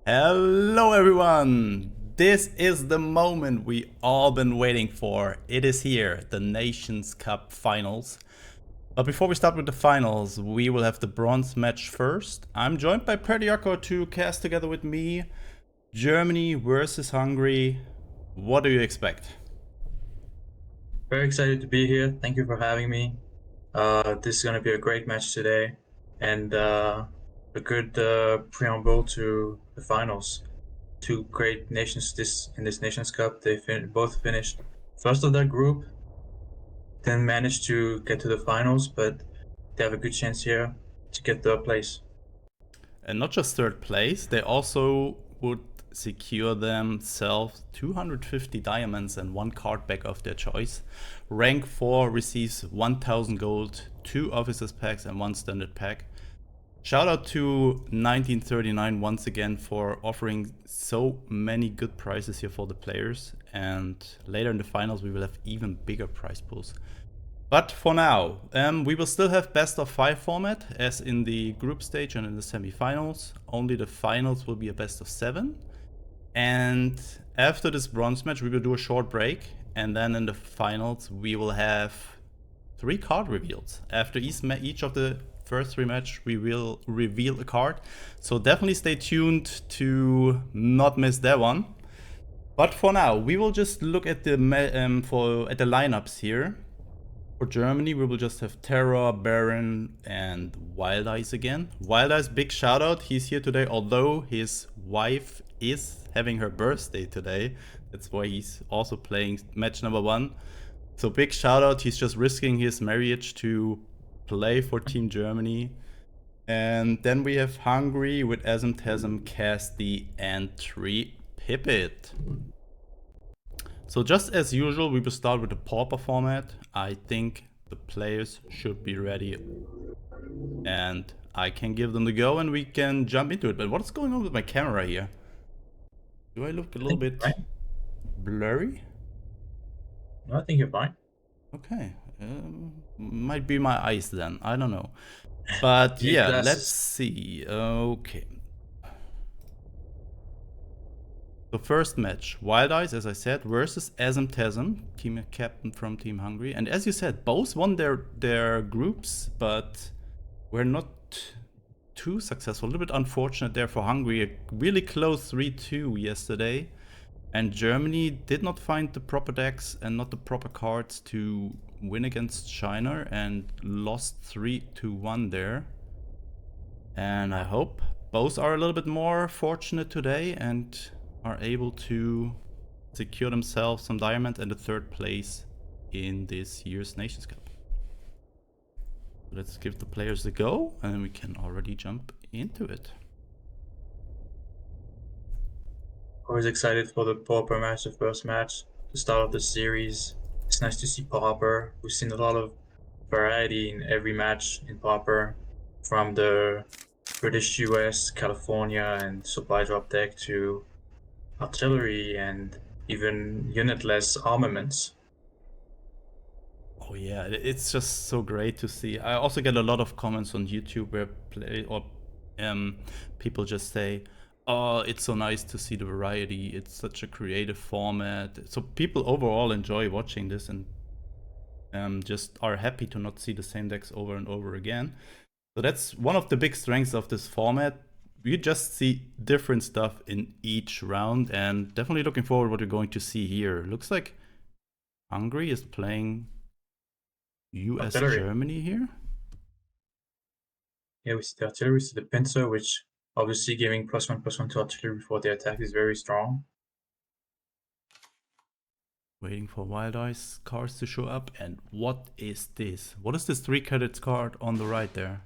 Hello everyone! This is the moment we all been waiting for. It is here, the Nations Cup finals. But before we start with the finals, we will have the bronze match first. I'm joined by Perdiaco to cast together with me. Germany versus Hungary. What do you expect? Very excited to be here. Thank you for having me. This is going to be a great match today and a good preamble to the finals. Two great nations in this Nations Cup. They both finished first of their group, then managed to get to the finals, but they have a good chance here to get third place. And not just third place, they also would secure themselves 250 diamonds and one card back of their choice. Rank 4 receives 1000 gold, 2 officers packs and 1 standard pack. Shout out to 1939 once again for offering so many good prizes here for the players, and later in the finals we will have even bigger prize pools. But for now, we will still have best of 5 format as in the group stage and in the semi-finals. Only the finals will be a best of 7. And after this bronze match, we will do a short break. And then in the finals, we will have 3 card reveals. After each of the first 3 matches, we will reveal a card. So definitely stay tuned to not miss that one. But for now, we will just look at the lineups here. For Germany, we will just have Terra, Baron, and Wild Eyes again. Wild Eyes, big shout out. He's here today, although his wife is having her birthday today. That's why he's also playing match number 1. So big shout out. He's just risking his marriage to play for Team Germany. And then we have Hungary with Asm, Casti, and 3 Pipit. So just as usual, we will start with the pauper format. I think the players should be ready and I can give them the go and we can jump into it. But what's going on with my camera here? Do I look a little bit blurry? No, I think you're fine. Okay, might be my eyes then, I don't know. But yeah, let's see. Okay. So first match, Wild Eyes, as I said, versus Asm, team captain from Team Hungary. And as you said, both won their groups, but were not too successful. A little bit unfortunate there for Hungary. A really close 3-2 yesterday. And Germany did not find the proper decks and not the proper cards to win against China and lost 3-1 there. And I hope both are a little bit more fortunate today and are able to secure themselves some diamond and the 3rd place in this year's Nations Cup. Let's give the players a go and we can already jump into it. Always excited for the pauper match, the first match, the start of the series. It's nice to see pauper. We've seen a lot of variety in every match in pauper, from the British, US, California, and supply drop deck to artillery and even unitless armaments. Oh yeah, it's just so great to see. I also get a lot of comments on YouTube where people just say, "Oh, it's so nice to see the variety. It's such a creative format." So people overall enjoy watching this and just are happy to not see the same decks over and over again. So that's one of the big strengths of this format. You just see different stuff in each round, and definitely looking forward to what you're going to see here. Looks like Hungary is playing US Artillery. Germany here. Yeah, we see the artillery, we see the pincer, which obviously giving +1/+1 to artillery before the attack is very strong. Waiting for Wild Eyes cards to show up. And what is this? What is this 3 credits card on the right there?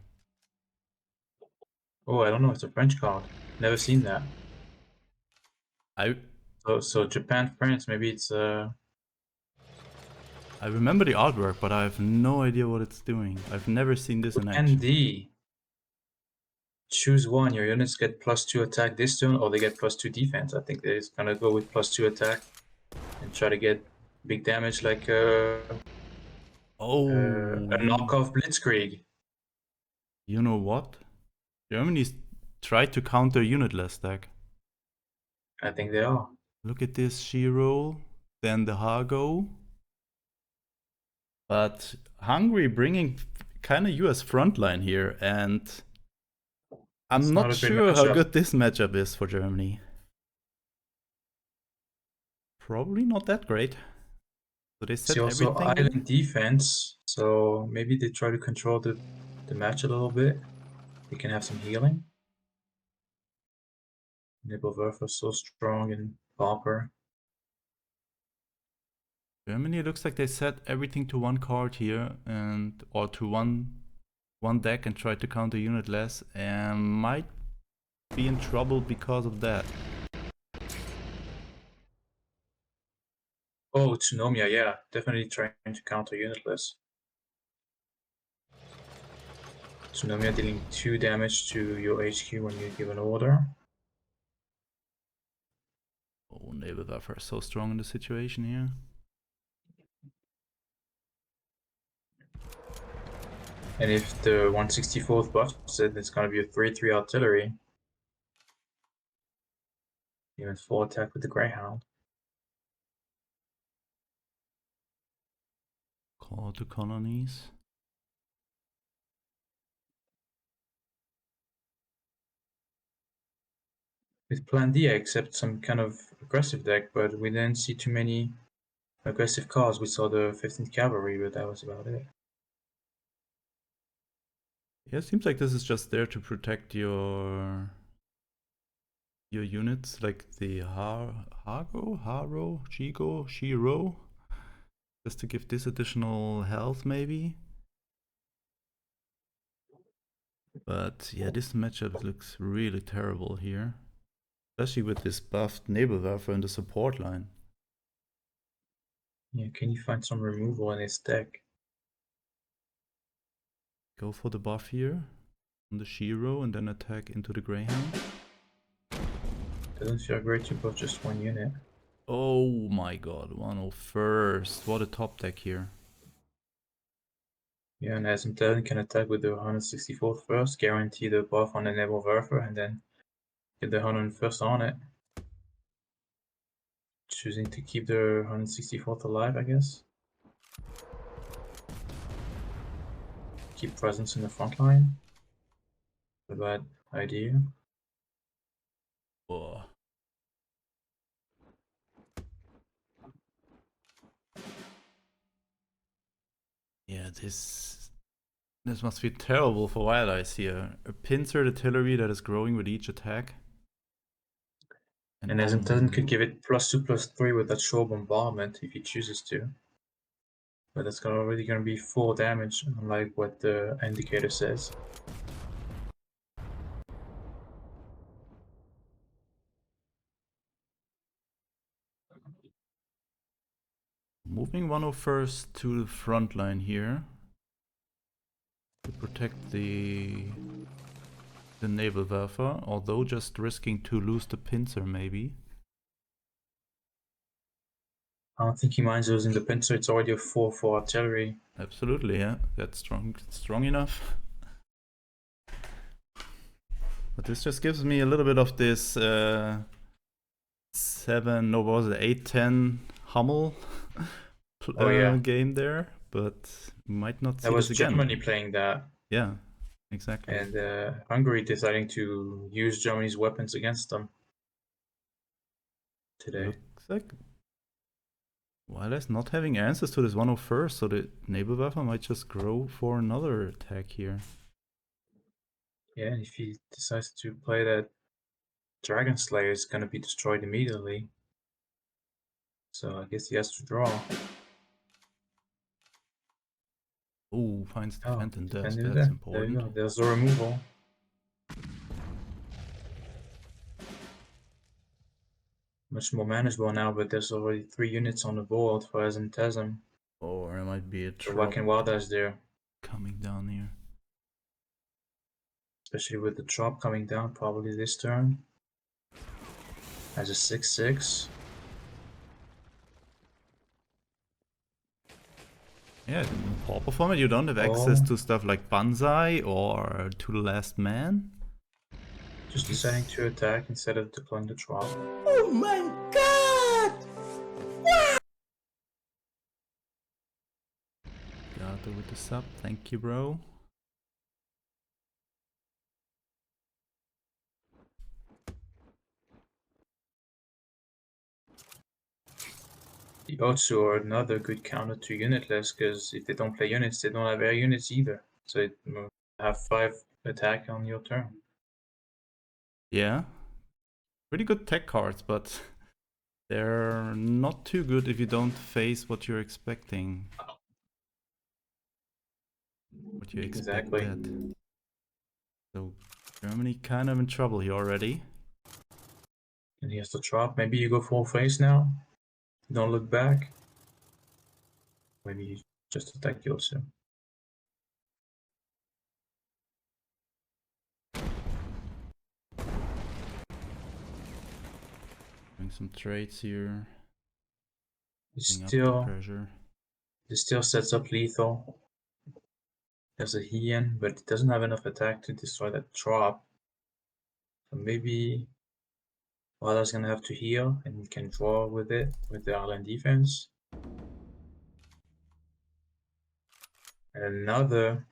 Oh, I don't know, it's a French card. Never seen that. So Japan, France, maybe it's I remember the artwork, but I have no idea what it's doing. I've never seen this in action. ND. Choose one. Your units get +2 attack this turn, or they get +2 defense. I think they're gonna go with +2 attack and try to get big damage like a knockoff Blitzkrieg. You know what? Germany's tried to counter unitless deck. I think they are. Look at this Shiro, then the Hago. But Hungary bringing kind of US frontline here, and I'm It's not not a great sure how matchup. good this matchup is for Germany. Probably not that great. So they See set also everything. island defense, so maybe they try to control the match a little bit. They can have some healing. Nibblewerfer so strong and Pauper. Germany looks like they set everything to one card here, and or to one deck, and try to counter unit less, and might be in trouble because of that. Oh, Tsunomiya, yeah, definitely trying to counter unitless. Tsunomiya dealing 2 damage to your HQ when you give an order. Oh, Nebelwerfer is so strong in the situation here. And if the 164th buffs it, it's gonna be a 3-3 artillery. Even full attack with the Greyhound. Call to colonies. With Plan D, I accept some kind of aggressive deck, but we didn't see too many aggressive cards. We saw the 15th Cavalry, but that was about it. Yeah, it seems like this is just there to protect your units, like the Haro, Shigo, Shiro. Just to give this additional health, maybe. But yeah, this matchup looks really terrible here. Especially with this buffed Nebelwerfer in the support line. Yeah, can you find some removal in his deck? Go for the buff here on the Shiro and then attack into the Greyhound. Doesn't feel great to buff just one unit. Oh my god, 101st. What a top deck here. Yeah, and Asymptotic can attack with the 164th first, guarantee the buff on the Nebelwerfer, and then get the 101st on it. Choosing to keep the 164th alive, I guess. Keep presence in the front line. A bad idea. Oh. Yeah, this must be terrible for Wild Eyes here. A pincer artillery that is growing with each attack. And Asymptotic could give it +2/+3 with that shore bombardment if he chooses to. But that's already going to be 4 damage, unlike what the indicator says. Moving 101st to the front line here to protect the Nebelwerfer, although just risking to lose the pincer maybe. I don't think he minds losing the pincer, it's already a 4/4 artillery. Absolutely, yeah, that's strong enough. But this just gives me a little bit of this 8-10 Hummel game there, but we might not see That was this again. Germany playing that. Yeah, exactly. And Hungary deciding to use Germany's weapons against them today. Looks like Wireless not having answers to this 101st, so the Nebelwerfer might just grow for another attack here. Yeah, and if he decides to play that Dragon Slayer, it's going to be destroyed immediately. So I guess he has to draw. Oh, finds defend and death. Defending That's that. important. There you go. There's the removal. Much more manageable now, but there's already 3 units on the board for Asymptotic. Or it might be a So why can Wild Eyes there? coming down here. Especially with the drop coming down probably this turn. As a 6/6. Yeah, in pauper format you don't have access to stuff like Banzai or to the last man. Just deciding to attack instead of deploying the drop. Oh Oh my god! Gato with the sub, thank you, bro. The Otsu are another good counter to Unitless, because if they don't play units, they don't have air units either. So it will have 5 attack on your turn. Yeah. Pretty good tech cards, but they're not too good if you don't face what you're expecting. What you expected. So Germany kind of in trouble here already. And he has to drop. Maybe you go full face now. Don't look back. Maybe you just attack Yotsu. Doing some trades here. This Up the still sets up lethal. There's a Hien, but it doesn't have enough attack to destroy that drop. So maybe Wada's gonna have to heal and can draw with it with the island defense. And another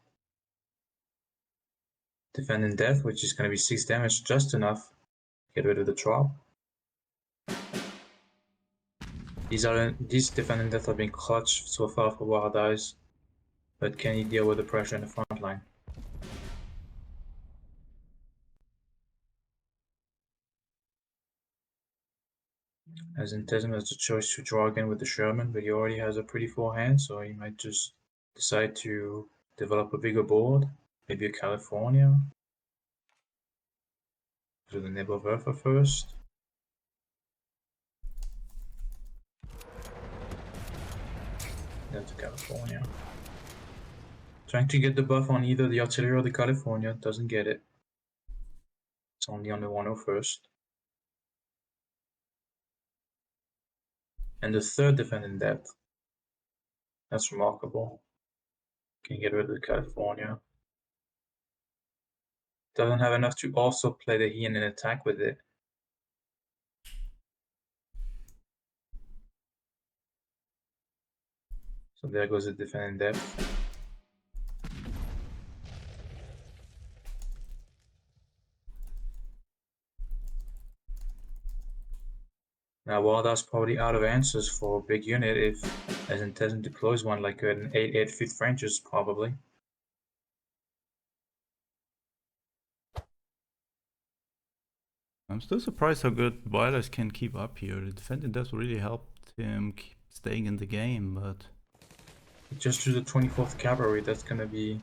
defend in death, which is gonna be 6 damage, just enough to get rid of the drop. These defend in death have been clutch so far for Wild Eyes, but can he deal with the pressure in the front line? As Intesm has the choice to draw again with the Sherman, but he already has a pretty full hand, so he might just decide to develop a bigger board, maybe a California. Do the Nibble Verfa first. That's California. Trying to get the buff on either the Artillery or the California, doesn't get it. It's only on the 101st. And the third defending depth. That's remarkable. Can get rid of the California. Doesn't have enough to also play the Hien and attack with it. So there goes the defending depth. Now Waldar's probably out of answers for a big unit if Intesm deploys one like an 8/8 5th Rangers probably. I'm still surprised how good Wilders can keep up here. The defending does really helped him keep staying in the game, but just through the 24th Cavalry, that's gonna be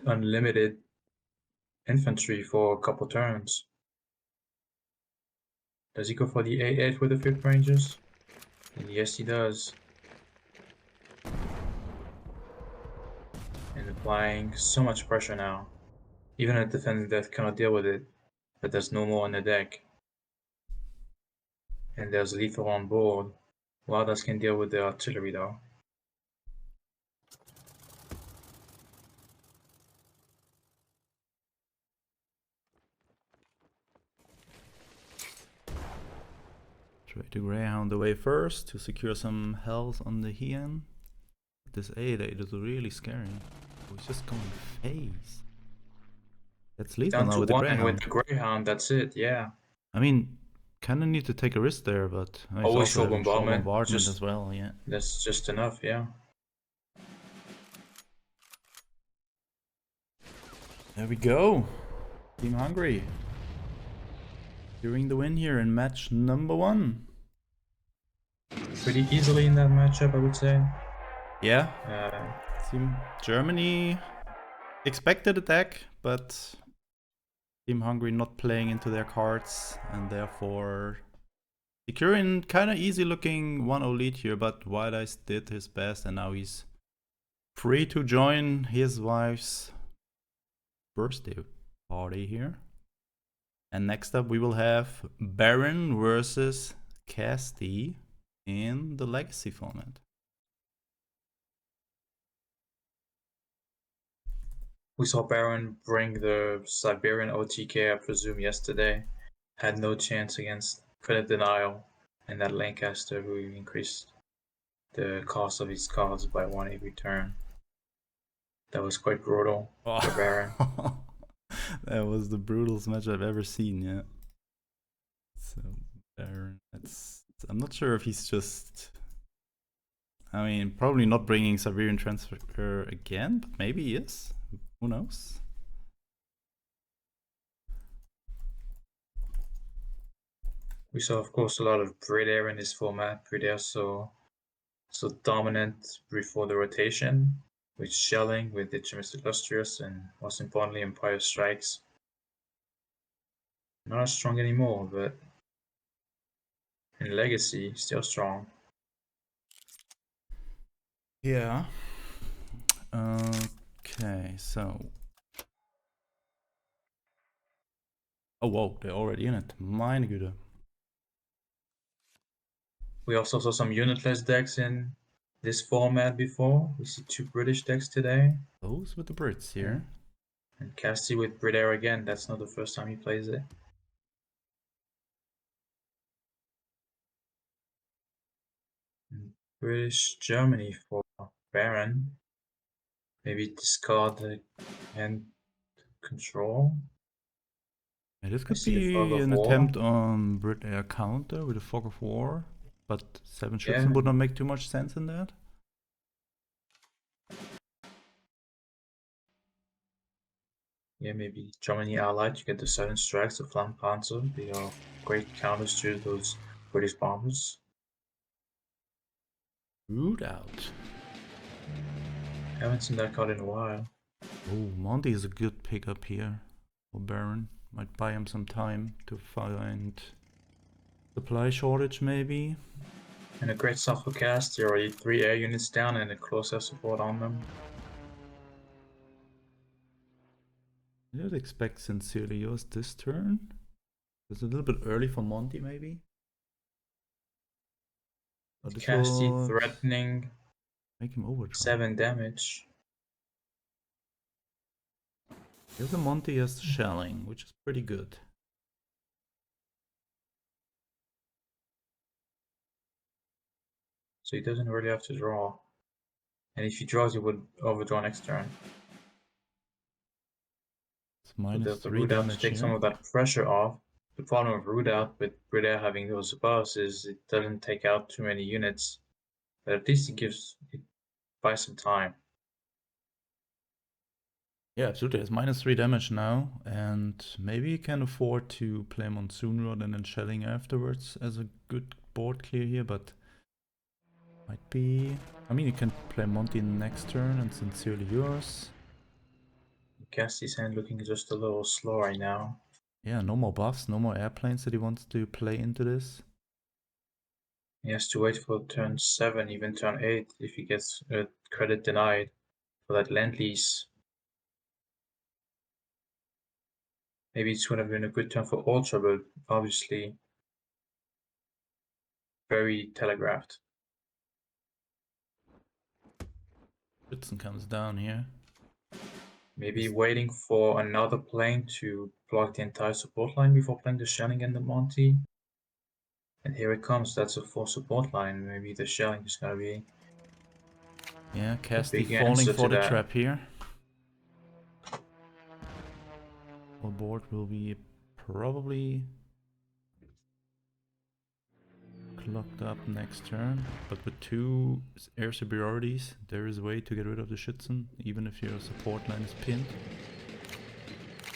unlimited infantry for a couple turns. Does he go for the 8/8 with the 5th Rangers? Yes, he does. And applying so much pressure now. Even a defending death cannot deal with it, but there's no more on the deck. And there's lethal on board. Wilders can deal with the artillery though. try to Greyhound away first to secure some health on the Hien. This 8/8 is really scary. Oh, he's just going phase. That's lethal now with the Greyhound. With the Greyhound, that's it, yeah. I mean, kinda need to take a risk there, but always short bombardment as well, yeah. That's just enough, yeah. There we go. Team Hungary. Securing the win here in match number 1. Pretty easily in that matchup, I would say. Yeah. Team Germany expected attack, but Team Hungary not playing into their cards, and therefore securing kind of easy looking 1-0 lead here, but White Eyes did his best, and now he's free to join his wife's birthday party here. And next up we will have Baron versus Casti in the Legacy format. We saw Baron bring the Siberian OTK, I presume, yesterday. Had no chance against credit denial, and that Lancaster who increased the cost of his cards by 1 every turn. That was quite brutal for Baron. That was the brutalest match I've ever seen, yeah. So Baron, I'm not sure if he's just, I mean, probably not bringing Siberian Transfer again, but maybe he is. Who knows? We saw, of course, a lot of Bridair in this format. Bridair so dominant before the rotation, with Shelling, with Ditchimus Illustrious, and most importantly, Empire Strikes. Not as strong anymore, but in Legacy, still strong. Yeah. Okay, so. Oh, whoa, they're already in it. Meine Güte. We also saw some unitless decks in this format before. We see 2 British decks today. Those with the Brits here. And Cassie with Bridair again. That's not the first time he plays it. And British Germany for Baron. Maybe discard the hand control. Yeah, this I could see the Fog be of an War. attempt on Brit Air counter with a Fog of War, but 7 Schützen would not make too much sense in that. Yeah, maybe Germany allied to get the 7 strikes of Flammpanzer. They are great counters to those British bombers. Root out. Haven't seen that card in a while. Oh, Monty is a good pickup here for Baron. Might buy him some time to find supply shortage maybe. And a great stuff for cast. There are already 3 air units down and a close air support on them. I did expect Sincerely Yours this turn. It's a little bit early for Monty maybe. But this Casty will threatening make him overdraw. 7 damage. Here's a Monty as Shelling, which is pretty good. So he doesn't really have to draw. And if he draws, he would overdraw next turn. It's minus The 3 root out to damage take some here. of that pressure off. The problem with root out with Bridair having those buffs is it doesn't take out too many units. But at least it buys some time. Yeah, absolutely. It's minus 3 damage now, and maybe you can afford to play Monsoon Rod and then Shelling afterwards as a good board clear here, but might be. I mean, you can play Monty next turn and Sincerely Yours. Cassie's hand looking just a little slow right now. Yeah, no more buffs, no more airplanes that he wants to play into this. He has to wait for turn 7, even turn 8, if he gets credit denied for that land lease. Maybe it's would have been a good turn for Ultra, but obviously very telegraphed. Blitzen comes down here. Maybe waiting for another plane to block the entire support line before playing the Shelling and the Monty. And here it comes, that's a full support line. Maybe the Shelling is gonna be Yeah, a Casty big falling answer for to the that. trap here. Our board will be probably clocked up next turn, but with 2 air superiorities, there is a way to get rid of the Schützen, even if your support line is pinned.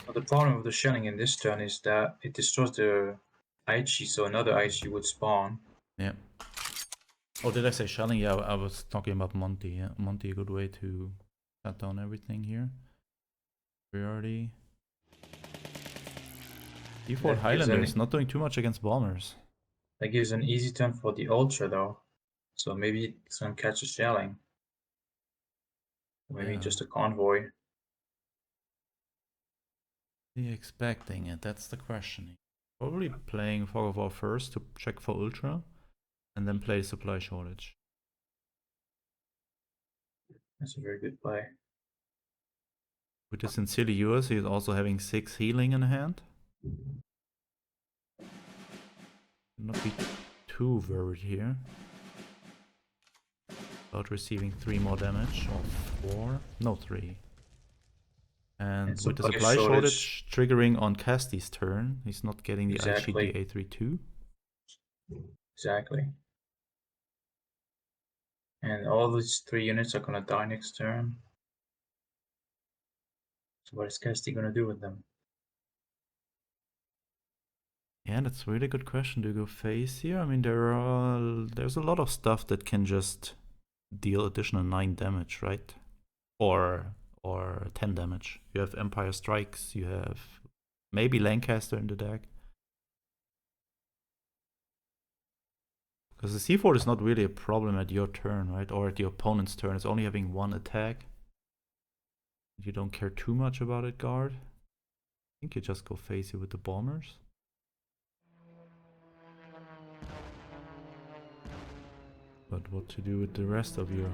But the problem with the Shelling in this turn is that it destroys the Aichi, so another Aichi would spawn. Yeah. Oh, did I say Shelling? Yeah, I was talking about Monty. Yeah, Monty, a good way to shut down everything here. Priority. Default Highlanders, not doing too much against bombers. That gives an easy turn for the Ultra though. So maybe it's gonna catch a Shelling. Maybe Yeah. just a convoy. Be expecting it, that's the question. Probably playing Fog of War first to check for Ultra, and then play Supply Shortage. That's a very good play. With the Sincerely Yours, he's also having 6 healing in hand. Not be too worried here. About receiving 3 more damage, or 4? No, 3. And with the supply shortage triggering on Casty's turn, he's not getting the exactly. IGD A32. Exactly. And all these 3 units are gonna die next turn. So what is Casty gonna do with them? Yeah, that's a really good question. Do you go face here? I mean, there's a lot of stuff that can just deal additional 9 damage, right? Or 10 damage. You have Empire Strikes, you have maybe Lancaster in the deck. Because the C4 is not really a problem at your turn, right? Or at your opponent's turn. It's only having 1 attack. You don't care too much about it, guard. I think you just go face it with the bombers. But what to do with the rest of your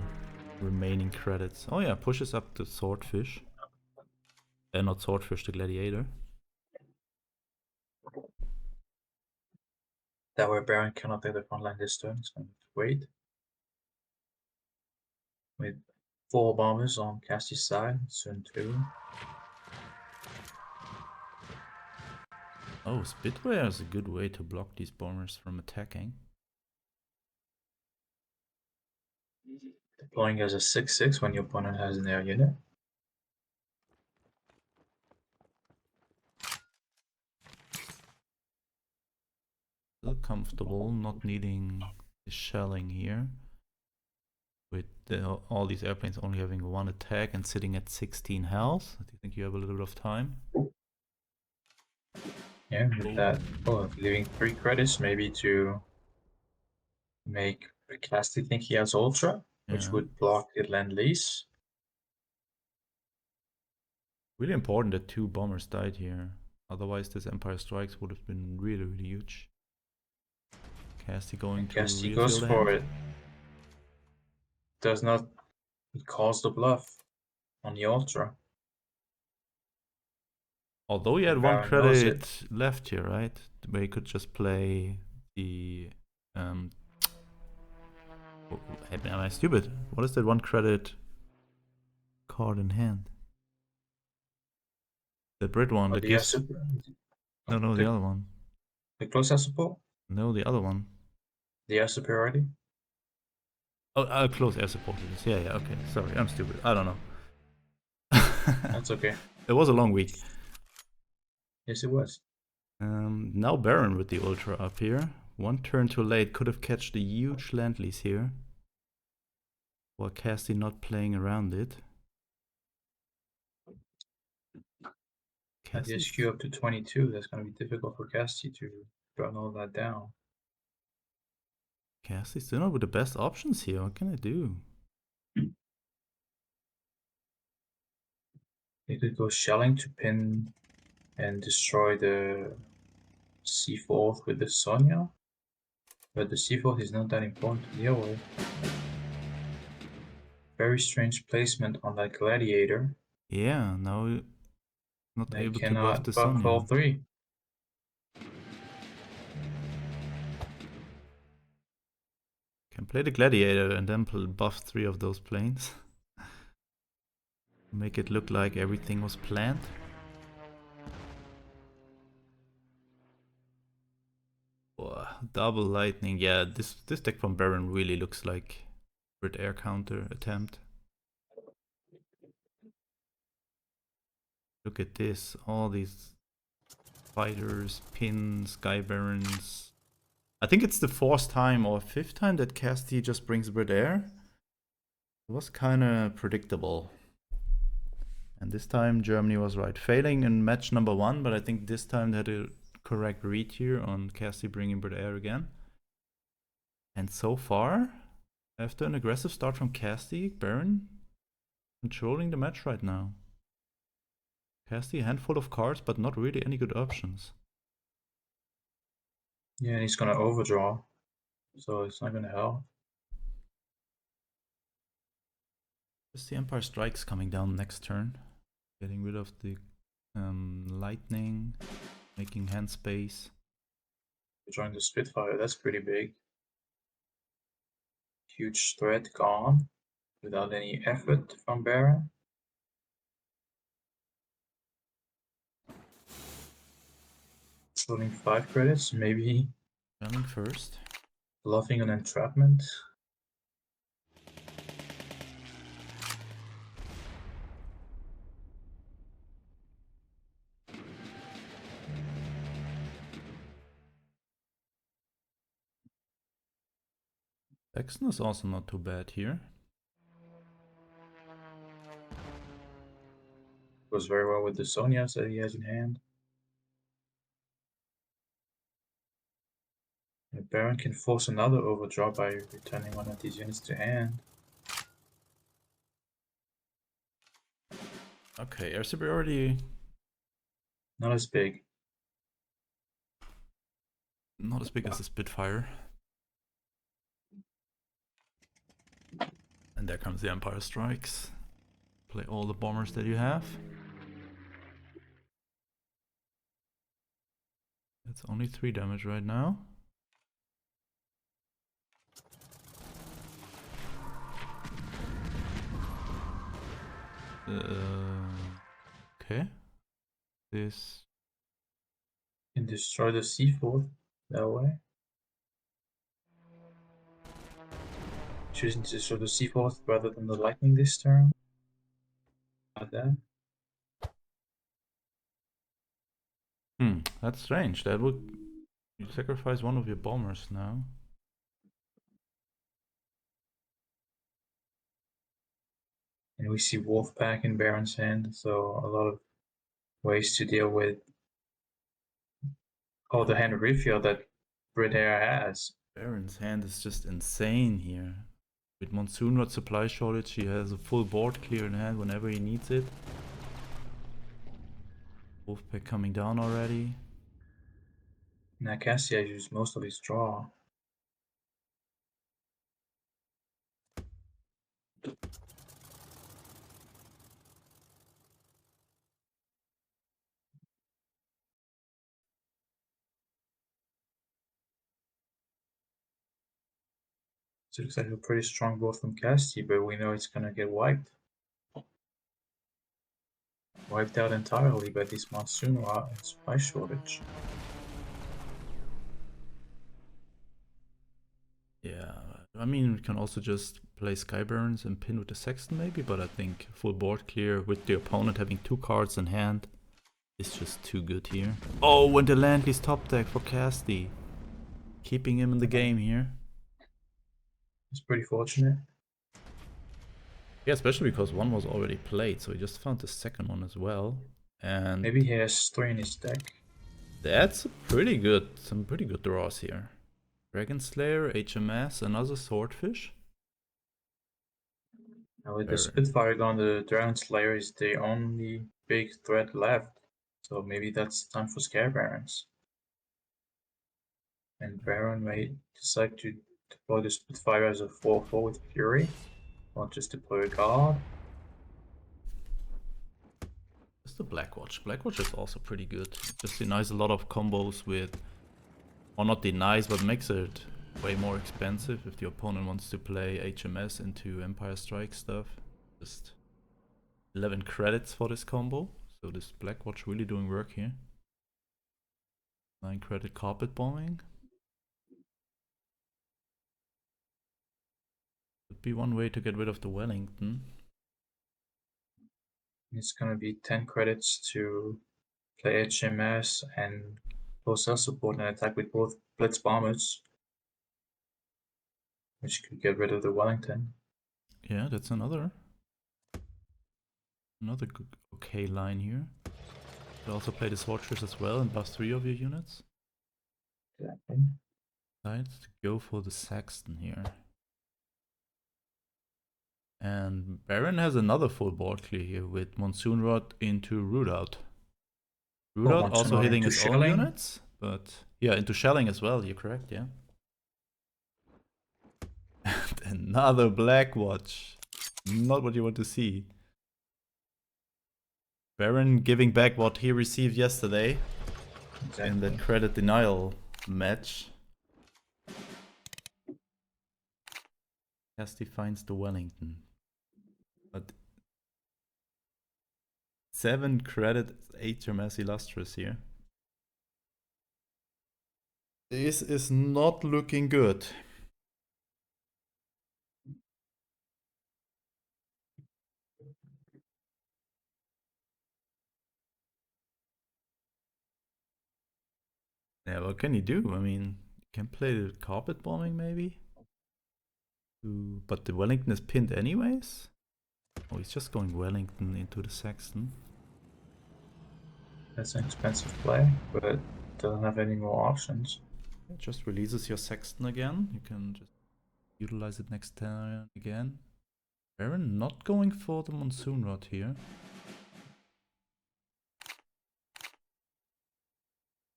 remaining credits? Oh yeah, pushes up the Swordfish. Not Swordfish, the Gladiator. That way Baron cannot take the front line this turn, it's gonna wait. With 4 bombers on Casty's side, turn 2. Oh, Spitwire is a good way to block these bombers from attacking. Deploying as a 6/6 when your opponent has an air unit. Still comfortable, not needing the shelling here. With all these airplanes only having 1 attack and sitting at 16 health. Do you think you have a little bit of time? Yeah, with that. Oh, leaving 3 credits maybe to make Casty think he has Ultra, which would block the Lend-Lease. Really important that 2 bombers died here. Otherwise this Empire Strikes would have been really, really huge. Casty going to Casty refill goes the for hand. it. Does not cause the bluff on the Ultra. Although he had 1 Baron knows it. credit left here, right? Where he could just play the... am I stupid? What is that 1 credit card in hand? The Brit one that gives... No, the other one. The close air support? No, the other one. The air superiority? Oh, close air support it is. Yeah, okay. Sorry, I'm stupid. I don't know. That's okay. It was a long week. Yes, it was. Now Baron with the Ultra up here. 1 turn too late. Could have catched a huge Land-Lease here. While Casty not playing around it. At the SQ up to 22, that's going to be difficult for Casty to burn all that down. Casty's still not with the best options here. What can I do? They could go shelling to pin and destroy the C4 with the Sonya. But the C4 is not that important to deal with. Very strange placement on that Gladiator. Yeah, now not They able to buff the buff all Sonya. 3. Can play the Gladiator and then buff 3 of those planes. Make it look like everything was planned. Oh, double lightning. Yeah, this deck from Baron really looks like Brit air counter attempt. Look at this. All these fighters, pins, Sky Barons. I think it's the 4th time or 5th time that Casty just brings Brit air. It was kind of predictable. And this time Germany was right. Failing in match number 1, but I think this time they had a correct read here on Casty bringing Brit air again. And so far, after an aggressive start from Casty, Baron controlling the match right now. Casty a handful of cards, but not really any good options. Yeah, and he's going to overdraw, so it's not going to help. Just the Empire Strikes coming down next turn. Getting rid of the lightning, making hand space. Join the Spitfire, that's pretty big. Huge threat gone without any effort from Baron. Floating 5 credits, maybe Coming first. bluffing an entrapment. Sexton is also not too bad here. Goes very well with the Sonias that he has in hand. The Baron can force another overdraw by returning one of these units to hand. Okay, air superiority. Not as big. Not as big as the Spitfire. And there comes the Empire Strikes. Play all the bombers that you have. It's only 3 damage right now. Okay. This Can destroy the C4 that way. Choosing to destroy the C4 rather than the lightning this turn. Like that. That's strange. That would... You sacrifice one of your bombers now. And we see Wolfpack in Baron's hand, so a lot of ways to deal with the hand refill that Bridair has. Baron's hand is just insane here. With Monsoon Rod supply shortage, he has a full board clear in hand whenever he needs it. Wolfpack coming down already. Now Cassia used most of his draw. So it looks like a pretty strong board from Cassie, but we know it's gonna get wiped. Wiped out entirely by this Monsoon Rod and supply shortage. Yeah, I mean, we can also just play Skyburns and pin with the Sexton maybe, but I think full board clear with the opponent having 2 cards in hand is just too good here. Oh, and the Landly's top deck for Casty. Keeping him in the game here. It's pretty fortunate. Yeah, especially because one was already played, so he just found the second one as well. And Maybe he has 3 in his deck. that's pretty good, some pretty good draws here. Dragon Slayer, HMS, another Swordfish. Now with the Spitfire gone, the Dragon Slayer is the only big threat left. So maybe that's time for Scare Barons. And Baron may decide to deploy the Spitfire as a 4-4 with Fury, or just deploy a guard. Just the Blackwatch. Blackwatch is also pretty good. Just denies a lot of combos with... Or not denies, but makes it way more expensive if the opponent wants to play HMS into Empire Strike stuff. Just 11 credits for this combo. So this Blackwatch really doing work here. 9 credit carpet bombing. Would be one way to get rid of the Wellington. It's gonna be 10 credits to play HMS and post support and attack with both Blitz Bombers, which could get rid of the Wellington. Yeah, that's another good, okay line here. You also play the Swordfish as well and buff 3 of your units. Exactly. Decides to go for the Saxton here. And Baron has another full board clear here with Monsoon Rod into Rootout. Rootout also hitting his own units, but yeah, into shelling as well, you're correct, yeah. And another Blackwatch. Not what you want to see. Baron giving back what he received yesterday in that credit denial match. Casty finds the Wellington. But 7 credit HMS Illustrious here. This is not looking good. Yeah, what can you do? I mean, you can play the carpet bombing maybe. But the Wellington is pinned anyways. Oh, he's just going Wellington into the Sexton. That's an expensive play, but doesn't have any more options. It just releases your Sexton again. You can just utilize it next turn again. Baron not going for the Monsoon Rod here.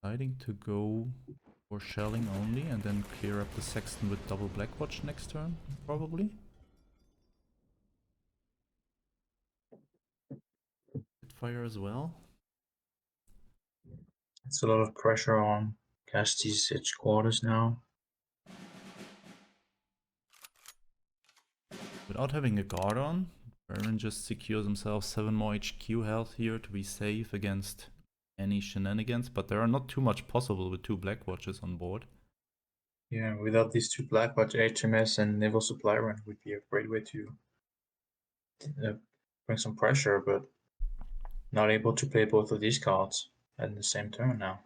Deciding to go for shelling only and then clear up the Sexton with double Blackwatch next turn, probably. Fire as well. It's a lot of pressure on Casty's edge quarters now. Without having a guard on, Baron just secures himself 7 more HQ health here to be safe against any shenanigans, but there are not too much possible with 2 Blackwatches on board. Yeah, without these 2 Blackwatch, HMS and Naval Supply Run would be a great way to bring some pressure, but not able to play both of these cards at the same turn now.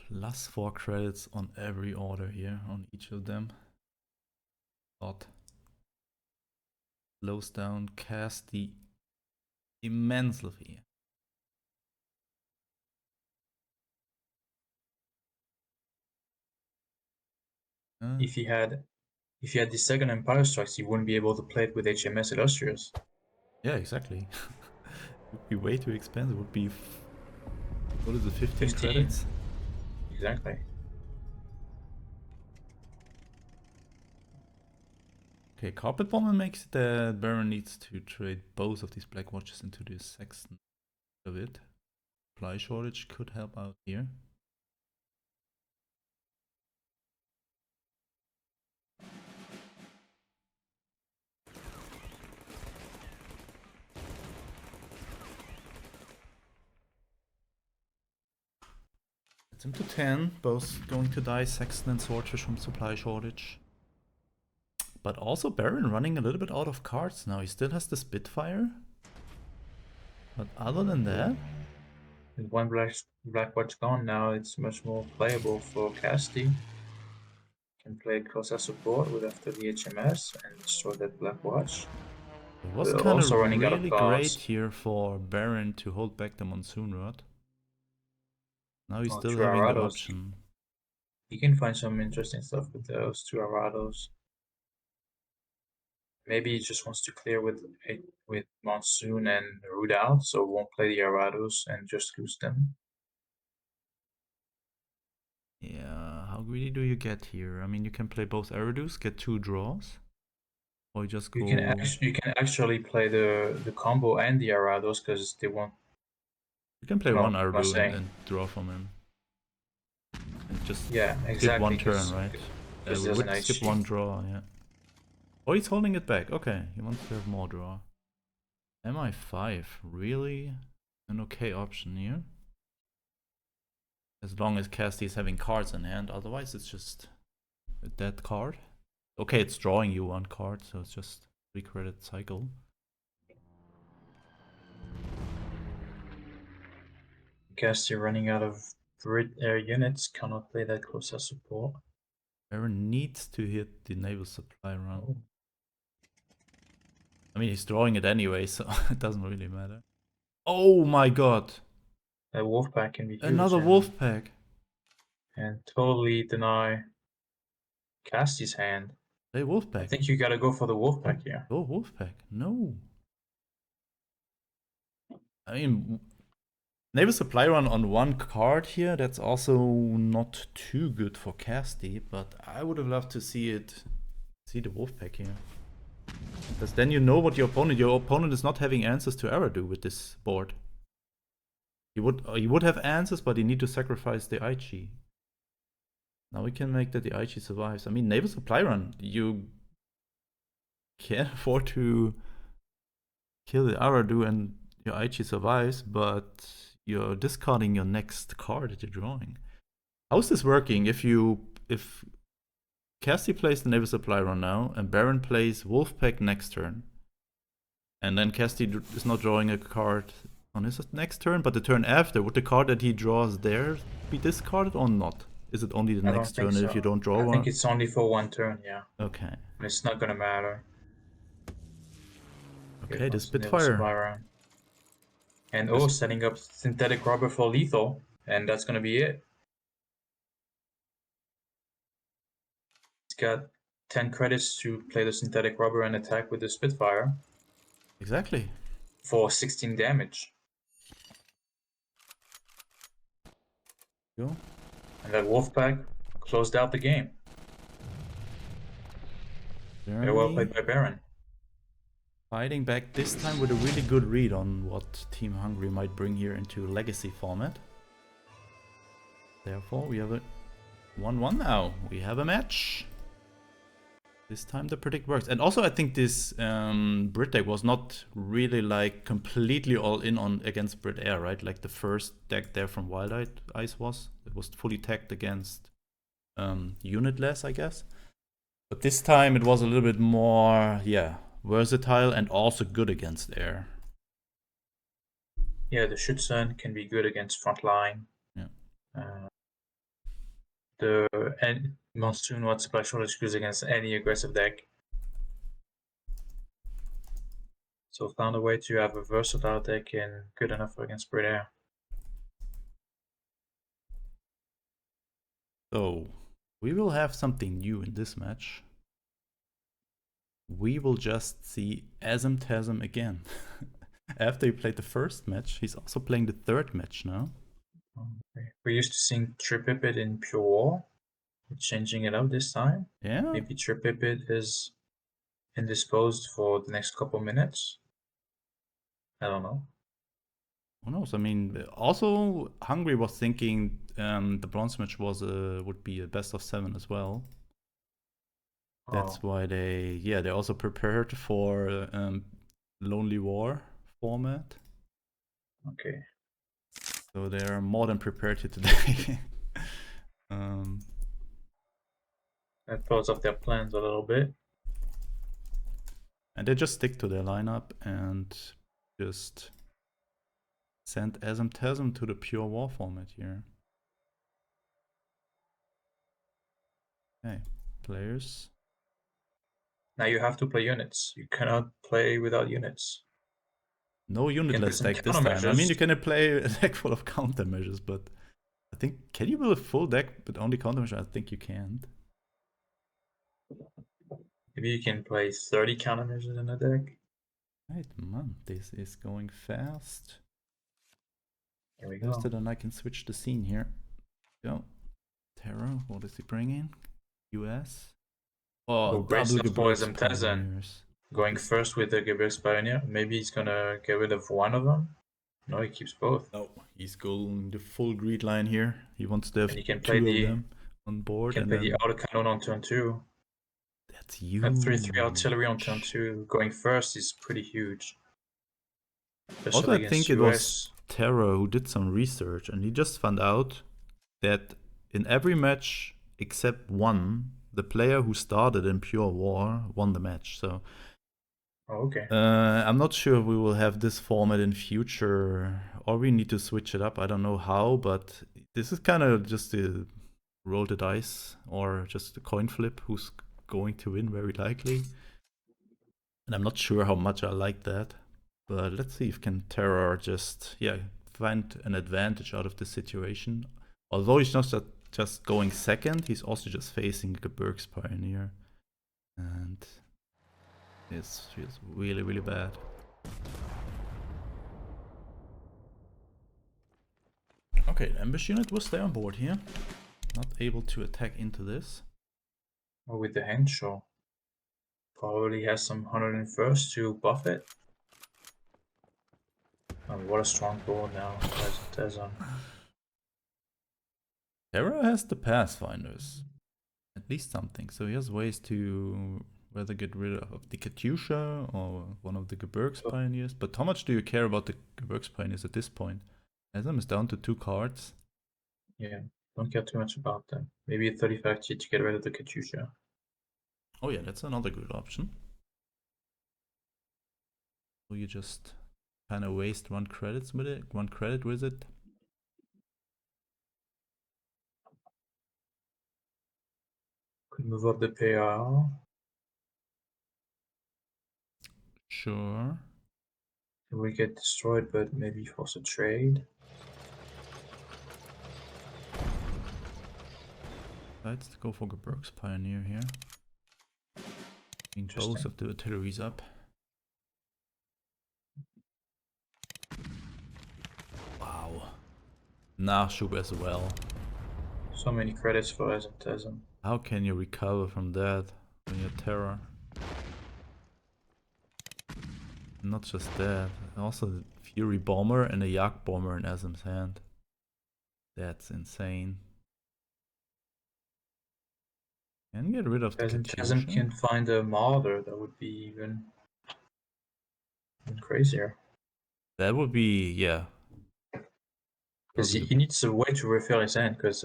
Plus 4 credits on every order here, on each of them. Lot. Slows down Casty immensely. If he had the second Empire Strikes, he wouldn't be able to play it with HMS Illustrious. Yeah, exactly. It would be way too expensive. It would be, what is it, 15 credits? Exactly. Okay, Carpet Bomber makes it that Baron needs to trade both of these Black Watches into the Sexton of it. Supply shortage could help out here. Gets him to 10, both going to die, Sexton and Swordfish from supply shortage. But also Baron running a little bit out of cards now. He still has the Spitfire. But other than that... With one Black Watch gone now, it's much more playable for Casty. Can play closer support with after the HMS and destroy that Black Watch. It was kind of really great here for Baron to hold back the Monsoon Rod. Now he's still having the option. He can find some interesting stuff with those 2 Arados. Maybe he just wants to clear with Monsoon and Root out, so won't play the Arados and just lose them. Yeah, how greedy do you get here? I mean, you can play both Eridus, get 2 draws. Or you just go... You can actually play the combo and the Arados, because they won't... You can play one Aridu and draw from him. And just skip one turn, right? We would skip one draw, yeah. Oh, he's holding it back. Okay, he wants to have more draw. MI5, really an okay option here. As long as Casty is having cards in hand, otherwise it's just a dead card. Okay, it's drawing you 1 card, so it's just 3 credit cycle. Casty running out of air units, cannot play that closer support. Baron needs to hit the naval supply run. Oh. I mean, he's drawing it anyway, so it doesn't really matter. Oh my god! A Wolfpack can be huge. Another Wolfpack! And totally deny Casty's hand. Hey, Wolfpack. I think you gotta go for the Wolfpack here. Go Wolfpack. No. I mean, naval supply run on 1 card here, that's also not too good for Casty, but I would have loved to see the Wolfpack here. Because then you know what your opponent is not having answers to Eridu with this board. He would have answers, but he need to sacrifice the IG. Now we can make that the IG survives. I mean, naval supply run, you can't afford to kill the Aradu and your IG survives, but you're discarding your next card that you're drawing. How's this working? If Cassie plays the naval supply run now, and Baron plays Wolfpack next turn, and then Cassie is not drawing a card on his next turn, but the turn after, would the card that he draws there be discarded or not? Is it only the I next don't think turn so. if you don't draw I one? think it's only for one turn, yeah. Okay. It's not gonna matter. Okay, the Naval Spitfire. supply run. And oh, setting up synthetic rubber for lethal, and that's gonna be it. He's got 10 credits to play the synthetic rubber and attack with the Spitfire Exactly. for 16 damage. Go. And that Wolfpack closed out the game. Very well played by Baron. Fighting back this time with a really good read on what Team Hungry might bring here into Legacy format. Therefore, we have a 1-1 now. We have a match. This time the predict works. And also I think this Brit deck was not really like completely all in on against Brit Air, right? Like the first deck there from Wild Ice was. It was fully tagged against unitless, I guess. But this time it was a little bit more, yeah, versatile and also good against air. Yeah, the Schützen can be good against frontline. Yeah. And Monsoon What's special is good against any aggressive deck. So found a way to have a versatile deck and good enough against Brit Air. So we will have something new in this match. We will just see Tasm again. After he played the first match, he's also playing the third match now. Okay. We're used to seeing Tripipit in Pure War. We're changing it up this time. Yeah. Maybe Tripipit is indisposed for the next couple minutes. I don't know. Who knows? I mean, also Hungry was thinking the bronze match was would be a best of 7 as well. That's why they also prepared for Lonely War format. Okay. So they're more than prepared here today. That throws off their plans a little bit. And they just stick to their lineup and just send Tasm to the pure war format here. Okay, players. Now you have to play units. You cannot play without units. No unitless deck this time. I mean, you can play a deck full of countermeasures, but I think, can you build a full deck with only countermeasures? I think you can't. Maybe you can play 30 countermeasures in a deck. Right, man, this is going fast. Here we go. Faster than I can switch the scene here. Go. Terror, what is he bringing? US. Oh, double Gebirgspoisoner. Going first with the Gebirgspioneer. Maybe he's gonna get rid of one of them. No, he keeps both. No, he's going the full greed line here. He wants to have you can two of them on board. You can play the autocannon on turn 2. That's huge. And 3/3 artillery on turn 2. Going first is pretty huge. Also, I think it was Terror who did some research, and he just found out that in every match except one, the player who started in Pure War won the match. So, okay. I'm not sure if we will have this format in future, or we need to switch it up. I don't know how, but this is kind of just a roll the dice or just a coin flip. Who's going to win? Very likely. And I'm not sure how much I like that. But let's see if can Terror just find an advantage out of the situation. Although he's not just going second, he's also just facing Gebirgspioneer. And this feels really, really bad. Okay, the ambush unit will stay on board here. Not able to attack into this. Or with the Henshaw. Probably has some 101st to buff it. Oh, what a strong board now. Tasm. Terra has the Pathfinders. At least something. So he has ways to whether get rid of the Katyusha or one of the Gebirgs Pioneers. But how much do you care about the Gebirgs Pioneers at this point? Asm is down to 2 cards. Yeah, don't care too much about them. Maybe a 35G to get rid of the Katyusha. Oh yeah, that's another good option. So you just kind of waste 1 credit with it. Could move up the PR. Sure. We get destroyed, but maybe force a trade. Let's go for Gebirgs Pioneer here. Being both of the artilleries up. Wow. Nachschub as well. So many credits for Asymptotism. How can you recover from that when you're Terror? Not just that, also the Fury Bomber and a Yak Bomber in Asm's hand. That's insane. Can get rid of the Asymptotism Katyusha. can find a Martyr, that would be even crazier. That would be, yeah. Because he needs a way to refill his hand, because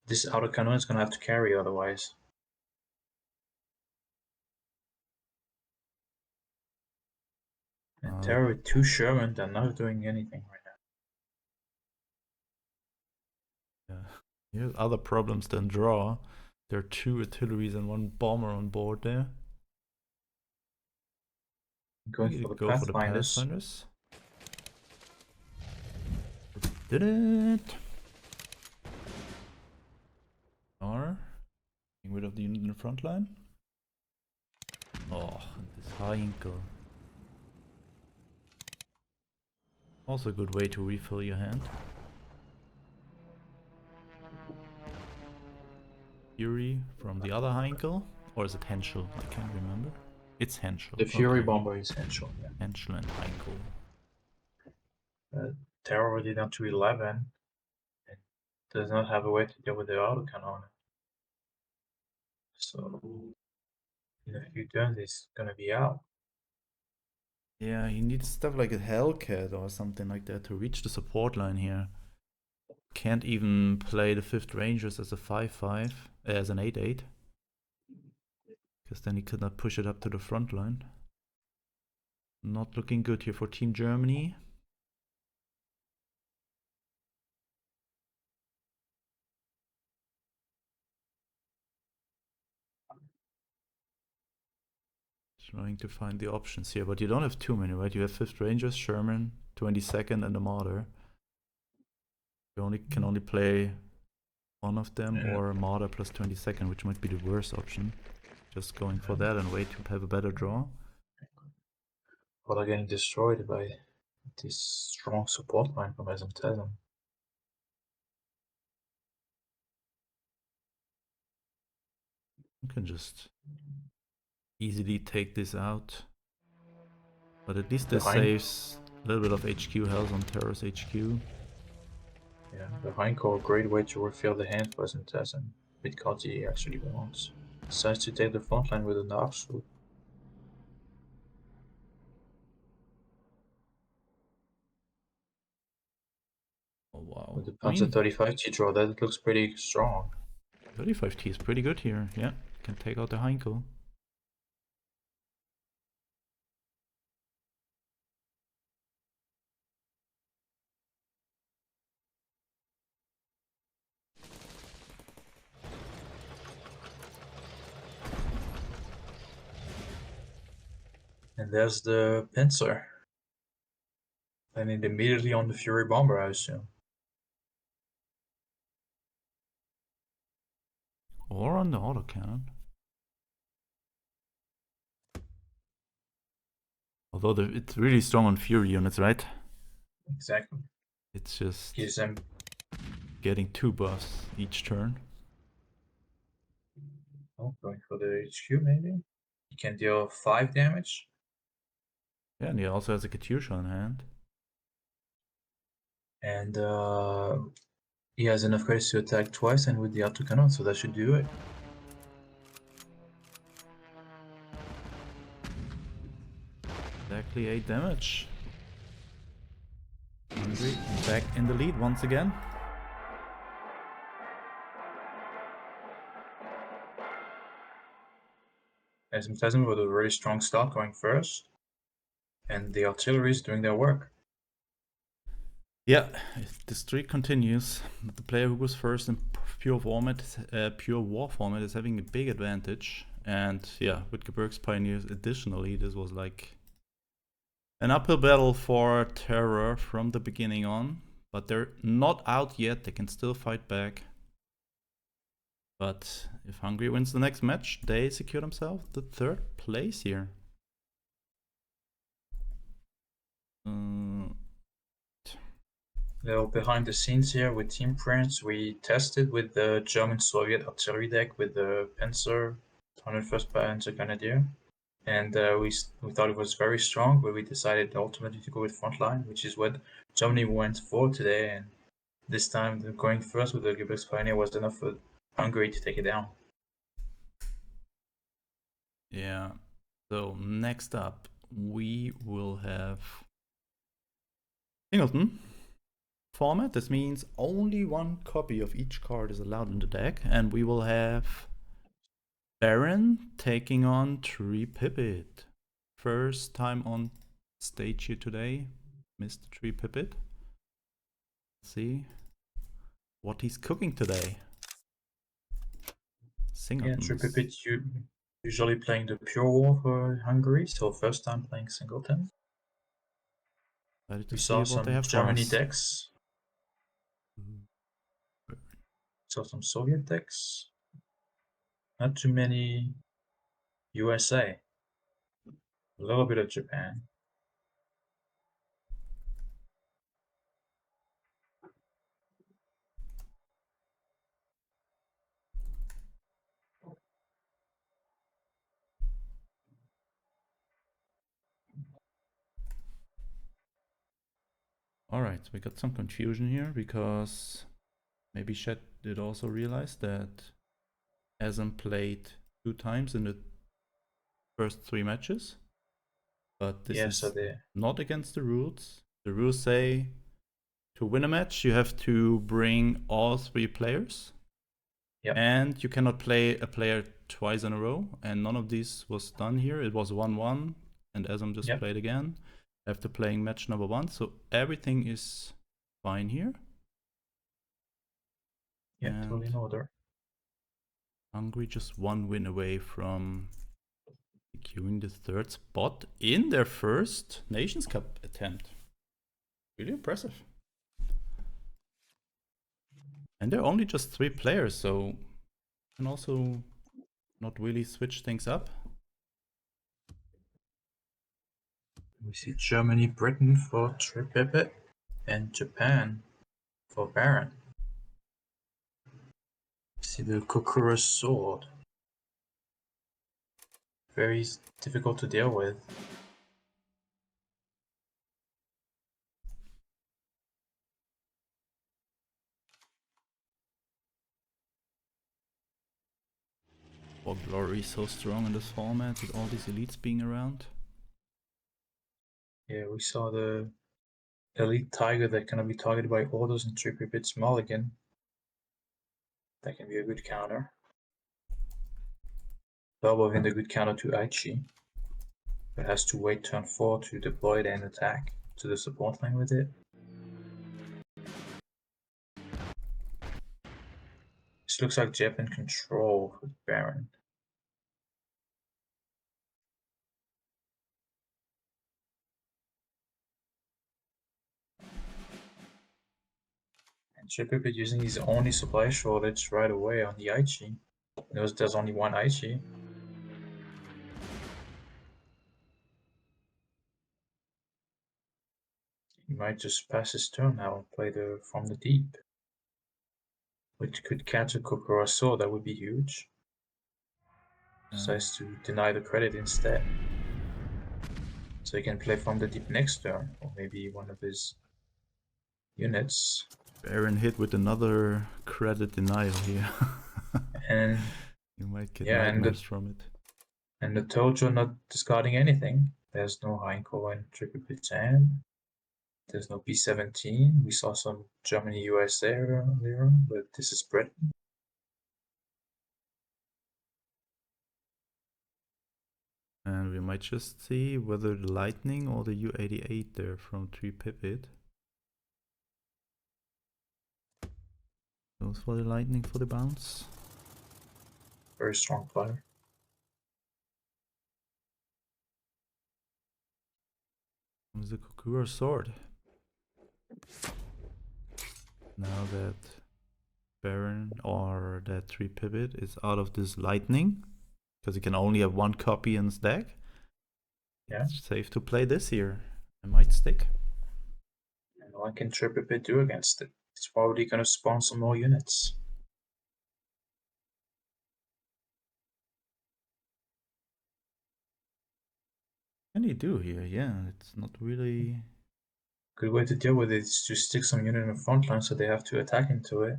this autocannon is going to have to carry otherwise. And Terror with 2 Sherman, they're not doing anything right now. Yeah. Here's other problems than draw. There are 2 artilleries and 1 bomber on board there. Going for the Pathfinders. Did it? Or getting rid of the unit in the front line. Oh, and this Heinkel. Also a good way to refill your hand. Fury from the other Heinkel? Or is it Henschel? I can't remember. It's Henschel. The Fury Bomber is Henschel, yeah. Henschel and Heinkel. Terror already down to 11. And does not have a way to deal with the autocannon. So in a few turns he's gonna be out. Yeah, he needs stuff like a Hellcat or something like that to reach the support line here. Can't even play the 5th Rangers as a 5-5, as an 8-8. Because then he could not push it up to the front line. Not looking good here for Team Germany. Trying to find the options here, but you don't have too many, right? You have 5th Rangers, Sherman, 22nd, and a Martyr. You can only play one of them, or a Martyr plus 22nd, which might be the worst option. Just going for that and wait to have a better draw. Well, they're getting destroyed by this strong support line from Asymptotism. You can just easily take this out. But at least this saves a little bit of HQ health on Terror's HQ. Yeah, the Heinkel, a great way to refill the hand for Asymptotism. Because he actually wants. Decides to take the front line with a Nachschub. Oh wow. With the Panzer 35T draw, that looks pretty strong. 35T is pretty good here, yeah. Can take out the Heinkel. And there's the pincer. Landing immediately on the Fury Bomber, I assume. Or on the autocannon. Although it's really strong on Fury units, right? Exactly. It's just Gives them getting 2 buffs each turn. Oh, going for the HQ maybe? He can deal 5 damage. Yeah, and he also has a Katyusha on hand. And He has enough credits to attack twice and with the auto cannon, so that should do it. Exactly 8 damage. Hungry back in the lead once again. SM with a very strong start going first, and the artillery is doing their work. Yeah, the streak continues. The player who goes first in pure war format is having a big advantage. And yeah, with Gebirgs Pioneers additionally, this was like an uphill battle for Terror from the beginning on. But they're not out yet, they can still fight back. But if Hungary wins the next match, they secure themselves the 3rd place here. Little behind the scenes here with Team Prince, we tested with the German-Soviet artillery deck with the Panzer, 101st Panzer Grenadier, and we thought it was very strong, but we decided ultimately to go with Frontline, which is what Germany went for today, and this time going first with the Gebirgs Pioneer was enough for Hungary to take it down. Yeah, so next up we will have Singleton format. This means only one copy of each card is allowed in the deck, and we will have Baron taking on Tree Pipit. First time on stage here today, Mr. Tree Pipit. Let's see what he's cooking today. Singletons. Yeah, Tree Pipit usually playing the Pure War for Hungary, so first time playing Singleton. We saw some Germany decks. Saw some Soviet decks. Not too many USA. A little bit of Japan. Alright, we got some confusion here because maybe Shed did also realize that Asm played 2 times in the first 3 matches. But this is not against the rules. The rules say to win a match you have to bring all 3 players. Yep. And you cannot play a player twice in a row. And none of these was done here. It was 1-1 and Asm just played again after playing match number 1. So everything is fine here. Yeah, totally in order. Hungary just 1 win away from securing the 3rd spot in their first Nations Cup attempt. Really impressive. And they're only just 3 players, so you can also not really switch things up. We see Germany, Britain for Tree Pipit, and Japan for Baron. We see the Kokura's sword. Very difficult to deal with. War Glory is so strong in this format with all these elites being around. Yeah, we saw the Elite Tiger that can be targeted by orders and Tree Pipit's Mulligan. That can be a good counter. Double in the good counter to Aichi. But has to wait turn 4 to deploy it and attack to the support lane with it. This looks like Japan control with Baron. And Tree Pipit using his only supply shortage right away on the Aichi. There's only one Aichi. He might just pass his turn now and play the From the Deep. Which could catch a Kokura Sword, that would be huge. Decides to deny the credit instead. So he can play From the Deep next turn, or maybe one of his units. Baron hit with another credit denial here. And You might get yeah, nightmares from it. and the Tojo not discarding anything. There's no Heinko in Triple Britain. There's no B17. We saw some Germany US there earlier, but this is Britain. And we might just see whether the Lightning or the U88 there from 3-Pipit. Goes for the Lightning for the bounce. Very strong player. Comes the Kokura sword. Now that Baron or that 3-Pipit is out of this Lightning, because he can only have one copy in his deck, Yeah. it's safe to play this here. It might stick. And what can Triple Bit do against it? It's probably gonna spawn some more units. What can he do here? Yeah, it's not really... Good way to deal with it is to stick some unit in the front line so they have to attack into it.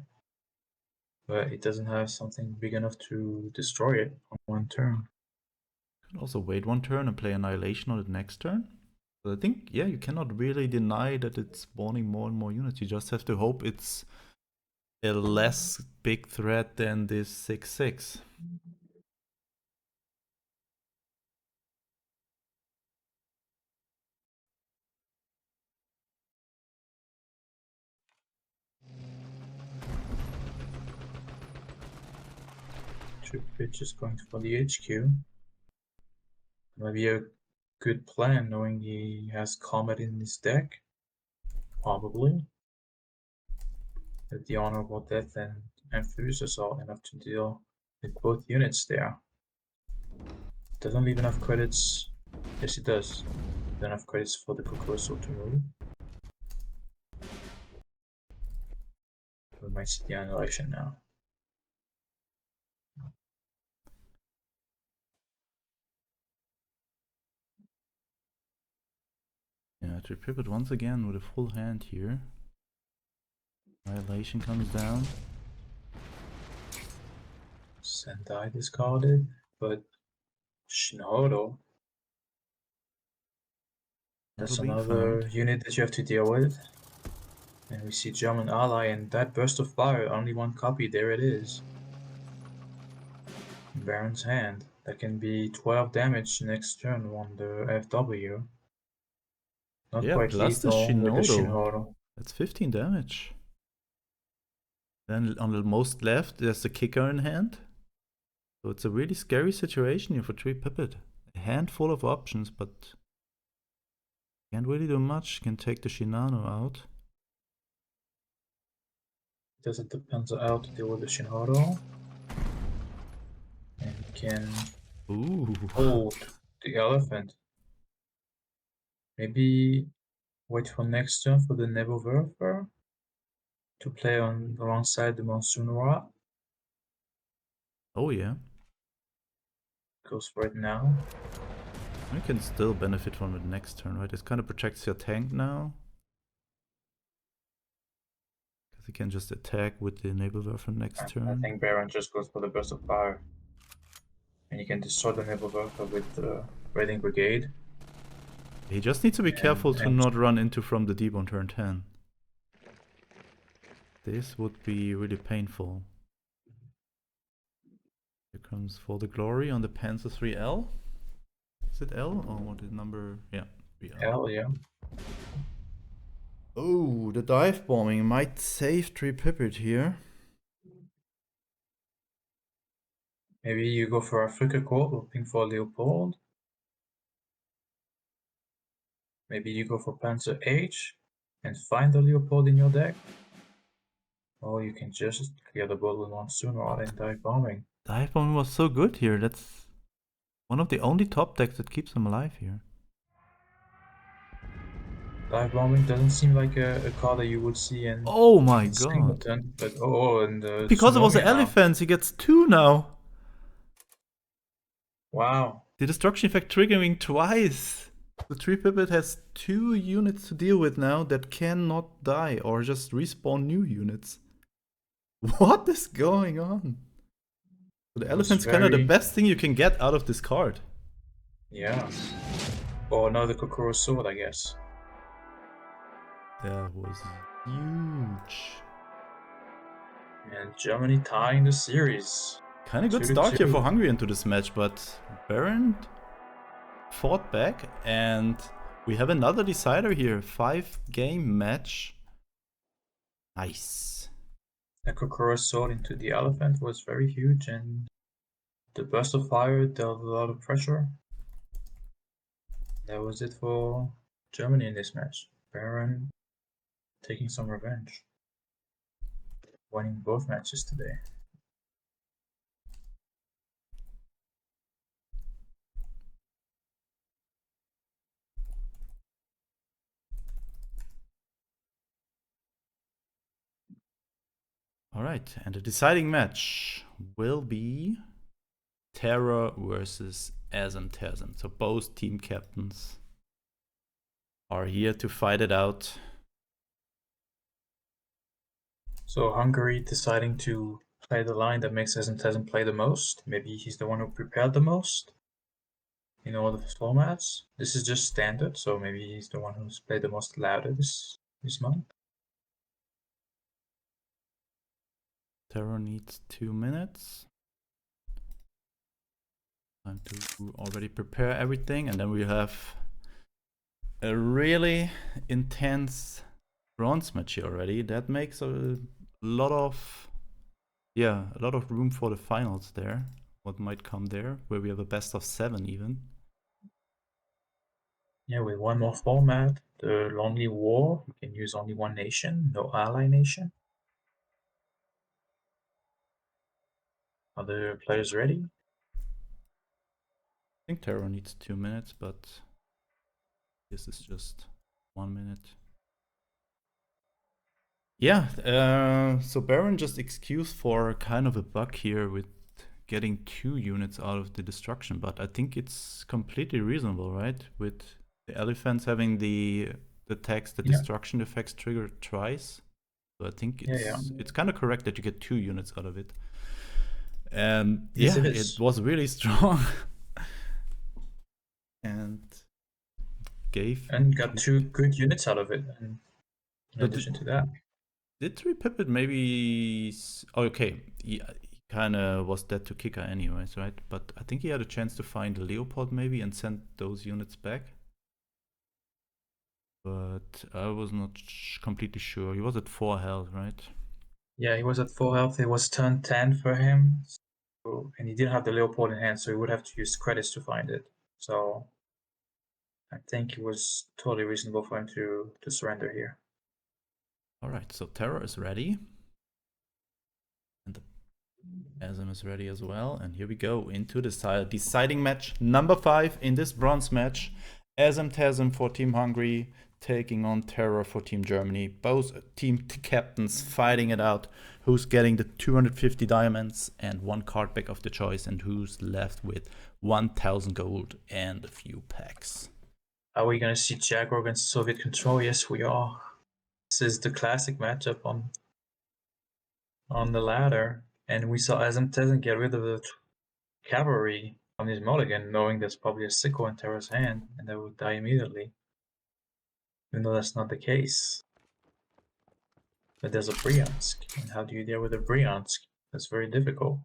But it doesn't have something big enough to destroy it on one turn. Could also wait one turn and play Annihilation on the next turn. But I think, yeah, you cannot really deny that it's spawning more and more units. You just have to hope it's a less big threat than this 6/6. Triple Bit just going for the HQ. Maybe a good plan knowing he has Comet in his deck. Probably. But the honorable death and Enthusiast are enough to deal with both units there. Doesn't leave enough credits. Yes, it does. Enough credits for the Kokoso to move. We might see the Annihilation now. Yeah, to pivot once again with a full hand here. Annihilation comes down. Sendai discarded, but Shinoro. That's Being another found. unit that you have to deal with. And we see German ally, and that burst of fire, only one copy, there it is. Baron's hand. That can be 12 damage next turn on the FW. Not Yeah, quite plus the lethal with the Shinodo. Shinoro. That's 15 damage. Then on the most left, there's the kicker in hand. So it's a really scary situation here for 3-Pipit. A handful of options, but can't really do much. Can take the Shinano out. Does it depends on how to deal with the Shinoro. And can Ooh. hold the elephant. Maybe wait for next turn for the Nebelwerfer to play on alongside the Monsoon Rod. Oh yeah. Goes for it now. You can still benefit from it next turn, right? It kind of protects your tank now. Because you can just attack with the Nebelwerfer next turn. I think Baron just goes for the Burst of Fire. And you can destroy the Nebelwerfer with the Raiding Brigade. He just needs to be careful to not run into from the deep on turn 10. This would be really painful. Here comes For the Glory on the Panzer 3L. Is it L or what is number? Yeah, 3L. L, yeah. Oh, the dive bombing might save 3-Pipit here. Maybe you go for Africa Corps, looking for Leopold. Maybe you go for Panzer H and find the Leopold in your deck. Or you can just clear the board with Monsoon Rod and dive bombing. Dive bombing was so good here. That's one of the only top decks that keeps him alive here. Dive bombing doesn't seem like a card that you would see in. Oh my god! Singleton, but and Because it was the Tsunami now. elephants, he gets 2 now. Wow. The destruction effect triggering twice. The tree pipit has 2 units to deal with now that cannot die or just respawn new units. What is going on? So the It was elephant's kind of the very, best thing you can get out of this card. yeah. Or another Kokoro sword, I guess. That was huge. And Germany tying the series. Kind of good 2 to start here 2. for Hungary into this match, but Baron fought back and we have another decider here. 5-game match. Nice. The Kokoro sword into the elephant was very huge, and the burst of fire dealt a lot of pressure. That was it for Germany in this match. Baron taking some revenge, winning both matches today. Alright, and the deciding match will be Terror versus Asm. So both team captains are here to fight it out. So Hungary deciding to play the line that makes Asm play the most. Maybe he's the one who prepared the most in all the formats. This is just standard, so maybe he's the one who's played the most louder this month. Terror needs 2 minutes. Time to already prepare everything, and then we have a really intense bronze match here already. That makes a lot of room for the finals there. What might come there, where we have a best of 7 even. Yeah, with one more format, the Lonely War, you can use only one nation, no ally nation. Are the players ready? I think Terror needs 2 minutes, but this is just 1 minute. Yeah, so Baron just excused for kind of a bug here with getting 2 units out of the destruction, but I think it's completely reasonable, right? With the elephants having the text, the destruction effects triggered twice. So I think it's kind of correct that you get 2 units out of it. And Yes, yeah, it it is. was really strong. And got 2 good units out of it. And in addition to that, did Tree Pipit maybe? Okay, he kind of was dead to Kicker anyways, right? But I think he had a chance to find a Leopold maybe and send those units back. But I was not completely sure. He was at 4 health, right? yeah, he was at full health. It was turn 10 for him. So, and he didn't have the Leopold in hand, so he would have to use credits to find it. So I think it was totally reasonable for him to surrender here. Alright, so Terror is ready. And the Asm is ready as well. And here we go into the deciding match number 5 in this bronze match. Asm Tasm for Team Hungary taking on Terror for Team Germany. Both team captains fighting it out. Who's getting the 250 diamonds and 1 card back of the choice, and who's left with 1000 gold and a few packs. Are we going to see Jaguar against Soviet Control? Yes, we are. This is the classic matchup on the ladder. And we saw Asm Tezen get rid of the cavalry on his mulligan, knowing there's probably a sickle in Terra's hand, and they would die immediately. Even though that's not the case. But there's a Bryansk, and how do you deal with a Bryansk? That's very difficult.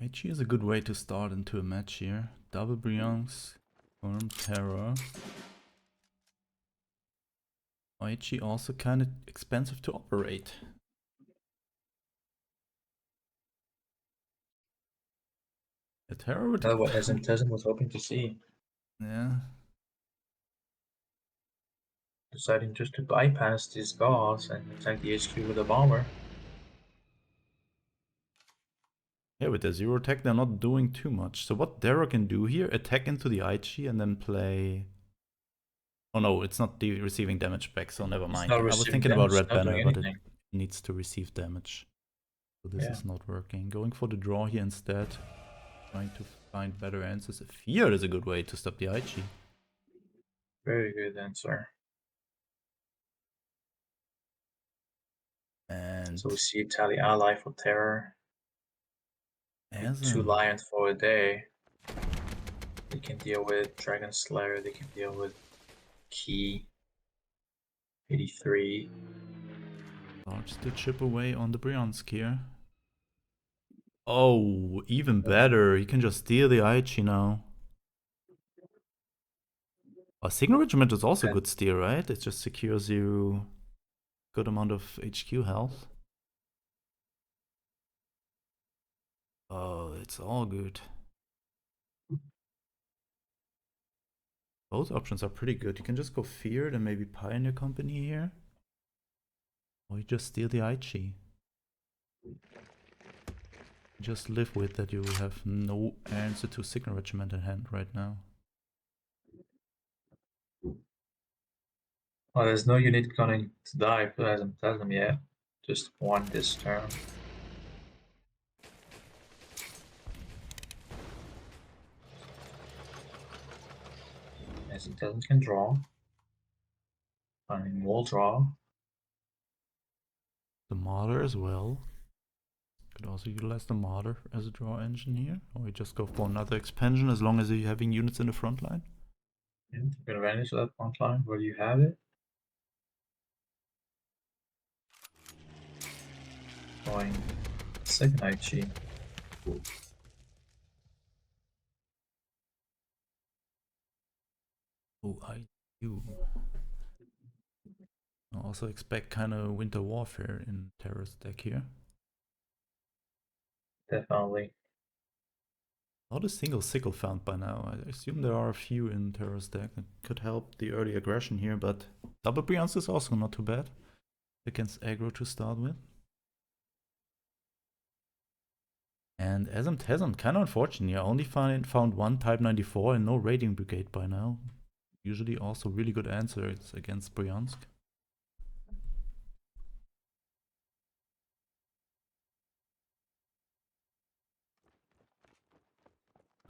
HE is a good way to start into a match here. Double Bryansk, Storm Terror. HE also kind of expensive to operate. A Terror with That's what Asm Tezen was hoping to see. Yeah. Deciding just to bypass these guards and attack the HQ with a bomber. Yeah, with the 0 attack, they're not doing too much. So what Terror can do here, attack into the IG and then play... Oh no, it's not receiving damage back, so never mind. I was thinking about Red not Banner, doing but it anything. needs to receive damage. So this Yeah. is not working. Going for the draw here instead. Trying to find better answers. Fear is a good way to stop the Aichi. Very good answer. And So we see Italian ally for terror. as 2 lions for a day. They can deal with Dragon Slayer, they can deal with Key 83. starts to chip away on the Bryansk here. Oh, even better. You can just steal the Aichi now. A Signal Regiment is also good steal, right? It just secures you good amount of HQ health. Oh, it's all good. Both options are pretty good. You can just go Feared and maybe Pioneer Company here. Or you just steal the Aichi. Just live with that you have no answer to Signal Regiment in hand right now. Well, there's no unit going to die if it hasn't tell them yet. Just one this turn. As it doesn't can draw. I mean, will draw. The Martyr as well. Could also utilize the Martyr as a draw engine here. Or you just go for another expansion as long as you're having units in the front line. Yeah, take advantage of that front line where you have it. Going second Aichi. Oh, I do. I also expect kind of Winter Warfare in Terra's deck here. Definitely. Not a single sickle found by now. I assume there are a few in Terra's deck that could help the early aggression here, but double Bryansk is also not too bad against aggro to start with. And Asm kind of unfortunate. I only found one Type 94 and no Raiding Brigade by now. Usually also really good answers against Bryansk.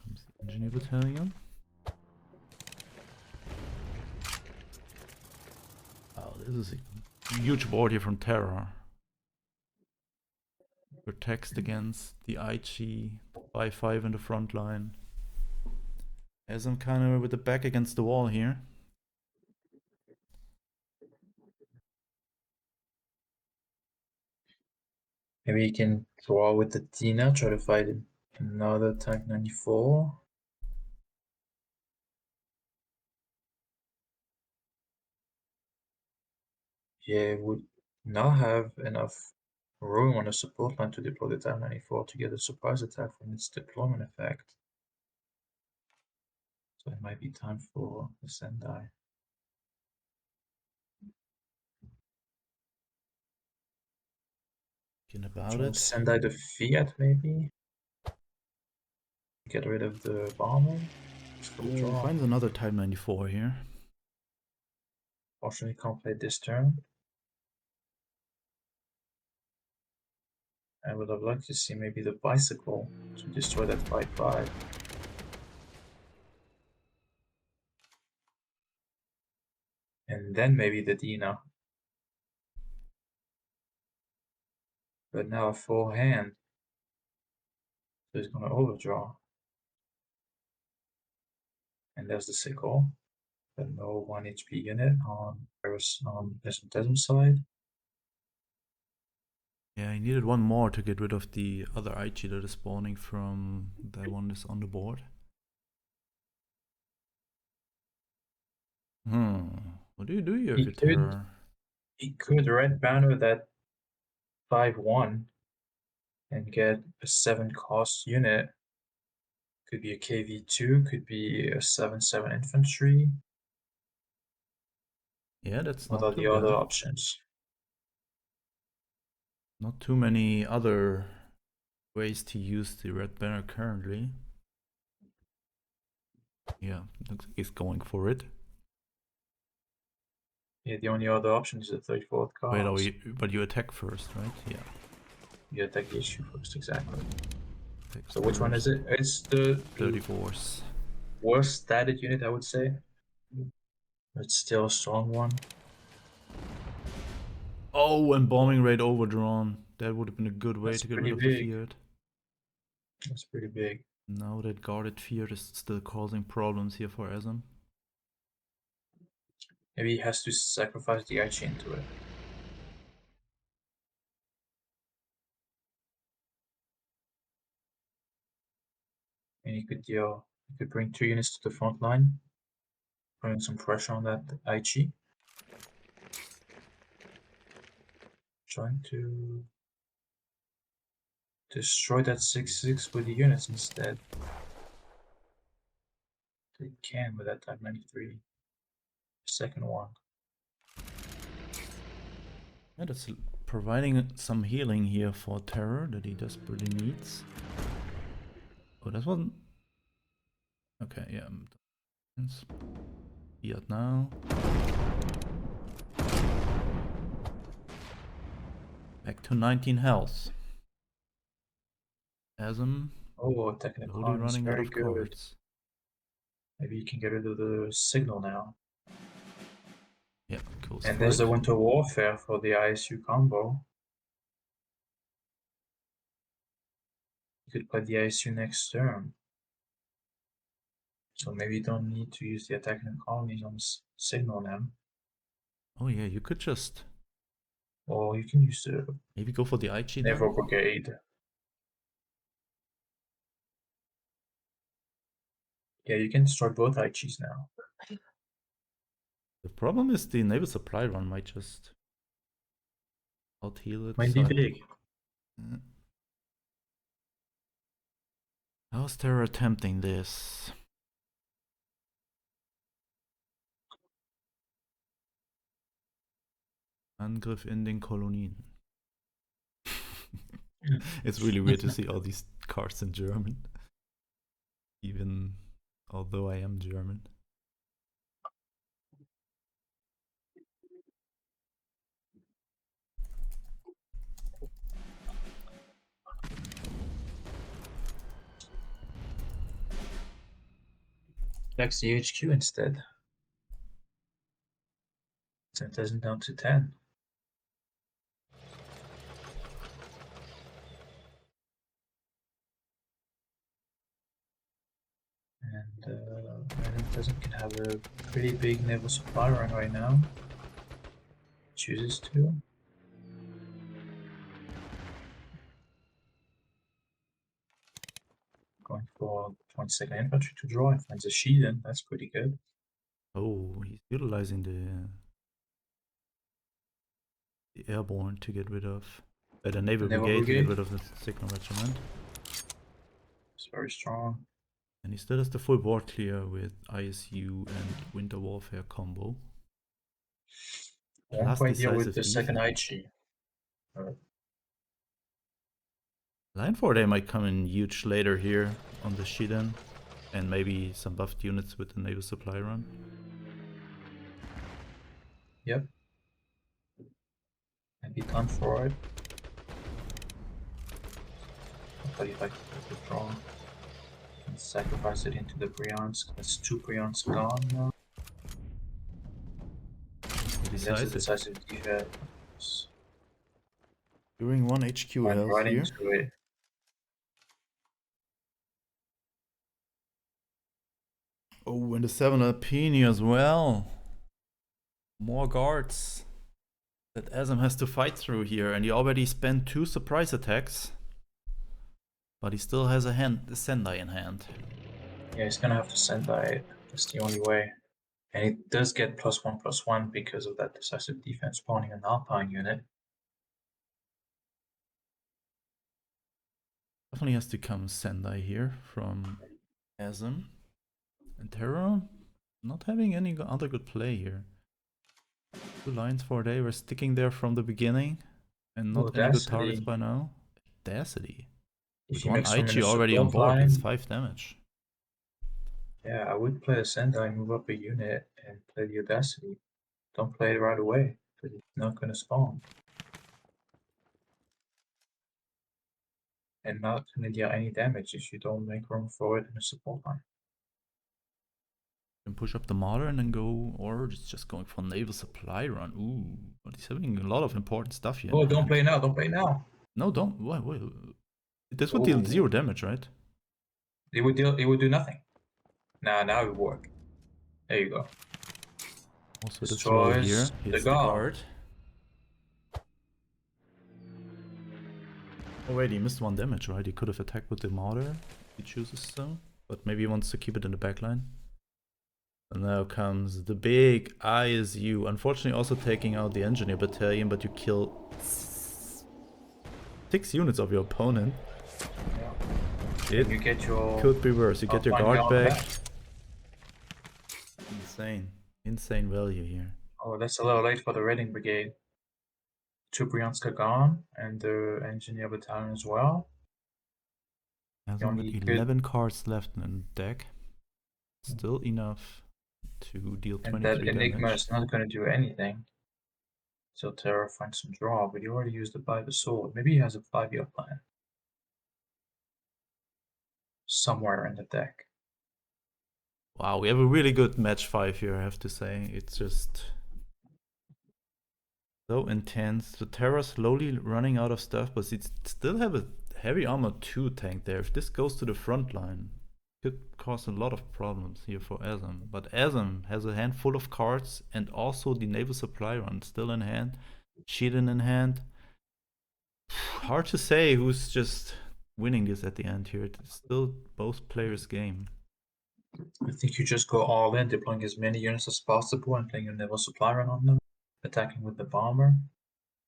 Comes the Engineer Battalion. Oh, this is a huge board here from Terra. Protects against the Aichi, 5-5 in the front line. As I'm kind of with the back against the wall here. Maybe you can draw with the Tina, try to fight another Type 94. Yeah, would not have enough room on the support line to deploy the Type 94 to get a surprise attack from its deployment effect. So it might be time for the Sendai. Thinking about it. Sendai the Fiat, maybe? Get rid of the bomber? Oh, finds another Type 94 here. Fortunately, can't play this turn. I would have liked to see maybe the bicycle to destroy that 5-5. And then maybe the Dina. But now a full hand. So he's gonna overdraw. And there's the sickle. But no 1 HP unit on Desmond side. Yeah, he needed one more to get rid of the other Aichi that is spawning from that one that's on the board. What do you do here, Terror? He could red banner that 5-1 and get a 7 cost unit. Could be a KV2, could be a 7-7 infantry. Yeah, that's What not are too the other bad. options? Not too many other ways to use the red banner currently. Yeah, looks like he's going for it. Yeah, the only other option is the 34th card. Wait, but you attack first, right? Yeah. You attack the HQ first, exactly. Takes So which one is first. it? It's the 34s. worst statted unit, I would say. But still a strong one. Oh, and bombing rate overdrawn. That would have been a good way That's to get pretty rid of the big. Fiat. That's pretty big. Now that guarded Fiat is still causing problems here for Asm. Maybe he has to sacrifice the IG into it. And he could bring 2 units to the front line, putting some pressure on that IG. Trying to destroy that 6-6 with the units instead. They can with that Type 93. Second one. Yeah, that's providing some healing here for Terror that he desperately needs. Oh, that wasn't... Okay, yeah. Fiat now. Back to 19 health. Asm Oh, technical slowly arm is running out very of good. cards. Maybe you can get rid of the signal now. Yeah, goes And for there's it. the Winter Warfare for the ISU combo. You could play the ISU next turn. So maybe you don't need to use the attacking colonies on signal now. Oh yeah, you could just Or you can use the maybe go for the IG then. Naval Brigade. Yeah, you can destroy both IGs now. The problem is the naval supply run might just out heal it. Might be So big. how's Terror attempting this? Angriff in den Kolonien. It's really weird to see all these cards in German. Even although I am German. Attacks the HQ instead. So it doesn't down to 10. And I think Peasant can have a pretty big naval supply run right now. Chooses to. Going for 22nd Infantry to draw and finds a Sheathen. That's pretty good. Oh, he's utilizing the airborne to get rid of the naval Naval brigade to get Brigade. rid of the signal regiment. It's very strong. And he still has the full board clear with ISU and Winter Warfare combo. One Plus quite deal with the decisive second defense. IG. Line 4 they might come in huge later here on the Shiden. And maybe some buffed units with the naval supply run. Yep. Maybe time for it. But if I could draw, and sacrifice it into the Bryansk. That's 2 Bryansk gone now. And there's a decisive defense. During 1 HQ Run health right here. into it. Oh, and the 7 Alpini as well. More guards that Asm has to fight through here, and he already spent 2 surprise attacks. But he still has a Sendai in hand. Yeah, he's gonna have to Sendai it. That's the only way. And he does get +1/+1 because of that decisive defense spawning an Alpine unit. Definitely has to come Sendai here from Asm. And Terra not having any other good play here. 2 lines for a day, we're sticking there from the beginning. And not any good targets Audacity. by now. Audacity. If With he 1 makes room in IG the already on support board, that's line, 5 damage. yeah, I would play a Sendai, move up a unit, and play the Audacity. Don't play it right away, because it's not gonna spawn. and not gonna deal any damage if you don't make room for it in a support line. Can push up the Martyr and then go, or just going for naval supply run. Ooh, but he's having a lot of important stuff here. Oh, don't play now, don't play now. No, don't. Wait. This would Ooh. deal 0 damage, right? It would do nothing. Now it would work. There you go. Also the throw here Destroys hits the the guard. guard. Oh wait, he missed 1 damage, right? He could have attacked with the Martyr. He chooses so. But maybe he wants to keep it in the backline. And now comes the big ISU. Unfortunately also taking out the Engineer Battalion, but you kill 6 units of your opponent. Yeah. You get your could be worse. You get your guard back. back. Insane value here. Oh, that's a little late for the Reading Brigade. 2 Bryanska gone, and the Engineer Battalion as well. Has only 11 cards left in the deck. Still enough to deal 23 and that damage. Enigma is not going to do anything. So Terra finds some draw, but he already used it by the sword. Maybe he has a 5-year plan. Somewhere in the deck. Wow, we have a really good match 5 here, I have to say. It's just so intense. The Terra slowly running out of stuff, but it still have a heavy armor 2 tank there. If this goes to the front line, could cause a lot of problems here for Azam. But Azam has a handful of cards and also the naval supply run still in hand, Sheeran in hand. Hard to say who's just winning this at the end here. It's still both players' game. I think you just go all in, deploying as many units as possible and playing a naval supply run on them, attacking with the bomber.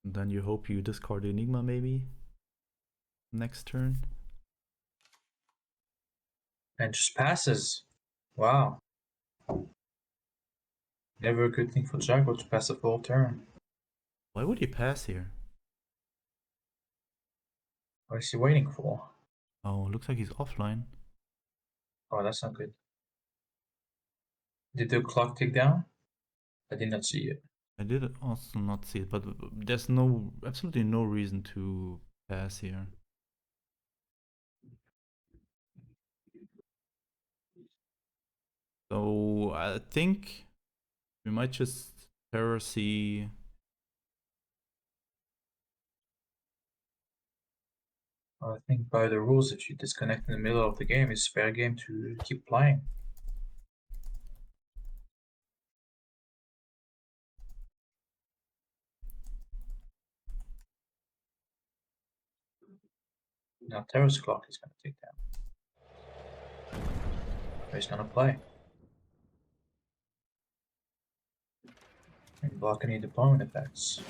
And then you hope you discard the Enigma maybe next turn. And just passes. Wow. Never a good thing for Jago to pass a full turn. Why would he pass here? What is he waiting for? Oh, looks like he's offline. Oh, that's not good. Did the clock tick down? I did not see it. I did also not see it, but there's absolutely no reason to pass here. So I think we might just Terror see. I think by the rules, if you disconnect in the middle of the game, it's fair game to keep playing. Now Terra's clock is going to tick down. He's going to play. And block any deployment effects.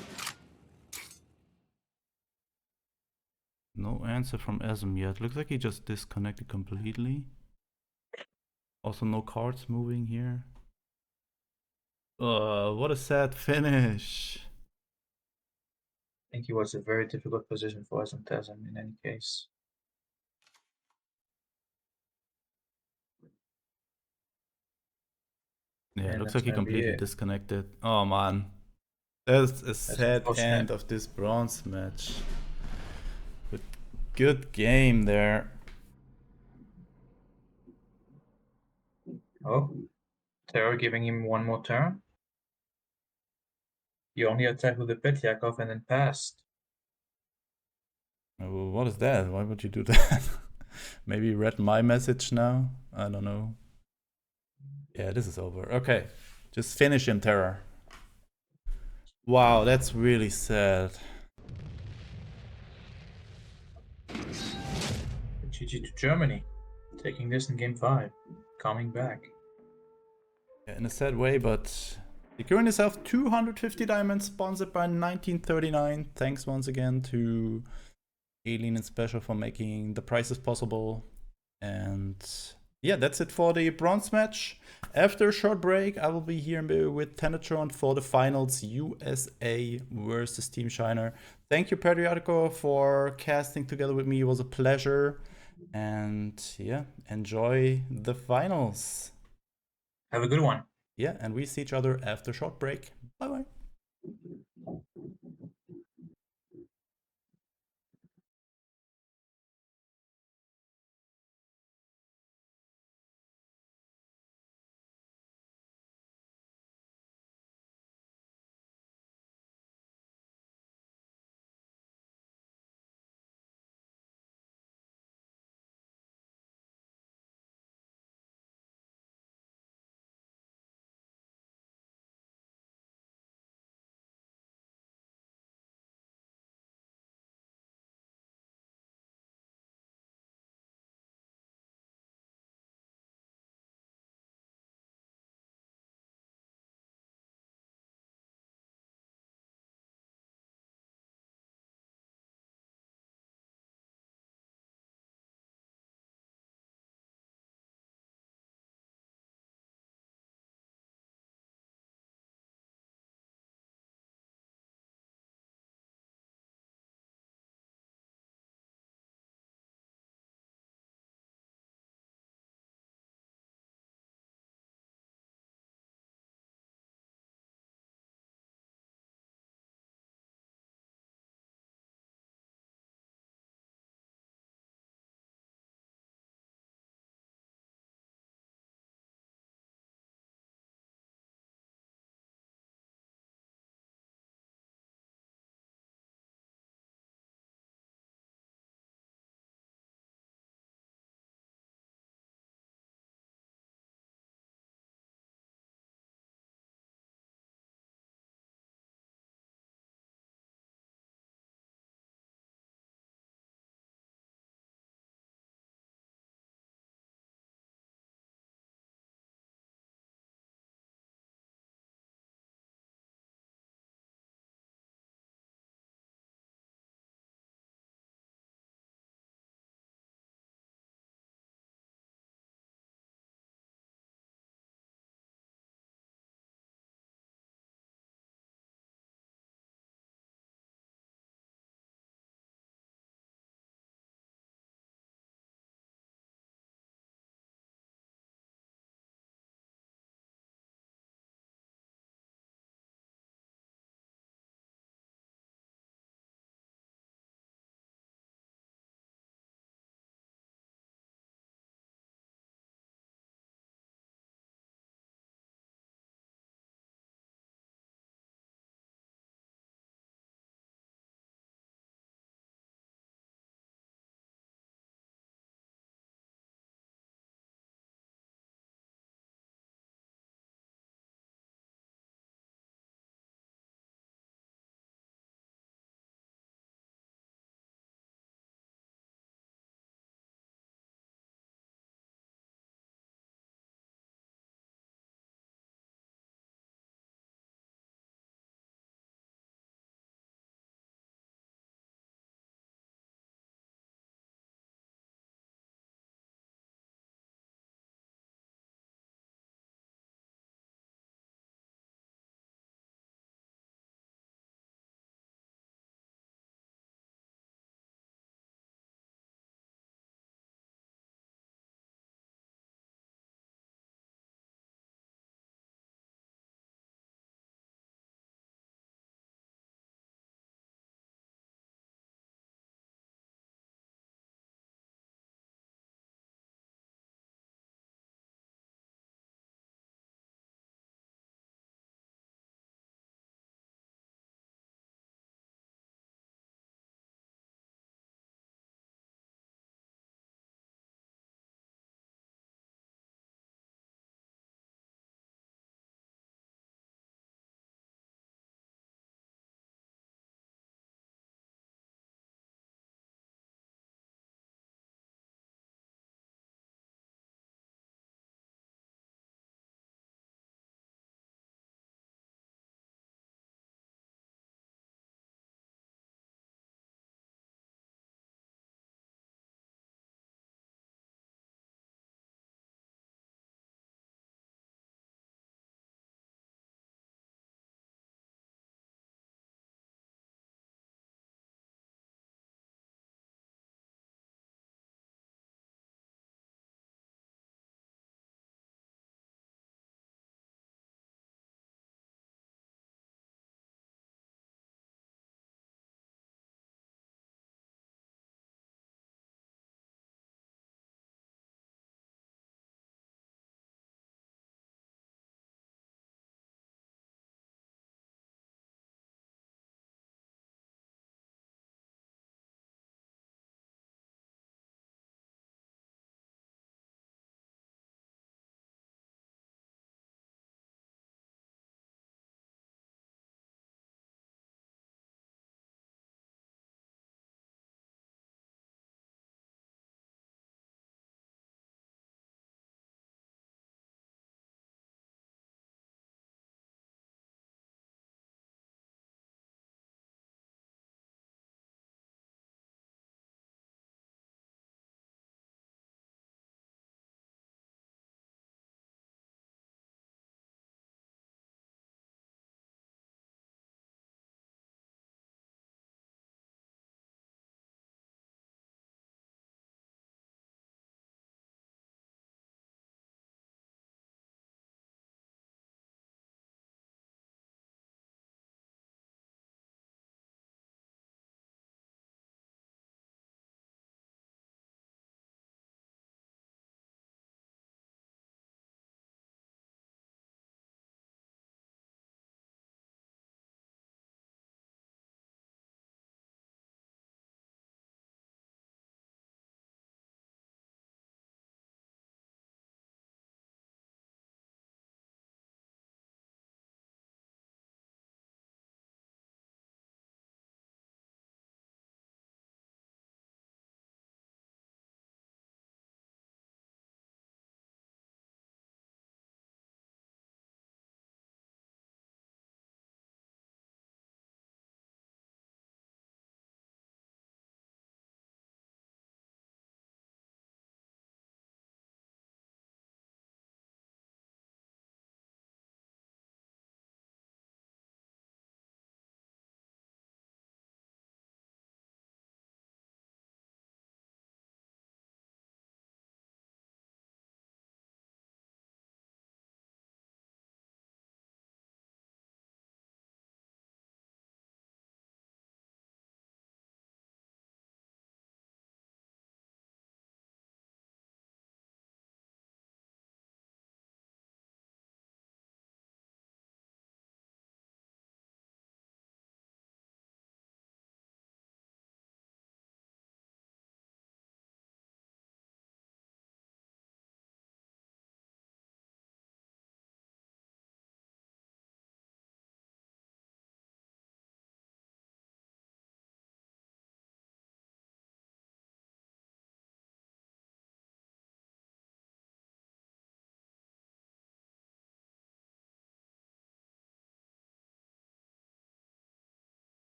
No answer from Azam yet. Looks like he just disconnected completely. Also no cards moving here. What a sad finish. I think it was a very difficult position for us and Tezem in any case. Yeah, And looks like he gonna be completely it. disconnected. Oh man. That's a sad unfortunate. end of this bronze match. But good game there. Oh, Terror giving him one more turn. He only attacked with the Petyakov and then passed. Well, what is that? Why would you do that? Maybe you read my message now? I don't know. Yeah, this is over. Okay, just finish him, Terror. Wow, that's really sad. GG to Germany, taking this in game 5, coming back. Yeah, in a sad way, but securing yourself 250 diamonds, sponsored by 1939. Thanks once again to Alien and Special for making the prices possible. And yeah, that's it for the bronze match. After a short break, I will be here with Tenatron for the finals, USA versus Team Shiner. Thank you, Periodico, for casting together with me. It was a pleasure. And yeah, enjoy the finals. Have a good one. Yeah, and we see each other after a short break. Bye-bye.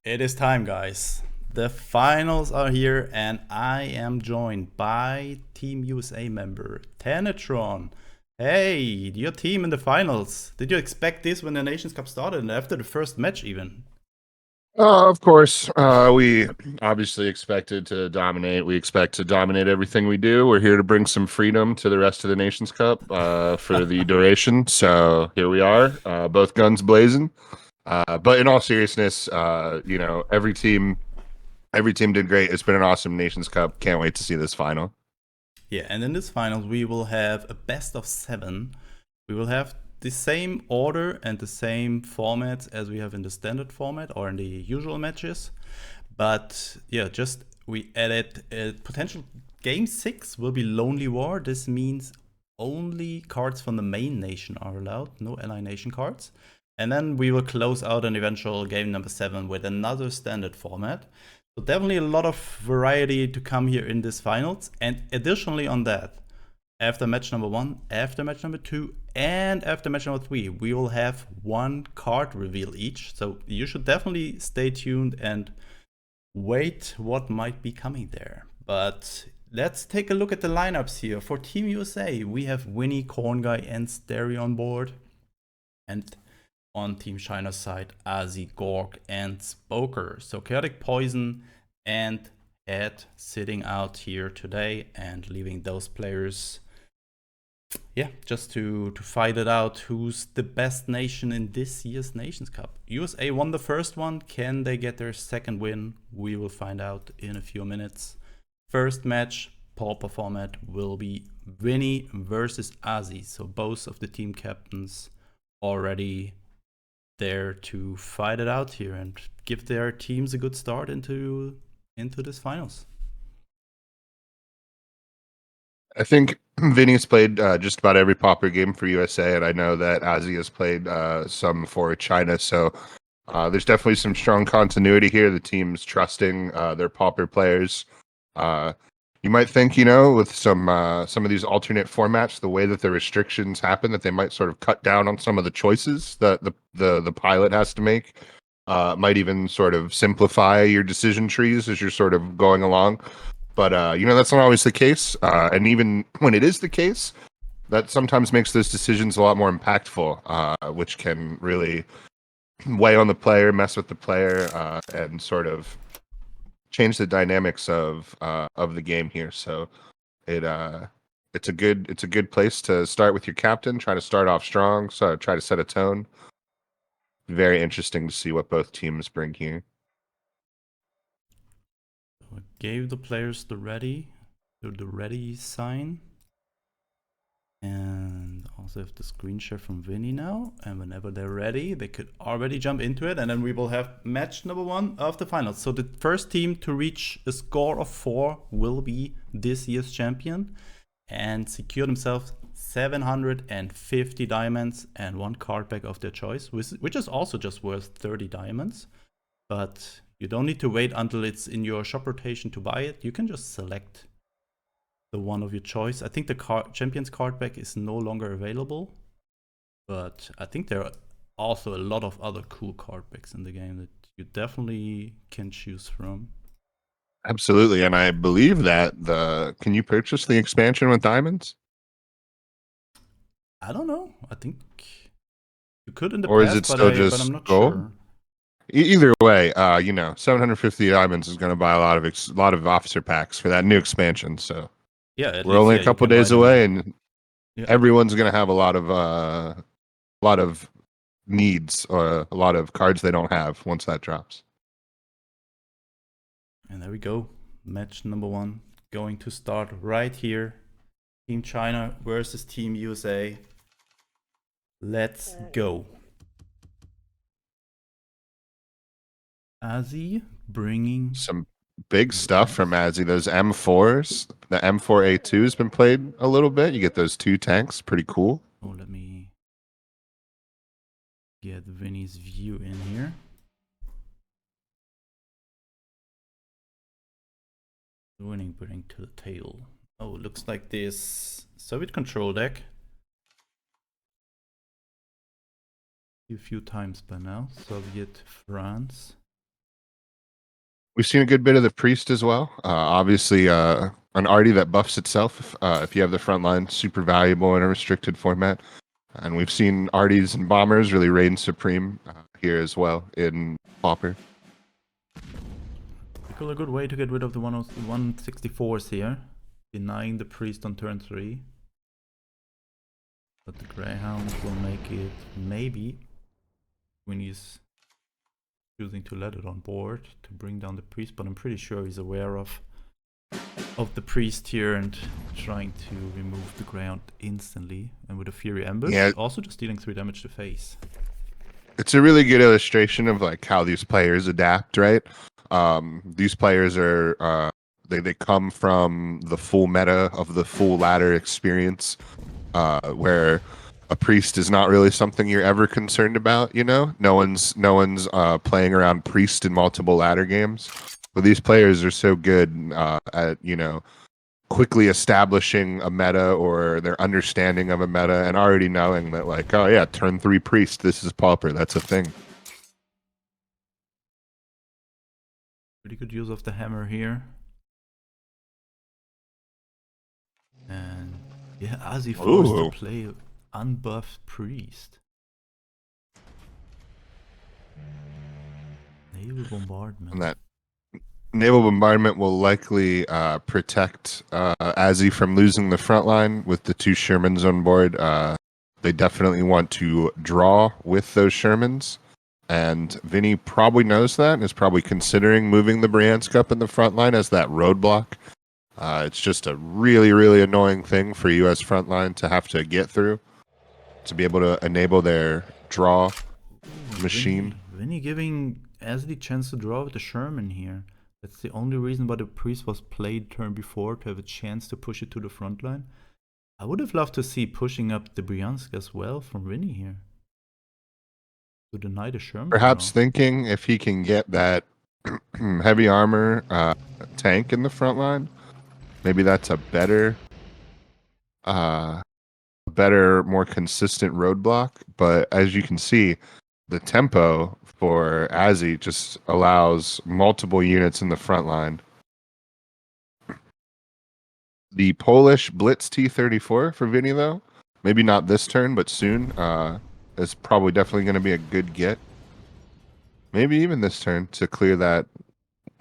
It is time, guys. The finals are here, and I am joined by Team USA member Tenetron. Hey, your team in the finals. Did you expect this when the Nations Cup started and after the first match, even? Of course, we obviously expected to dominate. We expect to dominate everything we do. We're here to bring some freedom to the rest of the Nations Cup for the duration. So here we are, both guns blazing. But in all seriousness, every team did great. It's been an awesome Nations Cup. Can't wait to see this final. Yeah, and in this finals, we will have a best of 7. We will have the same order and the same formats as we have in the standard format or in the usual matches. But yeah, just we added a potential game 6 will be Lonely War. This means only cards from the main nation are allowed, no ally nation cards. And then we will close out an eventual game number 7 with another standard format. So definitely a lot of variety to come here in this finals. And additionally on that, after match number 1, after match number 2, and after match number 3, we will have one card reveal each. So you should definitely stay tuned and wait what might be coming there. But let's take a look at the lineups here. For Team USA, we have Winnie, Corn Guy, and Stereo on board. And on Team China's side, Azi, Gorg, and Spoker. So Chaotic Poison and Ed sitting out here today and leaving those players, yeah, just to fight it out who's the best nation in this year's Nations Cup. USA won the first one. Can they get their second win? We will find out in a few minutes. First match, pauper format, will be Winnie versus Azi. So both of the team captains already there to fight it out here and give their teams a good start into this finals. I think Vinny's played just about every pauper game for USA, and I know that Ozzy has played some for China. So there's definitely some strong continuity here. The team's trusting their pauper players. You might think, with some of these alternate formats, the way that the restrictions happen, that they might sort of cut down on some of the choices that the pilot has to make. Might even sort of simplify your decision trees as you're sort of going along. But that's not always the case. And even when it is the case, that sometimes makes those decisions a lot more impactful, which can really weigh on the player, mess with the player, and sort of change the dynamics of the game here. So it's a good place to start with your captain. Try to start off strong. So try to set a tone. Very interesting to see what both teams bring here. So I gave the players the ready sign. And also have the screen share from Vinny now. And whenever they're ready, they could already jump into it. And then we will have match number 1 of the finals. So the first team to reach a score of 4 will be this year's champion and secure themselves 750 diamonds and 1 card pack of their choice, which is also just worth 30 diamonds. But you don't need to wait until it's in your shop rotation to buy it. You can just select the one of your choice. I think the Champions card pack is no longer available, but I think there are also a lot of other cool card packs in the game that you definitely can choose from. Absolutely, and I believe that can you purchase the expansion with diamonds? I don't know. I think you could in the Or past, is it still just but I'm not gold? sure. Either way, 750 diamonds is going to buy a lot of officer packs for that new expansion. So Yeah, at we're least only yeah, a you couple can buy days them. away, and Yeah. everyone's going to have a lot of needs or a lot of cards they don't have once that drops. And there we go. Match number 1 going to start right here. Team China versus Team USA. Let's go. Azi bringing Some big stuff from Azzy. Those M4s. The M4A2 has been played a little bit. You get those 2 tanks. Pretty cool. Oh, let me get Vinny's view in here. Winning bring to the table. Oh, looks like this Soviet control deck. A few times by now. Soviet France. We've seen a good bit of the priest as well. Obviously, an arty that buffs itself if you have the front line, super valuable in a restricted format. And we've seen arties and bombers really reign supreme here as well in Pauper. A good way to get rid of the 164s here. Denying the priest on turn 3. But the Greyhound will make it maybe when he's choosing to let it on board to bring down the priest, but I'm pretty sure he's aware of the priest here and trying to remove the Greyhound instantly. And with a Fury Ambush, also just dealing 3 damage to face. It's a really good illustration of like how these players adapt, right? These players are they come from the full meta of the full ladder experience, where a priest is not really something you're ever concerned about. You know, no one's playing around priest in multiple ladder games. But these players are so good at quickly establishing a meta or their understanding of a meta and already knowing that like, oh yeah, turn 3 priest, this is pauper, that's a thing. Pretty good use of the hammer here. And yeah, Azzy forced to play unbuffed priest. Naval bombardment. And that naval bombardment will likely protect Azzy from losing the front line with the 2 Shermans on board. They definitely want to draw with those Shermans. And Vinny probably knows that and is probably considering moving the Bryansk up in the front line as that roadblock. It's just a really, really annoying thing for US frontline to have to get through to be able to enable their draw machine. Vinny giving Azzy the chance to draw with the Sherman here. That's the only reason why the priest was played turn before, to have a chance to push it to the front line. I would have loved to see pushing up the Bryansk as well from Vinny here. To deny the Sherman. Perhaps thinking if he can get that heavy armor tank in the front line, maybe that's a better, more consistent roadblock. But as you can see, the tempo for Azzy just allows multiple units in the front line. The Polish Blitz T-34 for Vinny, though, maybe not this turn, but soon, is probably definitely going to be a good get. Maybe even this turn to clear that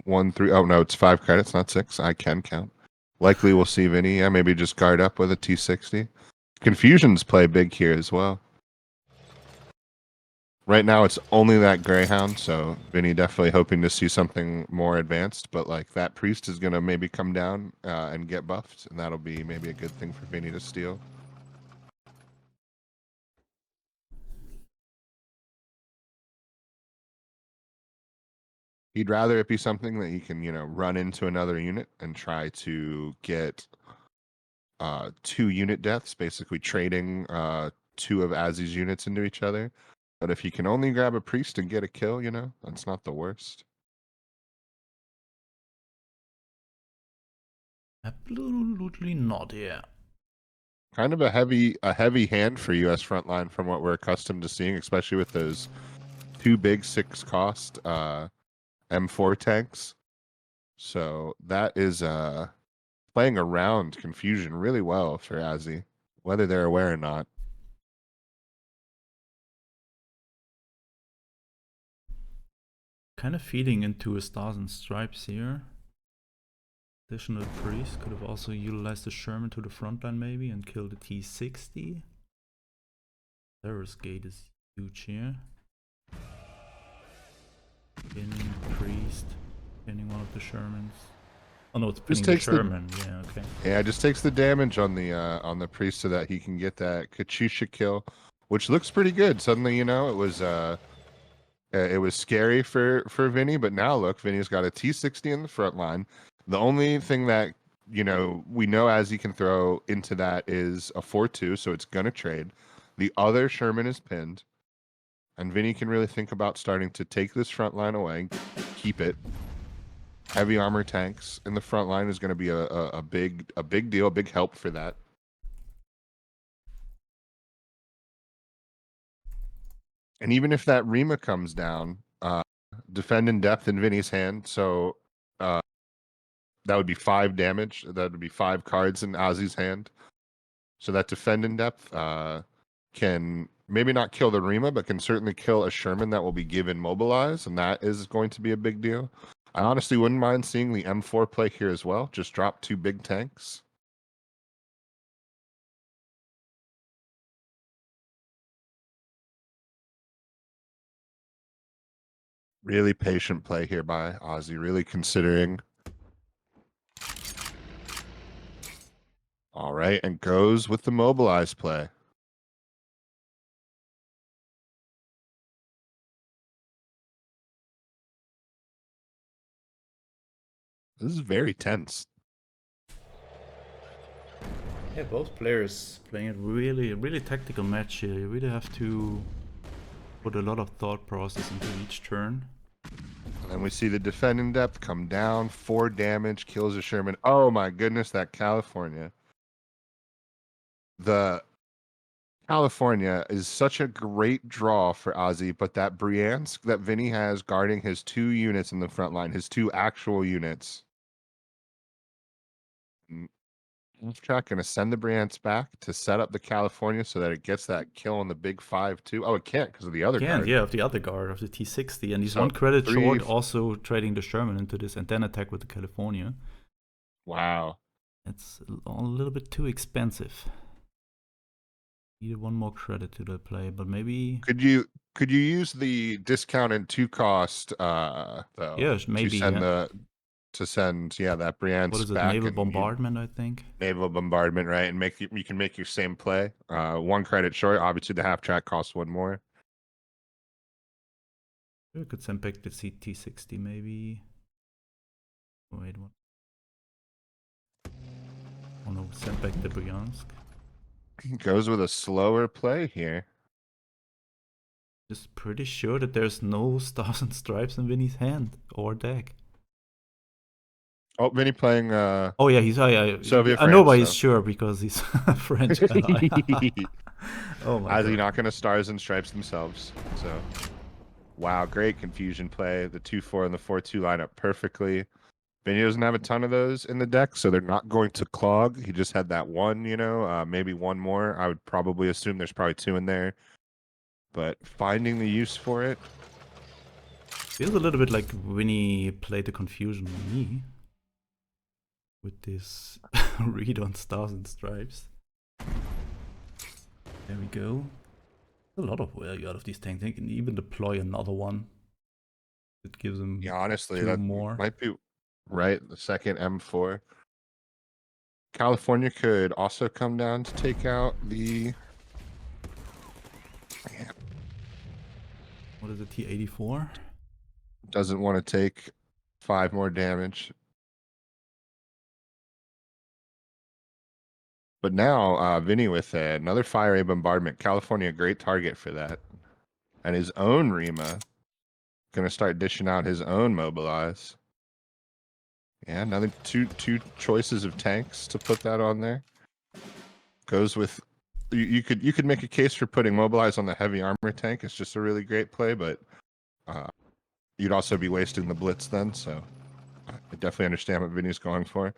1-3. Oh no, it's 5 credits, not 6. I can count. Likely we'll see Vinny. Yeah, maybe just guard up with a T60. Confusions play big here as well. Right now it's only that Greyhound, so Vinny definitely hoping to see something more advanced. But like that priest is gonna maybe come down and get buffed, and that'll be maybe a good thing for Vinny to steal. He'd rather it be something that he can, run into another unit and try to get 2 unit deaths, basically trading 2 of Azzy's units into each other. But if he can only grab a priest and get a kill, that's not the worst. Absolutely not, yeah. Kind of a heavy hand for US frontline from what we're accustomed to seeing, especially with those 2 big 6 cost M4 tanks. So that is playing around confusion really well for Azzy, whether they're aware or not. Kind of feeding into a Stars and Stripes here. Additional priest could have also utilized the Sherman to the front line maybe and killed the T60. Terrorist gate is huge here. Pinning priest, pinning one of the Shermans. Oh no, it's pinning the Sherman. Yeah, okay. Yeah, it just takes the damage on the priest so that he can get that Katusha kill, which looks pretty good. Suddenly, it was scary for Vinny, but now look, Vinny's got a T60 in the front line. The only thing that we know as he can throw into that is a 4-2, so it's gonna trade. The other Sherman is pinned, and Vinny can really think about starting to take this front line away, keep it. Heavy armor tanks in the front line is going to be a big deal, a big help for that. And even if that Rima comes down, defend in depth in Vinny's hand, so that would be 5 damage. That would be 5 cards in Ozzy's hand. So that defend in depth can maybe not kill the Rima, but can certainly kill a Sherman that will be given mobilize, and that is going to be a big deal. I honestly wouldn't mind seeing the M4 play here as well. Just drop 2 big tanks. Really patient play here by Ozzy, really considering. All right, and goes with the mobilize play. This is very tense. Yeah, both players playing a really tactical match here. You really have to put a lot of thought process into each turn. And then we see the defend in depth come down, 4 damage, kills a Sherman. Oh my goodness, that California. The California is such a great draw for Ozzy, but that Bryansk that Vinny has guarding his 2 units in the front line, his 2 actual units. Track gonna send the Bryansk back to set up the California so that it gets that kill on the big 5 too. Oh, it can't because of the other guard. Yeah, of the other guard, of the T60. And he's So, 1 credit 3, short, also trading the Sherman into this and then attack with the California. Wow. It's a little bit too expensive. Need 1 more credit to the play, but maybe... Could you use the discounted 2 cost though? Yeah, maybe, To send that Bryansk what is it, back naval and bombardment, I think? naval bombardment, right? And you can make your same play. 1 credit short. Obviously, the half track costs 1 more. We could send back the T60 maybe. Wait, what? Oh no, send back the Bryansk. Goes with a slower play here. Just pretty sure that there's no Stars and Stripes in Vinny's hand or deck. Oh, Vinny playing Oh yeah, he's Soviet I know France, why he's so. sure, because he's a French ally. Oh my Ozzy god. not gonna Stars and Stripes themselves. So wow, great confusion play. The 2-4 and the 4-2 line up perfectly. Vinny doesn't have a ton of those in the deck, so they're not going to clog. He just had that 1, maybe 1 more. I would probably assume there's probably 2 in there. But finding the use for it. Feels a little bit like Vinny played the confusion on me. With this read on Stars and Stripes. There we go. A lot of value out of these tanks. They can even deploy another one. It gives them Honestly, 2 that more. might be right. The second M4. California could also come down to take out the... What is it, T84? Doesn't want to take 5 more damage. But now, Vinny with another fiery bombardment. California, great target for that. And his own Rima. Gonna start dishing out his own mobilize. Yeah, another two choices of tanks to put that on there. Goes with you could make a case for putting mobilize on the heavy armor tank. It's just a really great play, but you'd also be wasting the blitz then. So I definitely understand what Vinny's going for.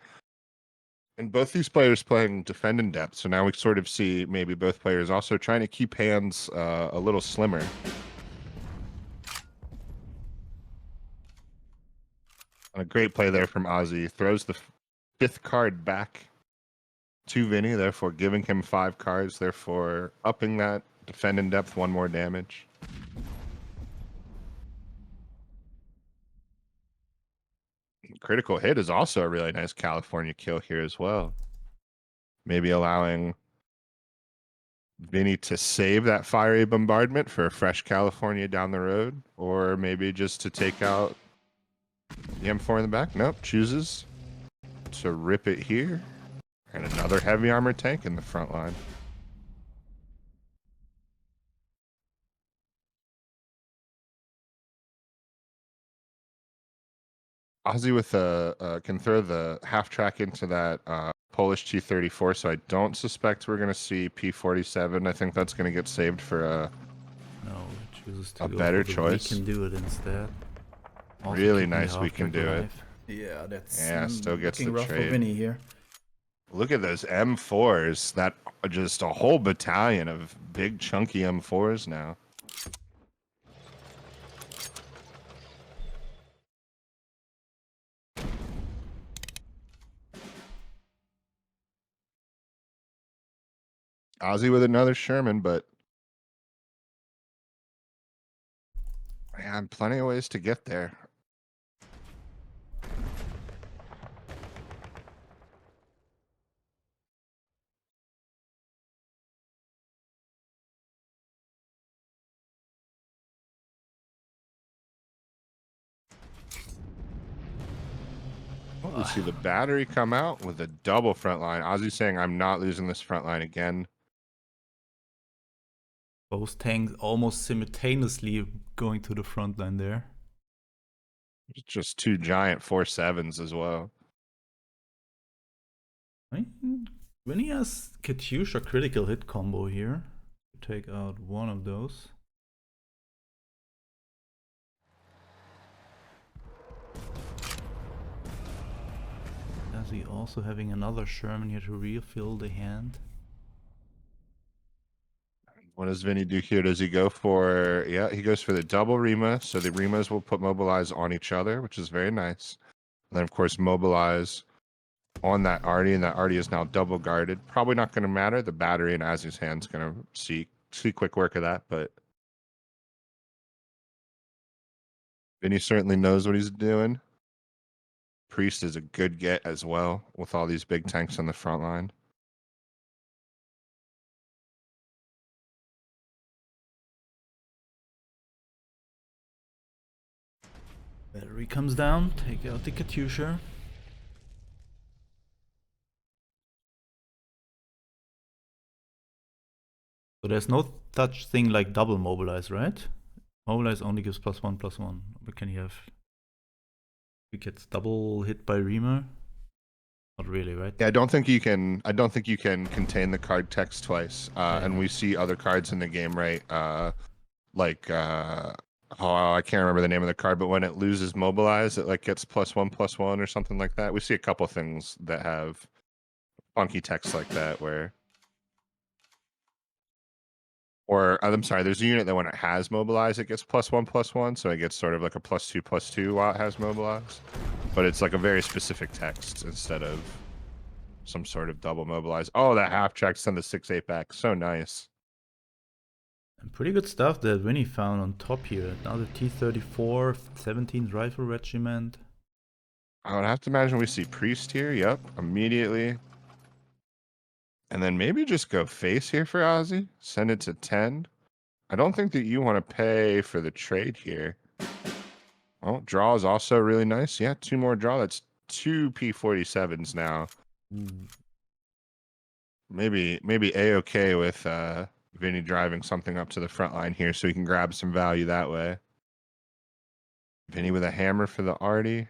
And both these players playing defend in depth, so now we sort of see maybe both players also trying to keep hands a little slimmer. And a great play there from Ozzy. Throws the 5th card back to Vinny, therefore giving him 5 cards, therefore upping that defend in depth 1 more damage. Critical hit is also a really nice California kill here as well. Maybe allowing Vinny to save that fiery bombardment for a fresh California down the road, or maybe just to take out the M4 in the back. Nope, chooses to rip it here. And another heavy armor tank in the front line. Ozzy with can throw the half track into that Polish T-34, so I don't suspect we're going to see P-47. I think that's going to get saved for No, it chooses to a go better for the choice. We can do it instead. Also Really keeping the nice we can half-track do it. alive. Yeah, that's still gets looking the rough for trade. Vinny here. Look at those M4s. That just a whole battalion of big chunky M4s now. Ozzy with another Sherman, but man, plenty of ways to get there. We see the battery come out with a double front line. Ozzy saying, I'm not losing this front line again. Both tanks almost simultaneously going to the front line there. Just two giant 4.7s as well. I mean, Vinny has Katyusha critical hit combo here. Take out one of those. Is he also having another Sherman here to refill the hand? What does Vinny do here? Does he go for, yeah, he goes for the double Rima. So the Rimas will put mobilize on each other, which is very nice. And then, of course, mobilize on that Artie, and that Artie is now double guarded. Probably not going to matter. The battery in Azzy's hand's going to see quick work of that, but Vinny certainly knows what he's doing. Priest is a good get as well with all these big tanks on the front line. Battery comes down, take out the Katyusha. So there's no such thing like double mobilize, right? Mobilize only gives +1/+1. But can you have... He gets double hit by Reamer? Not really, right? Yeah, I don't think you can contain the card text twice. And we see other cards in the game, right? Oh, I can't remember the name of the card, but when it loses mobilize, it like gets +1/+1 or something like that. We see a couple things that have funky text like that where, or I'm sorry, there's a unit that when it has mobilize, it gets +1/+1, so it gets sort of like a +2/+2 while it has mobilize. But it's like a very specific text instead of some sort of double mobilize. Oh, that half track send the 6/8 back. So nice. And pretty good stuff that Winnie found on top here. Now the T-34, 17th Rifle Regiment. I would have to imagine we see Priest here. Yep, immediately. And then maybe just go face here for Ozzy. Send it to 10. I don't think that you want to pay for the trade here. Oh, draw is also really nice. Yeah, two more draw. That's two P47s now. Maybe A-okay with Vinny driving something up to the front line here so he can grab some value that way. Vinny with a hammer for the Artie.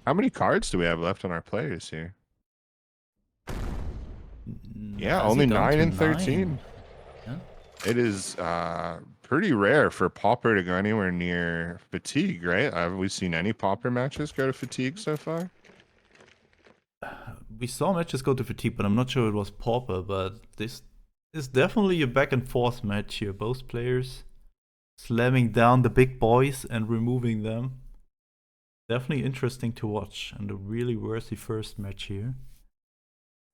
How many cards do we have left on our players here? Yeah, only 9 and 13. Yeah. It is pretty rare for Pauper to go anywhere near Fatigue, right? Have we seen any Pauper matches go to Fatigue so far? We saw matches go to Fatigue, but I'm not sure it was Pauper, but this is definitely a back and forth match here. Both players slamming down the big boys and removing them. Definitely interesting to watch, and a really worthy first match here.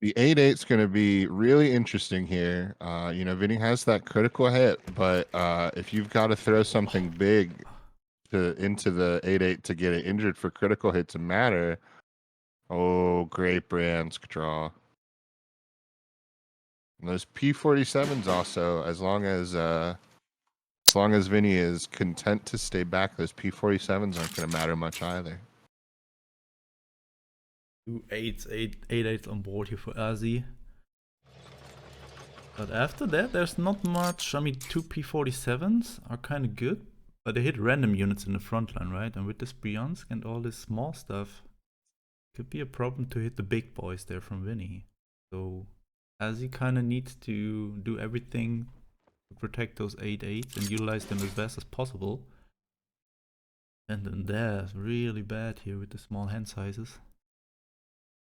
The 8/8 is going to be really interesting here. You know, Vinny has that critical hit, but if you've got to throw something big into the 8/8 to get it injured for critical hit to matter, oh, great Brandsk draw. And those P47s also, as long as Vinny is content to stay back, those P47s aren't going to matter much either. 2 8/8s on board here for Azzy. But after that, there's not much. I mean, 2 P47s are kind of good, but they hit random units in the front line, right? And with this Bryansk and all this small stuff, could be a problem to hit the big boys there from Vinny. So Azzy kind of needs to do everything to protect those 8/8s and utilize them as best as possible. And then there's really bad here with the small hand sizes.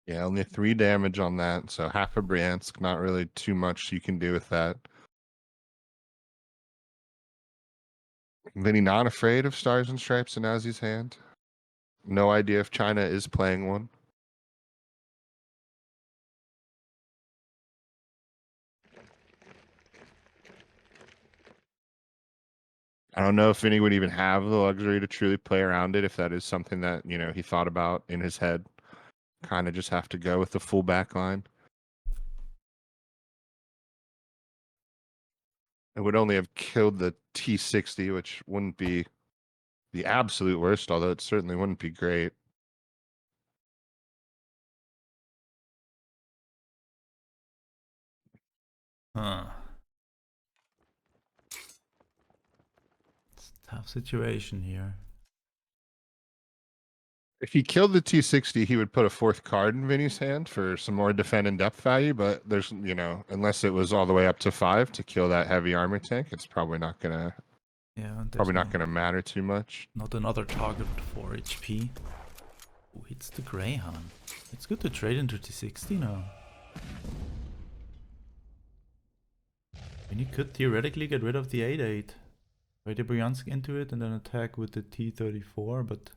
Yeah, only 3 damage on that, so half a Bryansk, not really too much you can do with that. Vinny not afraid of Stars and Stripes in Nazi's hand. No idea if China is playing one. I don't know if Vinny would even have the luxury to truly play around it if that is something that, you know, he thought about in his head. Kind of just have to go with the full back line. It would only have killed the T60, which wouldn't be the absolute worst, although it certainly wouldn't be great. Huh. It's a tough situation here. If he killed the T60, he would put a 4th card in Vinny's hand for some more defend and depth value, but there's, you know, unless it was all the way up to 5 to kill that heavy armor tank, it's probably not gonna matter too much. Not another target with 4 HP. Who hits the Greyhound? It's good to trade into T60 now. And you could theoretically get rid of the 8-8. Trade the Bryansk into it and then attack with the T-34, but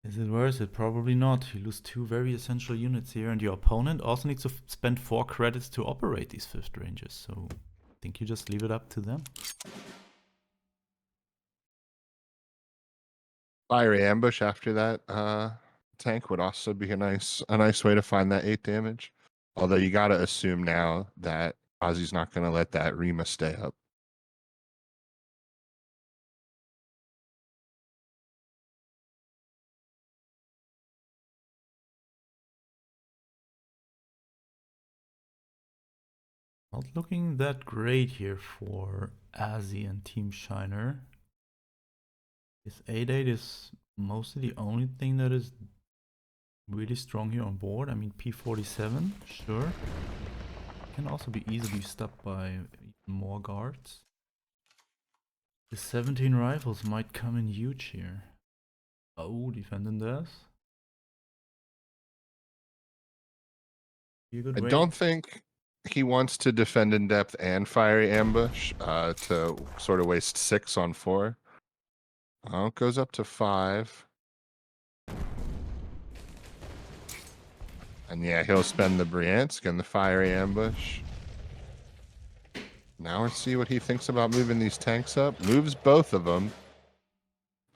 is it worth it? Probably not. You lose 2 very essential units here, and your opponent also needs to spend 4 credits to operate these 5th ranges, so I think you just leave it up to them. Fiery ambush after that tank would also be a nice way to find that 8 damage. Although you gotta assume now that Ozzy's not gonna let that Rima stay up. Not looking that great here for Azzy and Team Shiner. This 8-8 is mostly the only thing that is really strong here on board. I mean, P47, sure. Can also be easily stopped by even more guards. The 17 rifles might come in huge here. Oh, defending this. I don't think he wants to defend in depth and fiery ambush to sort of waste 6 on 4. Oh, it goes up to 5. And yeah, he'll spend the Bryansk and the fiery ambush. Now let's see what he thinks about moving these tanks up. Moves both of them.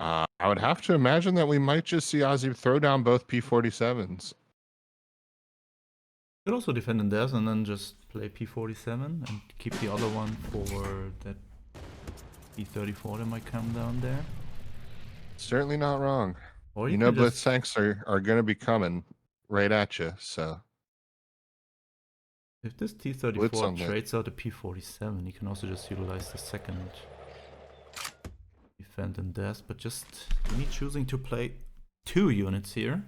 I would have to imagine that we might just see Ozzy throw down both P47s. Could also defend in theirs and then just play P47 and keep the other one for that P34 that might come down there. Certainly not wrong. Or you know blitz tanks are going to be coming right at you, so. If this T34 trades out the P47, you can also just utilize the second defend and death, but just me choosing to play 2 units here.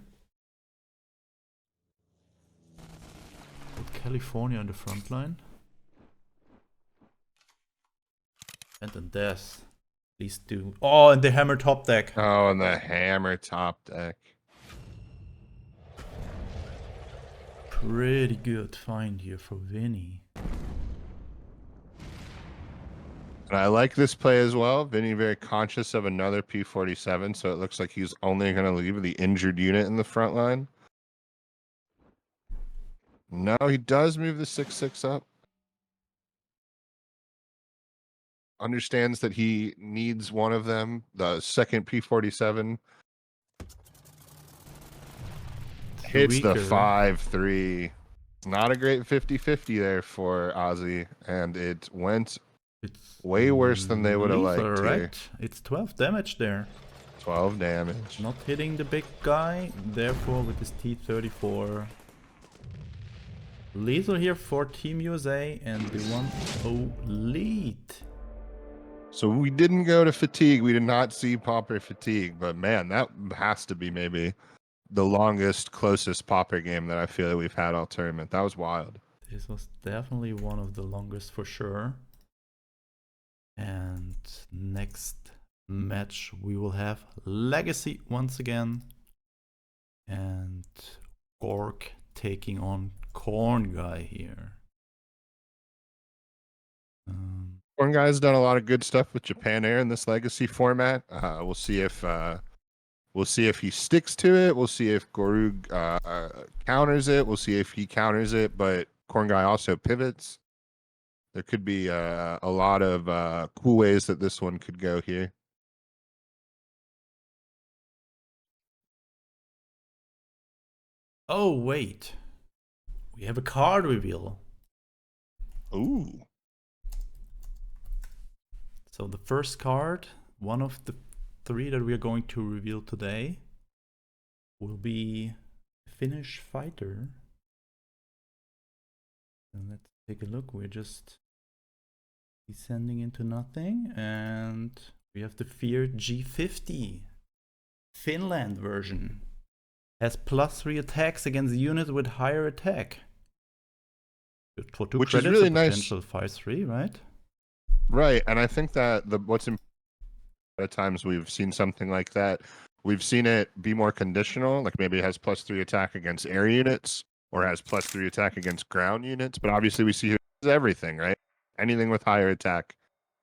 Put California on the front line. And then death. Please do. Oh, and the hammer top deck. Oh, and the hammer top deck. Pretty good find here for Vinny. And I like this play as well. Vinny very conscious of another P47, so it looks like he's only going to leave the injured unit in the front line. No, he does move the 6-6 up. Understands that he needs one of them, the second P47. Hits the 5-3. Not a great 50-50 there for Ozzy, and it went way worse than they would have liked right? here. It's 12 damage there. 12 damage. Not hitting the big guy, therefore with this T34. Lethal here for Team USA and the 1-0 lead. So we didn't go to fatigue. We did not see Pauper fatigue, but man, that has to be maybe the longest, closest Pauper game that I feel that we've had all tournament. That was wild. This was definitely one of the longest for sure. And next match, we will have Legacy once again. And Gork taking on Corn Guy here. Corn Guy's done a lot of good stuff with Japan Air in this Legacy format. We'll see if he sticks to it. We'll see if Gorug counters it. We'll see if he counters it. But Corn Guy also pivots. There could be a lot of cool ways that this one could go here. Oh, wait. We have a card reveal. Ooh. So the first card, one of the 3 that we are going to reveal today, will be Finnish Fighter. And let's take a look. We're just descending into nothing. And we have the feared G50 Finland version. Has +3 attacks against units with higher attack. For 2 Which credits, is really a nice. potential 5/3, right? Right, and I think that what's important at times we've seen something like that. We've seen it be more conditional, like maybe it has +3 attack against air units or has +3 attack against ground units. But obviously, we see everything, right? Anything with higher attack.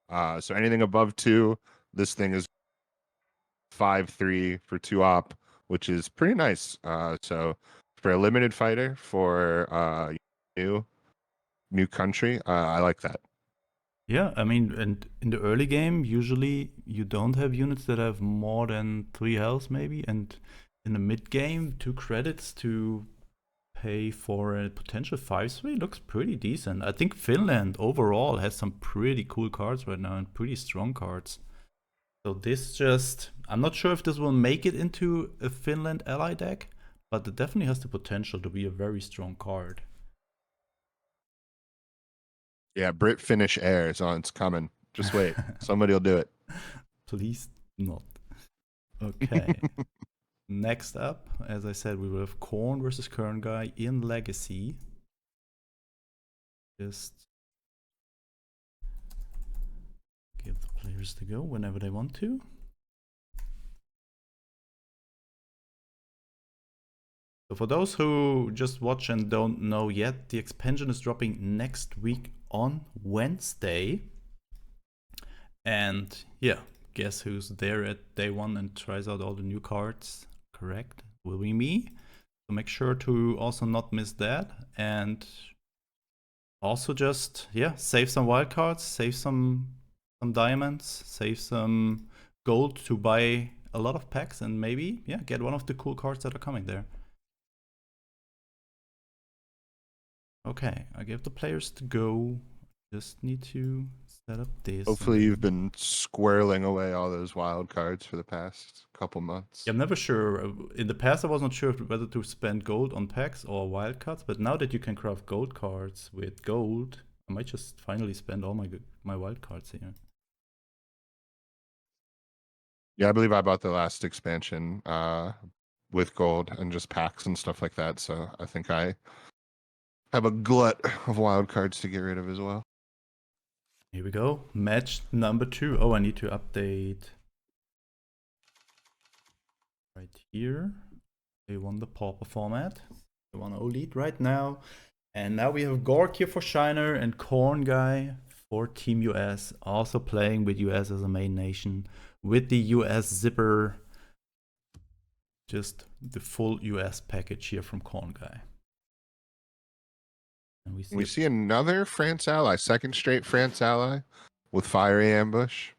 So anything above 2, this thing is 5/3 for 2 op, which is pretty nice. So for a limited fighter for new country, I like that. Yeah, I mean, and in the early game, usually you don't have units that have more than 3 health, maybe. And in the mid game, 2 credits to pay for a potential 5/3 looks pretty decent. I think Finland overall has some pretty cool cards right now and pretty strong cards. So this just, I'm not sure if this will make it into a Finland ally deck, but it definitely has the potential to be a very strong card. Yeah, Brit Finnish Air is on. It's coming. Just wait. Somebody will do it. Please not. Okay. Next up, as I said, we will have Korn versus Kern Guy in Legacy. Just give the players to go whenever they want to. So for those who just watch and don't know yet, the expansion is dropping next week on Wednesday. And yeah, guess who's there at day 1 and tries out all the new cards? Correct, will be me. So make sure to also not miss that. And also just, yeah, save some wildcards, save some diamonds, save some gold to buy a lot of packs and maybe, yeah, get one of the cool cards that are coming there. Okay, I give the players to go. Just need to set up this. Hopefully you've been squirreling away all those wild cards for the past couple months. Yeah, I'm never sure. In the past, I was not sure whether to spend gold on packs or wild cards, but now that you can craft gold cards with gold, I might just finally spend all my wild cards here. Yeah, I believe I bought the last expansion with gold and just packs and stuff like that. So I think I have a glut of wild cards to get rid of as well. Here we go. Match number 2. Oh, I need to update right here. They won the Pauper format. They won O-Lead right now. And now we have Gork here for Shiner and Corn Guy for Team US. Also playing with US as a main nation. With the US zipper. Just the full US package here from Corn Guy. And we see another France ally, second straight France ally with Fiery Ambush.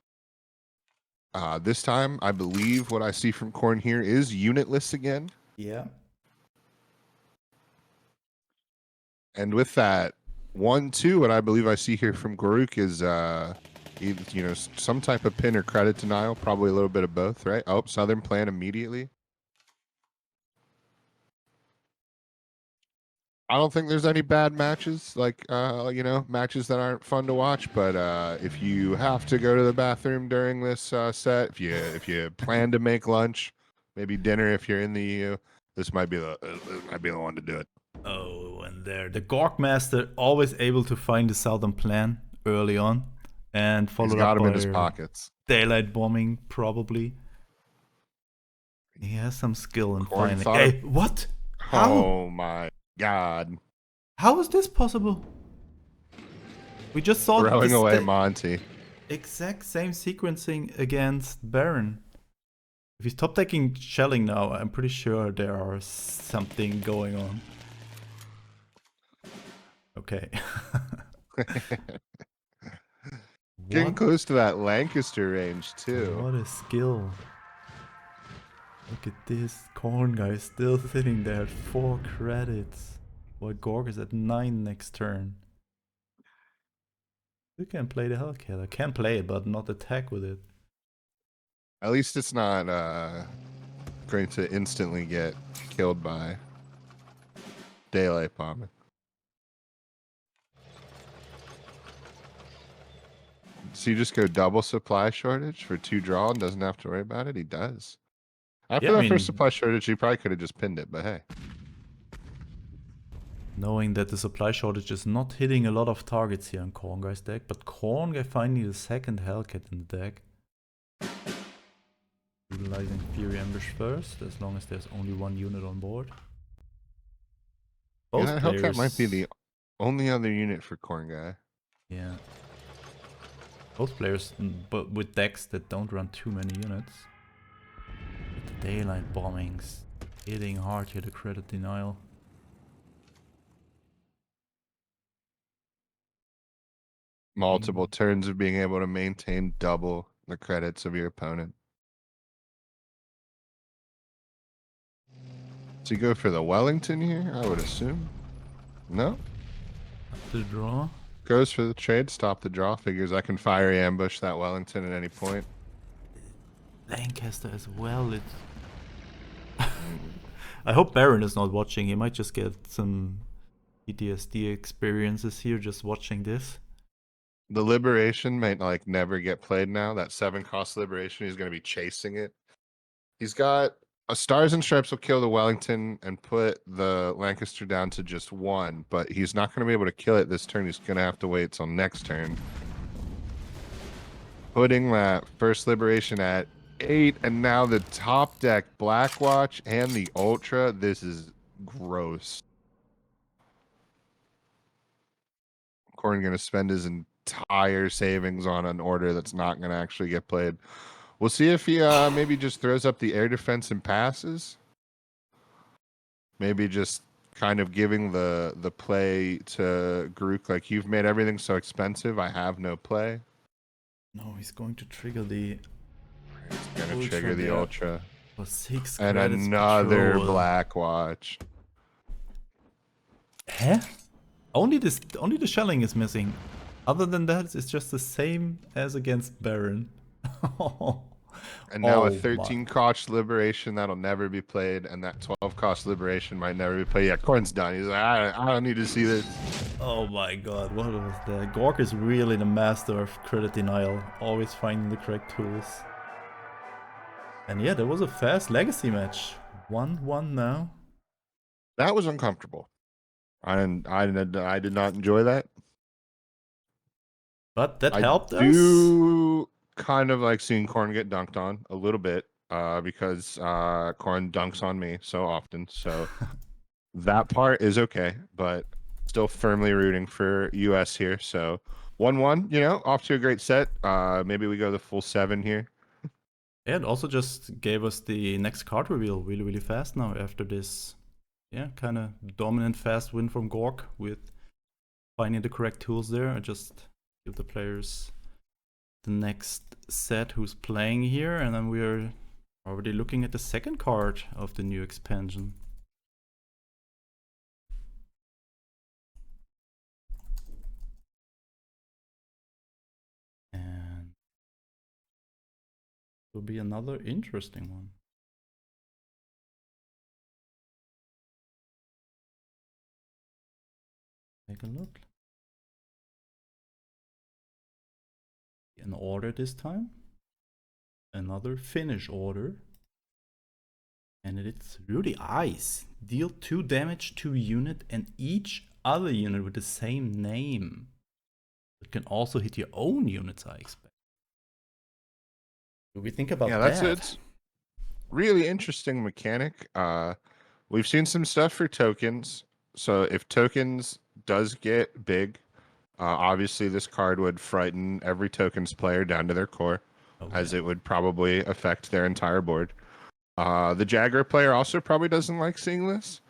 This time, I believe what I see from Corn here is unitless again. Yeah. And with that, 1-2, what I believe I see here from Goruk is either, some type of pin or credit denial, probably a little bit of both, right? Oh, Southern plan immediately. I don't think there's any bad matches, like matches that aren't fun to watch. But if you have to go to the bathroom during this set, if you plan to make lunch, maybe dinner if you're in the EU, this might be the one to do it. Oh, and there, the Gork Master always able to find the Southern plan early on, and followed He's got up him by in his pockets. daylight bombing, probably. He has some skill in Korn finding. thought Hey, what? How? Oh my god. How is this possible? We just saw Throwing this away Monty. exact same sequencing against Baron. If he's top taking shelling now, I'm pretty sure there are something going on. Okay. Getting close to that Lancaster range too. What a skill. Look at this corn guy still sitting there at 4 credits. While Gorg is at 9 next turn. You can play the Hellkiller. Can play it, but not attack with it. At least it's not going to instantly get killed by daylight bombing. So you just go double supply shortage for 2 draw and doesn't have to worry about it? He does. After Yeah, I that first mean, supply shortage, he probably could have just pinned it, but hey. knowing that the supply shortage is not hitting a lot of targets here on Corn Guy's deck, but Corn Guy finding the second Hellcat in the deck. Utilizing Fury Ambush first, as long as there's only 1 unit on board. Both Yeah, that players... Hellcat might be the only other unit for Corn Guy. Yeah. Both players, but with decks that don't run too many units. With the daylight bombings hitting hard here, the credit denial. Multiple turns of being able to maintain double the credits of your opponent. So you go for the Wellington here, I would assume? No? The draw. Goes for the trade, stop the draw, figures I can fiery ambush that Wellington at any point. Lancaster as well. It. I hope Baron is not watching. He might just get some PTSD experiences here just watching this. The Liberation might like never get played now. That 7-cost Liberation, he's going to be chasing it. He's got a Stars and Stripes will kill the Wellington and put the Lancaster down to just 1, but he's not going to be able to kill it this turn. He's going to have to wait till next turn. Putting that first Liberation at 8, and now the top deck Blackwatch and the Ultra. This is gross. Corn going to spend his entire savings on an order that's not going to actually get played. We'll see if he maybe just throws up the air defense and passes. Maybe just kind of giving the play to Grook, like, you've made everything so expensive, I have no play. No, he's going to trigger the... He's going to trigger the Ultra. For 6 And credits another patrol. Blackwatch. Huh? Only the shelling is missing. Other than that, it's just the same as against Baron. And now a Oh 13-cost Liberation that'll never be played, and that 12-cost Liberation might never be played. Yeah, Corn's done. He's like, I don't need to see this. Oh my god, what was that? Gork is really the master of credit denial, always finding the correct tools. And yeah, there was a fast legacy match. 1-1 now. That was uncomfortable. I did not enjoy that. But that helped us. I do kind of like seeing Corn get dunked on a little bit, because Corn dunks on me so often. So that part is okay, but still firmly rooting for US here. So 1-1, you know, off to a great set. Maybe we go the full 7 here. Yeah, it also just gave us the next card reveal really, really fast now after this, yeah, kind of dominant fast win from Gork with finding the correct tools there. I just give the players the next set who's playing here, and then we're already looking at the second card of the new expansion. And will be another interesting one. Take a look. An order this time. Another finish order. And it's really ice. Deal 2 damage to a unit and each other unit with the same name. It can also hit your own units, I expect. Do we think about Yeah, that? it's really interesting mechanic. We've seen some stuff for tokens. So if tokens does get big, obviously this card would frighten every tokens player down to their core, Oh as yeah. it would probably affect their entire board. The Jagger player also probably doesn't like seeing this,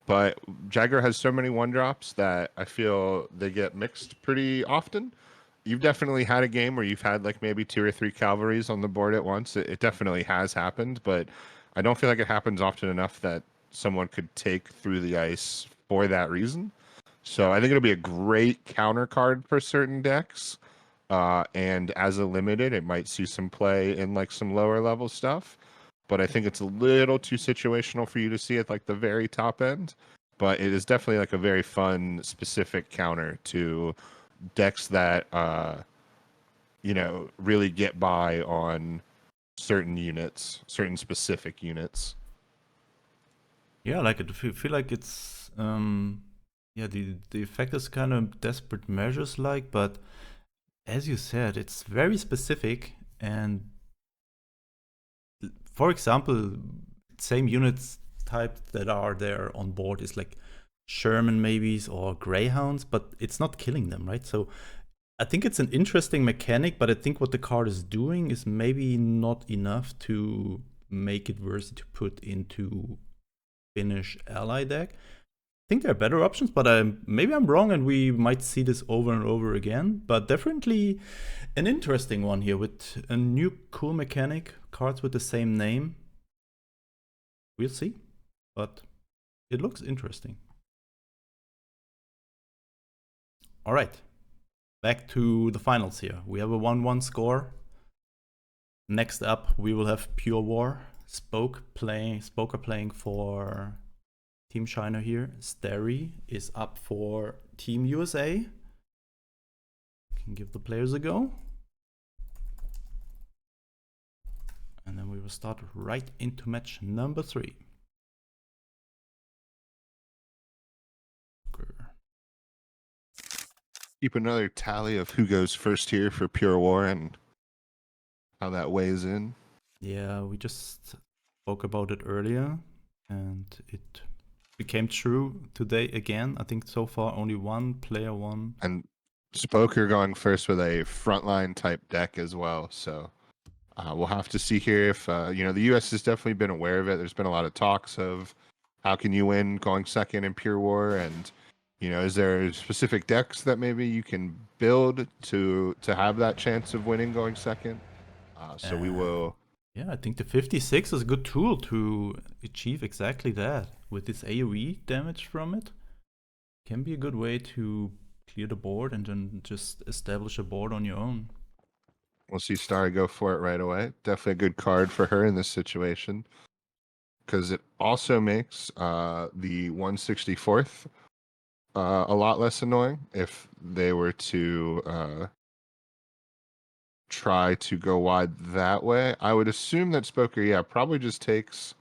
but Jagger has so many one drops that I feel they get mixed pretty often. You've definitely had a game where you've had like maybe 2 or 3 cavalries on the board at once. It definitely has happened, but I don't feel like it happens often enough that someone could take through the ice for that reason. So I think it'll be a great counter card for certain decks. And as a limited, it might see some play in like some lower level stuff. But I think it's a little too situational for you to see at like the very top end. But it is definitely like a very fun, specific counter to decks that really get by on certain units, certain specific units. Yeah, like it feel like it's yeah, the effect is kind of desperate measures like, but as you said, it's very specific. And for example, same units type that are there on board is like Sherman maybes or Greyhounds, but it's not killing them, right? So I think it's an interesting mechanic, but I think what the card is doing is maybe not enough to make it worthy to put into Finnish ally deck. I think there are better options, but maybe I'm wrong and we might see this over and over again. But definitely an interesting one here with a new cool mechanic, cards with the same name. We'll see, but it looks interesting. All right, back to the finals here. We have a 1-1 score. Next up, we will have Pure War. Spoker playing for Team China here. Starry is up for Team USA. Can give the players a go. And then we will start right into match number 3. Keep another tally of who goes first here for Pure War and how that weighs in. Yeah, we just spoke about it earlier, and it became true today again. I think so far only one player won. And Spoker going first with a frontline type deck as well. So we'll have to see here if, the U.S. has definitely been aware of it. There's been a lot of talks of how can you win going second in Pure War, and is there specific decks that maybe you can build to have that chance of winning going second? So we will. Yeah, I think the 56 is a good tool to achieve exactly that. With this AoE damage from it, can be a good way to clear the board and then just establish a board on your own. We'll see Starry go for it right away. Definitely a good card for her in this situation, because it also makes the 164th a lot less annoying if they were to try to go wide that way. I would assume that Spoker, probably just takes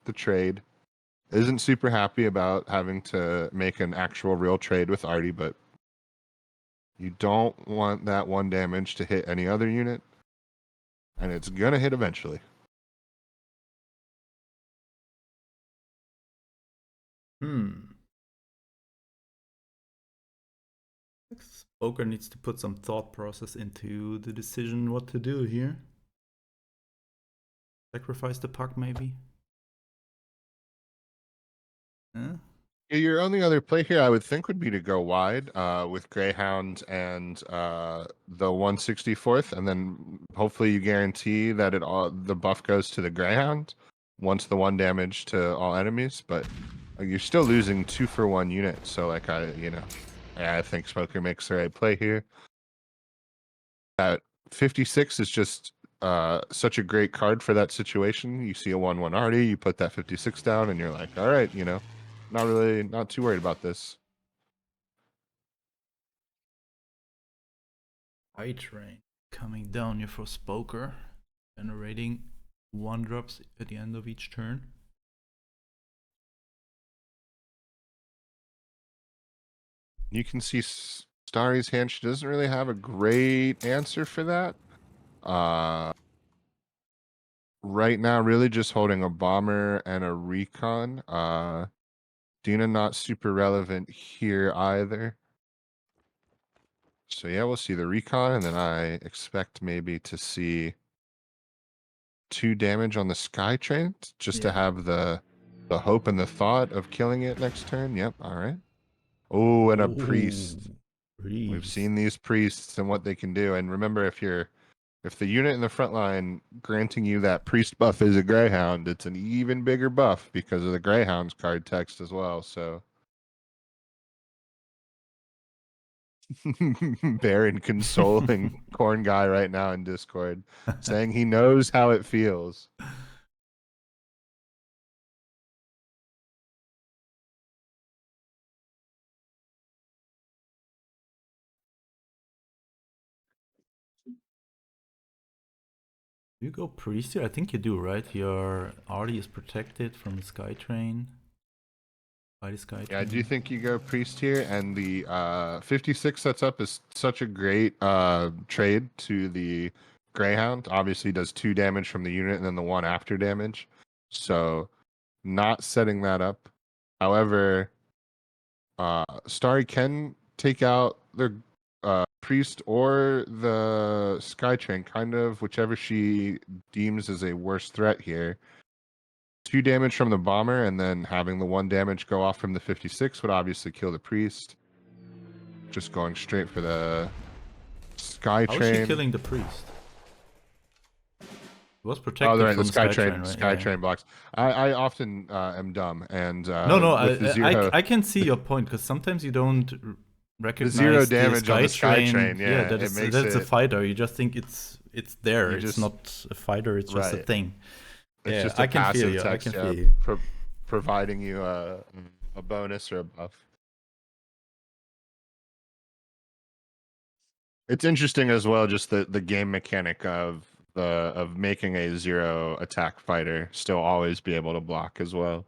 the trade. Isn't super happy about having to make an actual real trade with Artie, but you don't want that 1 damage to hit any other unit, and it's gonna hit eventually. Spoker needs to put some thought process into the decision what to do here. Sacrifice the puck, maybe? Your only other play here, I would think, would be to go wide with Greyhound and the 164th, and then hopefully you guarantee that the buff goes to the Greyhound once the 1 damage to all enemies. But you're still losing 2 for 1 unit, so I think Smoker makes the right play here. That 56 is just such a great card for that situation. You see a 1/1 already, you put that 56 down, and you're like, all right, not too worried about this. High train coming down here for Spoker, generating 1-drops at the end of each turn. You can see Starry's hand. She doesn't really have a great answer for that. right now really just holding a bomber and a recon. Dina not super relevant here either. So yeah, we'll see the recon, and then I expect maybe to see 2 damage on the Skytrain just to Yeah. have the hope and the thought of killing it next turn. Yep, all right. Oh, and a priest. Ooh, We've priest. seen these priests and what they can do. And remember, if the unit in the front line granting you that priest buff is a Greyhound, it's an even bigger buff because of the Greyhound's card text as well. So Baron consoling Corn Guy right now in Discord, saying he knows how it feels. Do you go priest here? I think you do, right? Your Artie is protected from the Skytrain. By the Skytrain. Yeah, I do think you go priest here, and the 56 sets up is such a great trade to the Greyhound. Obviously, does 2 damage from the unit and then the 1 after damage. So, not setting that up. However, Starry can take out the priest or the Skytrain, kind of whichever she deems as a worse threat here. 2 damage from the bomber, and then having the 1 damage go off from the 56 would obviously kill the priest. Just going straight for the Skytrain. How is she killing the priest? It was Oh, protected right, the from Skytrain. right? Skytrain blocks. I often am dumb, and No, with the zero, I can see your point because sometimes you don't the recognize 0 the damage on the Skytrain. Skytrain, Yeah, yeah, it makes that's a it. fighter. You just think it's there. You It's just not a fighter. It's just a right. thing. It's Yeah, just a I can feel passive you. I text, can yeah, feel you. providing you a bonus or a buff. It's interesting as well, just the game mechanic of making a 0 attack fighter still always be able to block as well.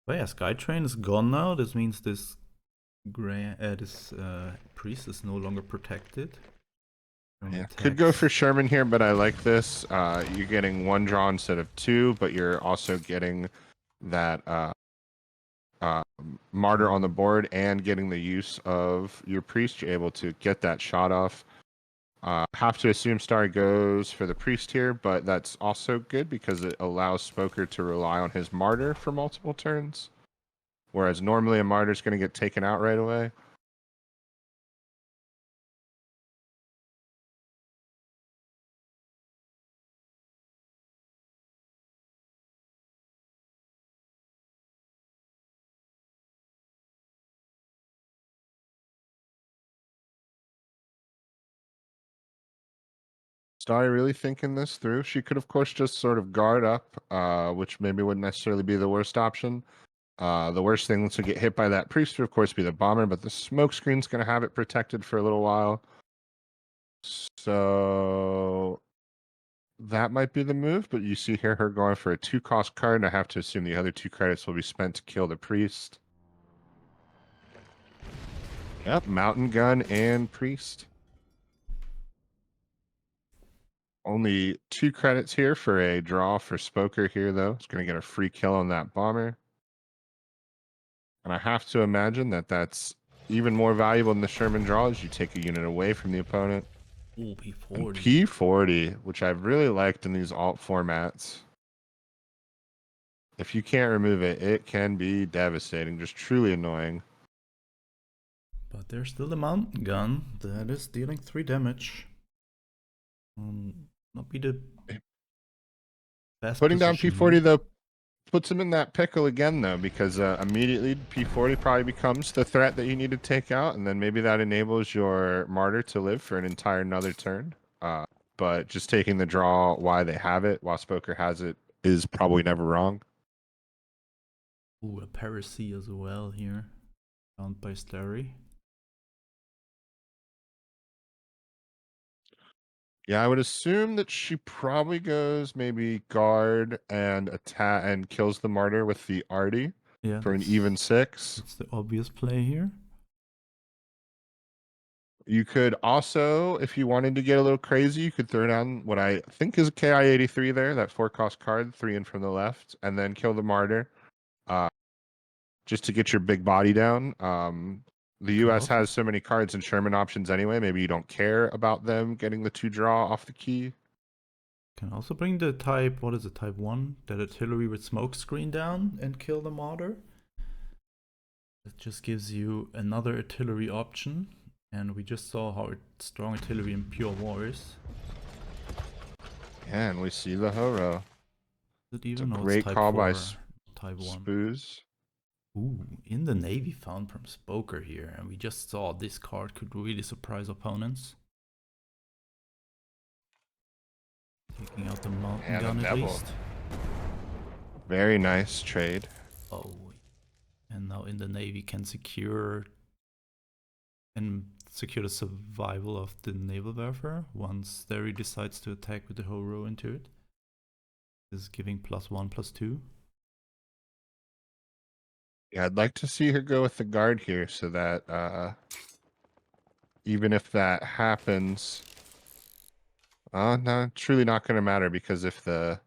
But yeah, Skytrain is gone now. This means this priest is no longer protected. Yeah, could go Attacks. for Sherman here, but I like this. You're getting 1 draw instead of 2, but you're also getting that martyr on the board and getting the use of your priest. You're able to get that shot off. Have to assume Star goes for the priest here, but that's also good because it allows Spoker to rely on his martyr for multiple turns. Whereas normally a martyr's going to get taken out right away. Starry really thinking this through. She could, of course, just sort of guard up, which maybe wouldn't necessarily be the worst option. The worst thing to get hit by that priest would, of course, be the bomber, but the smoke screen's going to have it protected for a little while. So that might be the move, but you see here her going for a 2-cost card, and I have to assume the other 2 credits will be spent to kill the priest. Yep, mountain gun and priest. Only 2 credits here for a draw for Spoker here, though. It's going to get a free kill on that bomber. And I have to imagine that that's even more valuable than the Sherman draw as you take a unit away from the opponent. Ooh, And P40. P40, which I've really liked in these alt formats. If you can't remove it, it can be devastating, just truly annoying. But there's still the mountain gun that is dealing 3 damage. Not be the best Putting down position P40, here. though, puts him in that pickle again, though, because immediately P40 probably becomes the threat that you need to take out, and then maybe that enables your martyr to live for an entire another turn. But just taking the draw while they have it, while Spoker has it, is probably never wrong. Ooh, a Parisy as well here. Found by Starry. Yeah, I would assume that she probably goes maybe guard and attack and kills the martyr with the Artie. Yeah, for an even 6. That's the obvious play here. You could also, if you wanted to get a little crazy, you could throw down what I think is a KI-83 there, that 4-cost card, 3 in from the left, and then kill the Martyr, just to get your big body down. The US has so many cards and Sherman options anyway. Maybe you don't care about them getting the 2 draw off the key. Can also bring the type, what is it, type 1? That artillery with smoke screen down and kill the Martyr. That just gives you another artillery option. And we just saw how strong artillery in pure war is. Yeah, and we see the Horo. Is it even? It's a No, great it's type call 4, by type 1. Spooz. Ooh, in the Navy found from Spoker here. And we just saw this card could really surprise opponents. Taking out the mountain gun at least. Very nice trade. Oh, and now in the Navy can secure the survival of the naval warfare once Derry decides to attack with the whole row into it. This is giving +1/+2. Yeah, I'd like to see her go with the guard here so that even if that happens, no, truly not going to matter, because if the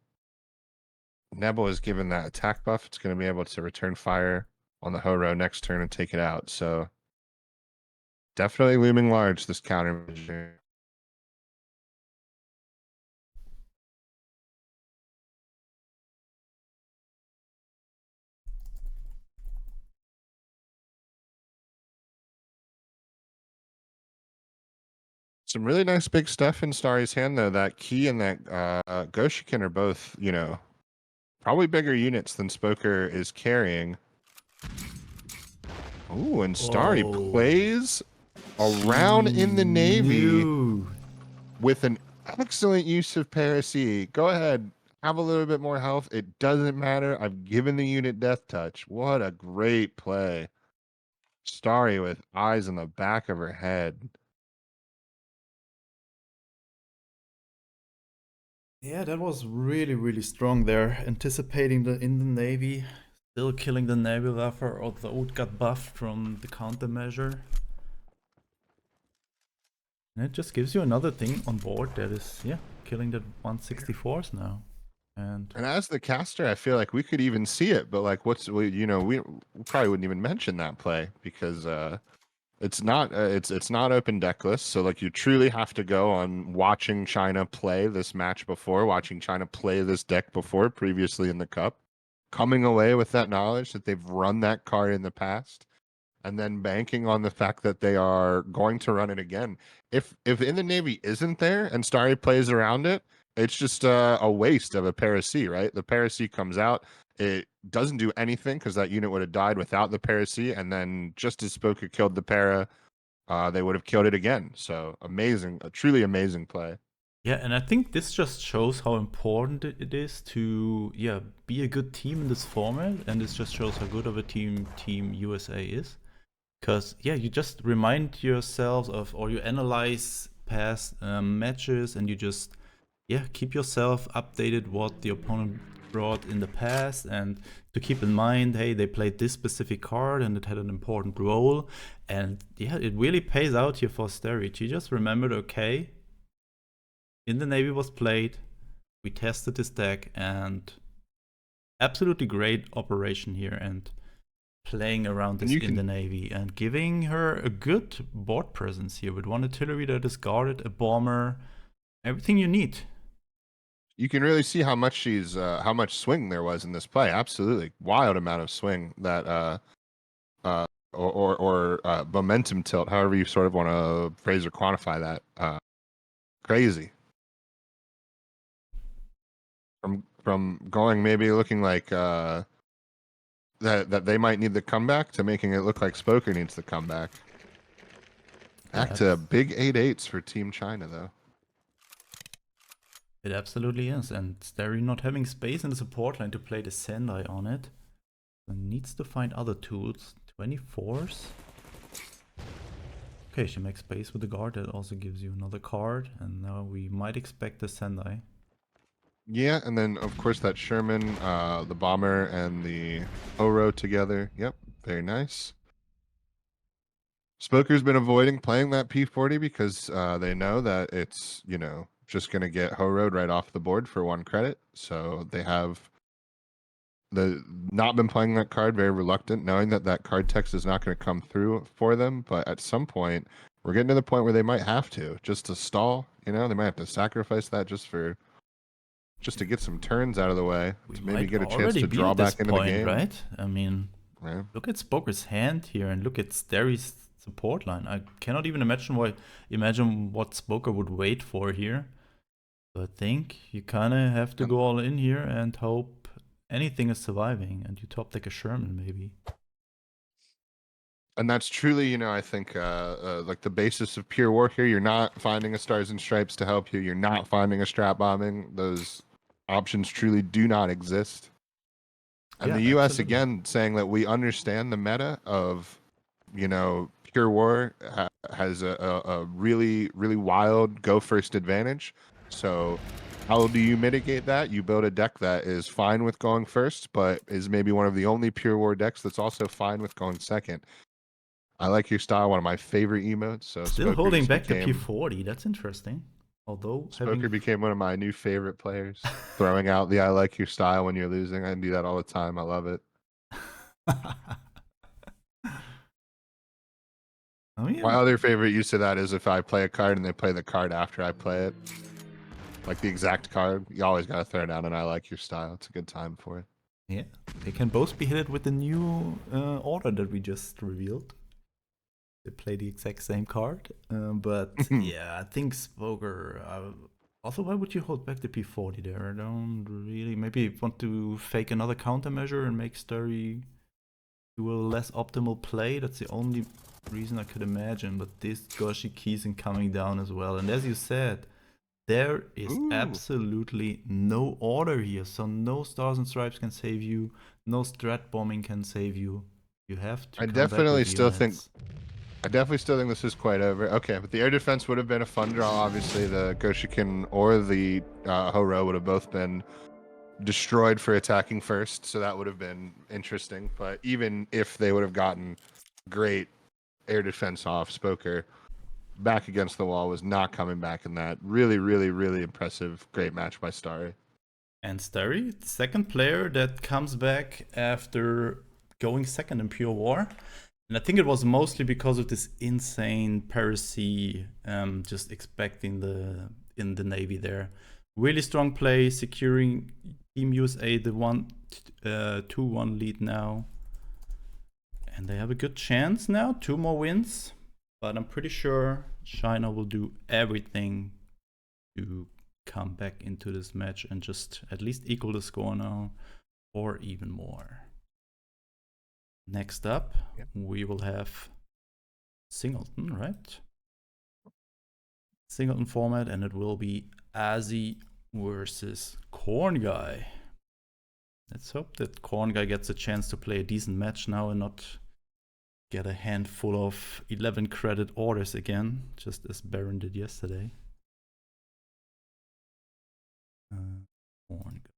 Nebel is given that attack buff, it's going to be able to return fire on the Horo next turn and take it out. So definitely looming large, this countermeasure. Some really nice big stuff in Starry's hand, though. That key and that Goshikin are both, you know, probably bigger units than Spoker is carrying. Ooh, and Starry plays around in the Navy with an excellent use of Parasy. Go ahead, have a little bit more health. It doesn't matter. I've given the unit death touch. What a great play. Starry with eyes on the back of her head. Yeah, that was really, really strong there. Anticipating in the Navy, still killing the naval warfare, although it got buffed from the countermeasure. And it just gives you another thing on board that is, yeah, killing the 164s now. And as the caster, I feel like we could even see it, but like, we probably wouldn't even mention that play because it's not open deckless. So like, you truly have to go on watching China play this match before, watching China play this deck before, previously in the cup, coming away with that knowledge that they've run that card in the past, and then banking on the fact that they are going to run it again. If in the Navy isn't there and Starry plays around it, it's just a waste of a Parasy, right? The Parasy comes out, it doesn't do anything because that unit would have died without the Parasy, and then just as Spoker killed the Para, they would have killed it again. So amazing, a truly amazing play. yeah, and I think this just shows how important it is to, yeah, be a good team in this format, and this just shows how good of a team USA is. Because, yeah, you just remind yourselves of, or you analyze past matches, and you just, yeah, keep yourself updated what the opponent brought in the past, and to keep in mind, hey, they played this specific card and it had an important role. And yeah, it really pays out here for Sterich. You just remembered, okay, in the Navy was played, we tested this deck, and absolutely great operation here, and playing around this in the Navy and giving her a good board presence here with one artillery that is guarded, a bomber, everything you need. You can really see how much how much swing there was in this play. Absolutely wild amount of swing that or momentum tilt, however you sort of want to phrase or quantify that. Crazy. From going maybe looking like that they might need the comeback to making it look like Spoker needs the comeback. Back to big 8-8s for Team China, though. It absolutely is, and Starry not having space in the support line to play the Sendai on it, so needs to find other tools. 24s. Okay, she makes space with the guard, that also gives you another card, and now we might expect the Sendai. Yeah, and then of course that Sherman, the bomber, and the Oro together. Yep, very nice. Spoker's been avoiding playing that P40 because they know that it's, you know, just going to get Ho-Road right off the board for 1 credit. So they have not been playing that card, very reluctant, knowing that that card text is not going to come through for them. But at some point, we're getting to the point where they might have to, just to stall. You know, they might have to sacrifice that just to get some turns out of the way, We to maybe might get a chance already to be draw at this back into the point, game. right? I mean, Yeah. look at Spoker's hand here and look at Sterry's support line. I cannot even imagine what Spoker would wait for here. So I think you kind of have to go all in here and hope anything is surviving, and you top deck a Sherman maybe. And that's truly, you know, I think like the basis of pure war here. You're not finding a Stars and Stripes to help you. You're not finding a strap bombing. Those options truly do not exist. And Yeah, the U.S. absolutely. again saying that we understand the meta of, you know, pure war has a really, really wild go first advantage. So how do you mitigate that? You build a deck that is fine with going first, but is maybe one of the only pure war decks that's also fine with going second. I like your style, one of my favorite emotes. So Still Spoker holding just back the became P40. That's interesting. Although Spoker became one of my new favorite players. Throwing out the I like your style when you're losing. I do that all the time. I love it. I mean, My other favorite use of that is if I play a card and they play the card after I play it. Like the exact card. You always gotta throw down and I like your style. It's a good time for it. yeah, they can both be hit with the new order that we just revealed. They play the exact same card, but yeah, I think Spoker. Also, why would you hold back the P40 there? I don't really. Maybe want to fake another countermeasure and make Starry do a less optimal play. That's the only reason I could imagine. But this Goshi Keys coming down as well, and as you said, there is Ooh. absolutely no order here, so no Stars and Stripes can save you, no Strat Bombing can save you. You have to I come definitely back with still units. think this is quite over. Okay, but the air defense would have been a fun draw. Obviously, the Goshikin or the Ho-Ro would have both been destroyed for attacking first, so that would have been interesting. But even if they would have gotten great air defense off, Spoker back against the wall was not coming back in that. Really, really, really impressive. Great match by Starry. And Starry, the second player that comes back after going second in Pure War. And I think it was mostly because of this insane piracy, just expecting in the Navy there. Really strong play, securing Team USA the 2-1 lead now. And they have a good chance now, 2 more wins. But I'm pretty sure China will do everything to come back into this match and just at least equal the score now or even more. Next up, we will have Singleton, right? Singleton format, and it will be Azzy versus Corn Guy. Let's hope that Corn Guy gets a chance to play a decent match now and not get a handful of 11 credit orders again, just as Baron did yesterday. Corn Guy.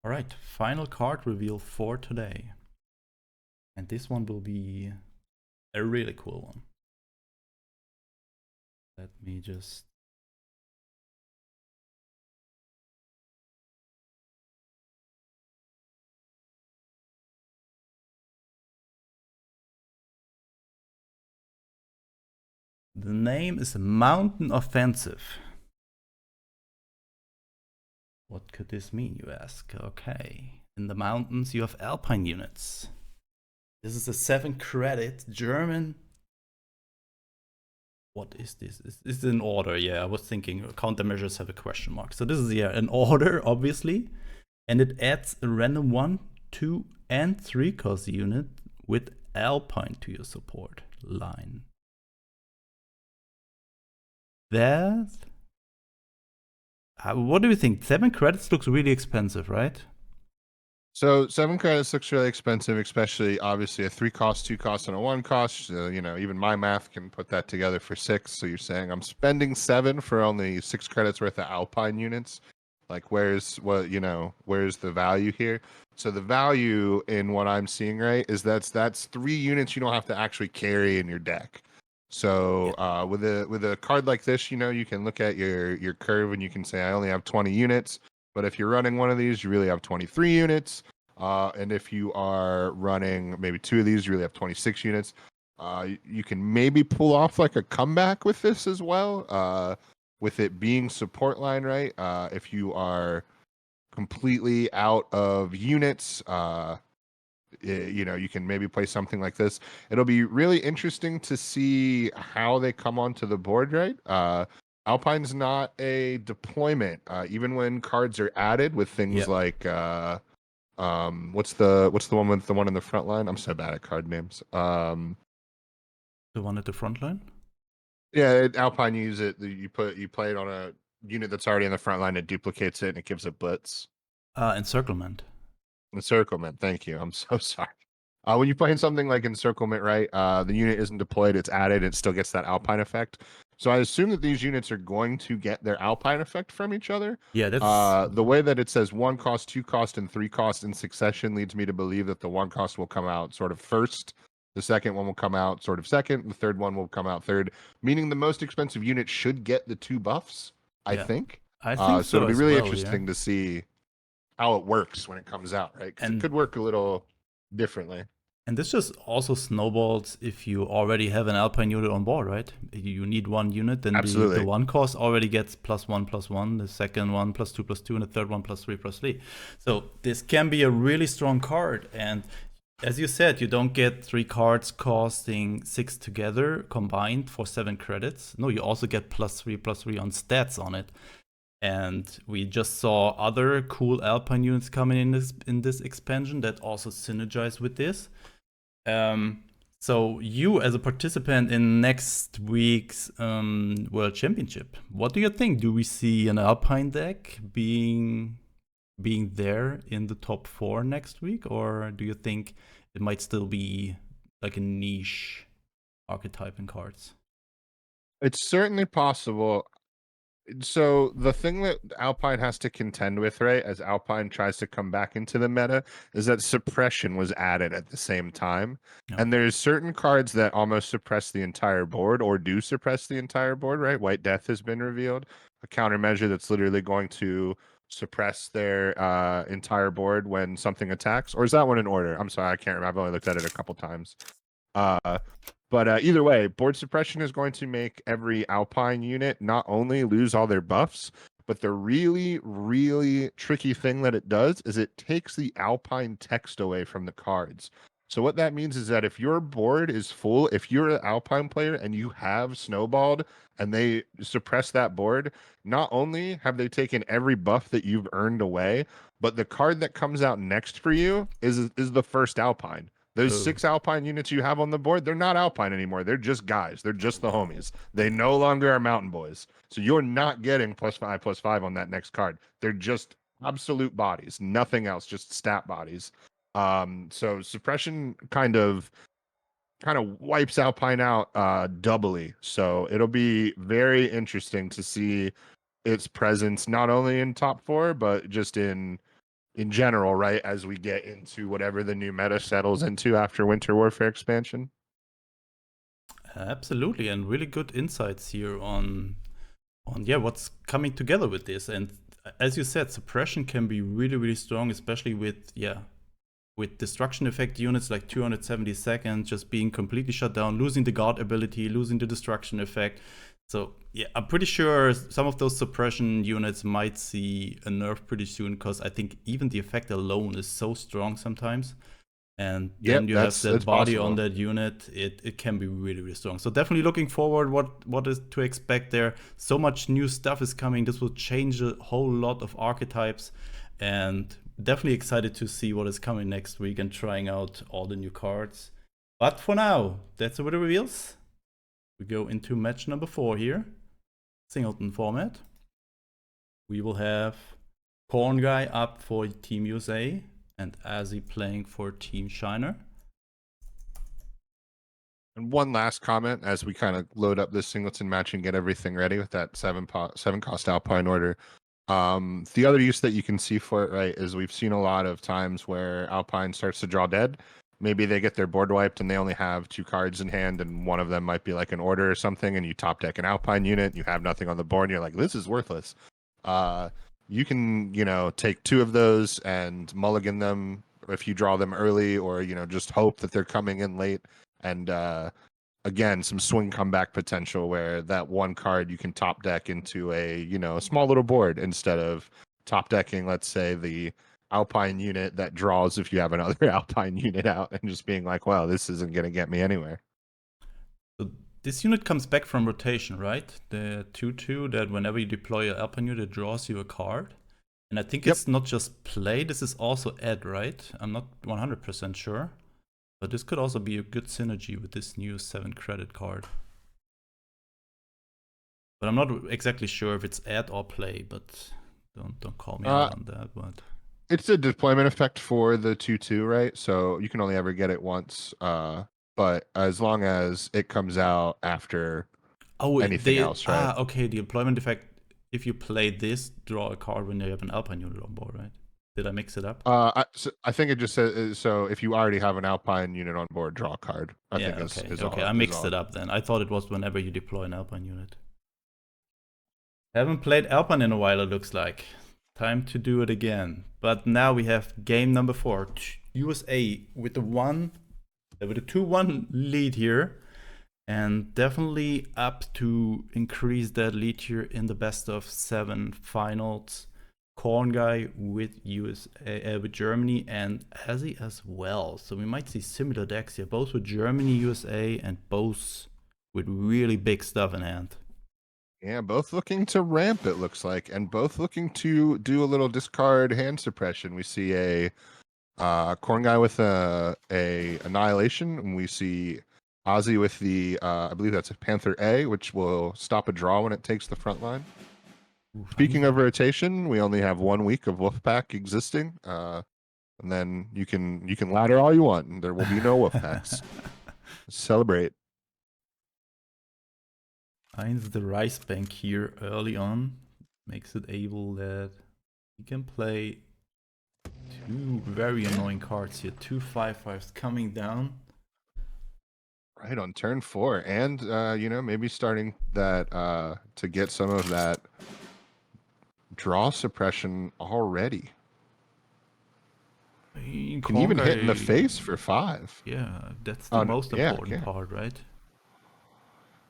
All right, final card reveal for today. And this one will be a really cool one. Let me just... The name is Mountain Offensive. What could this mean, you ask? Okay. In the mountains, you have Alpine units. This is a 7 credit German. What is this? Is this an order? Yeah, I was thinking countermeasures have a question mark. So this is, yeah, an order, obviously. And it adds a random 1, 2, and 3 cost unit with Alpine to your support line. That... what do you think? 7 credits looks really expensive, right? So 7 credits looks really expensive, especially obviously a 3 cost, 2 cost, and a 1 cost. Even my math can put that together for 6. So you're saying I'm spending 7 for only 6 credits worth of Alpine units. Like where's the value here? So the value in what I'm seeing, right, is that's 3 units you don't have to actually carry in your deck. So with a card like this, you can look at your curve and you can say I only have 20 units. But if you're running one of these, you really have 23 units. And if you are running maybe 2 of these, you really have 26 units. You can maybe pull off like a comeback with this as well. With it being support line, right? If you are completely out of units, you can maybe play something like this. It'll be really interesting to see how they come onto the board, right? Alpine's not a deployment, even when cards are added with things like what's the one with the one in the front line? I'm so bad at card names. The one at the front line? Yeah, Alpine use it. You play it on a unit that's already in the front line. It duplicates it and it gives it blitz. Encirclement. Encirclement. Thank you. I'm so sorry. When you're playing something like Encirclement, right, the unit isn't deployed, it's added, it still gets that Alpine effect. So I assume that these units are going to get their Alpine effect from each other. Yeah, that's... The way that it says 1 cost, 2 cost, and 3 cost in succession leads me to believe that the 1 cost will come out sort of first, the second one will come out sort of second, the third one will come out third, meaning the most expensive unit should get the 2 buffs, I think. I think So it'll be as really well, interesting to see how it works when it comes out, right? Because it could work a little differently. And this just also snowballs if you already have an Alpine unit on board, right? You need 1 unit, then the 1 cost already gets +1/+1, the second one +2/+2, and the third one +3/3. So this can be a really strong card. And as you said, you don't get 3 cards costing 6 together combined for 7 credits. No, you also get +3/+3 on stats on it. And we just saw other cool Alpine units coming in this expansion that also synergize with this. So you as a participant in next week's World Championship, what do you think? Do we see an Alpine deck being there in the top 4 next week, or do you think it might still be like a niche archetype in cards? It's certainly possible. So the thing that Alpine has to contend with, right, as Alpine tries to come back into the meta, is that suppression was added at the same time. And there's certain cards that almost suppress the entire board or do suppress the entire board, right? White Death has been revealed, a countermeasure that's literally going to suppress their entire board when something attacks. Or is that one in order? I'm sorry, I can't remember. I've only looked at it a couple times. But either way, board suppression is going to make every Alpine unit not only lose all their buffs, but the really, really tricky thing that it does is it takes the Alpine text away from the cards. So what that means is that if your board is full, if you're an Alpine player and you have snowballed and they suppress that board, not only have they taken every buff that you've earned away, but the card that comes out next for you is the first Alpine. Those 6 Alpine units you have on the board, they're not Alpine anymore. They're just guys. They're just the homies. They no longer are Mountain Boys. So you're not getting +5/+5 on that next card. They're just absolute bodies. Nothing else, just stat bodies. So suppression kind of wipes Alpine out doubly. So it'll be very interesting to see its presence not only in top 4, but just in general, right, as we get into whatever the new meta settles into after Winter Warfare expansion. Absolutely, and really good insights here on what's coming together with this. And as you said, suppression can be really, really strong, especially with destruction effect units like 270 seconds just being completely shut down, losing the guard ability, losing the destruction effect. So yeah, I'm pretty sure some of those suppression units might see a nerf pretty soon, because I think even the effect alone is so strong sometimes. And then you have that body on that unit, it can be really, really strong. So definitely looking forward what is to expect there. So much new stuff is coming. This will change a whole lot of archetypes, and definitely excited to see what is coming next week and trying out all the new cards. But for now, that's it with the reveals. We go into match number 4 here, singleton format. We will have Corn Guy up for Team USA, and Azzy playing for Team Shiner. And one last comment as we kind of load up this singleton match and get everything ready with that seven cost Alpine order. The other use that you can see for it, right, is we've seen a lot of times where Alpine starts to draw dead. Maybe they get their board wiped and they only have 2 cards in hand, and one of them might be like an order or something, and you top deck an Alpine unit, you have nothing on the board, and you're like, this is worthless. You can, take 2 of those and mulligan them if you draw them early, or, just hope that they're coming in late. And again, some swing comeback potential where that 1 card you can top deck into a small little board instead of top decking, let's say, the Alpine unit that draws if you have another Alpine unit out, and just being like, well, this isn't going to get me anywhere. So this unit comes back from rotation, right? The 2/2 that whenever you deploy an Alpine unit, it draws you a card. And I think it's not just play, this is also add, right? I'm not 100% sure. But this could also be a good synergy with this new 7 credit card. But I'm not exactly sure if it's add or play, but don't call me out on that. But it's a deployment effect for the 2/2, right? So you can only ever get it once. But as long as it comes out after anything else, right? Okay, the deployment effect. If you play this, draw a card when you have an Alpine unit on board, right? Did I mix it up? I think it just says so. If you already have an Alpine unit on board, draw a card. I think okay. I mixed it up then. I thought it was whenever you deploy an Alpine unit. Haven't played Alpine in a while, it looks like. Time to do it again. But now we have game number 4. USA with the 2-1 lead here. And definitely up to increase that lead here in the best of 7 finals. Corn guy with USA, with Germany, and Azzy as well. So we might see similar decks here, both with Germany, USA, and both with really big stuff in hand. Yeah, both looking to ramp, it looks like, and both looking to do a little discard hand suppression. We see a Corn guy with a Annihilation, and we see Ozzy with the I believe that's a Panther A, which will stop a draw when it takes the front line. Speaking of rotation, we only have 1 week of Wolfpack existing, and then you can ladder all you want, and there will be no Wolfpacks. Celebrate. Finds the Rice Bank here early on, makes it able that he can play 2 very annoying cards here. 2 5/5s coming down. Right on turn 4, and maybe starting that to get some of that draw suppression already. You can even hit in the face for 5. Yeah, that's the most important part, right?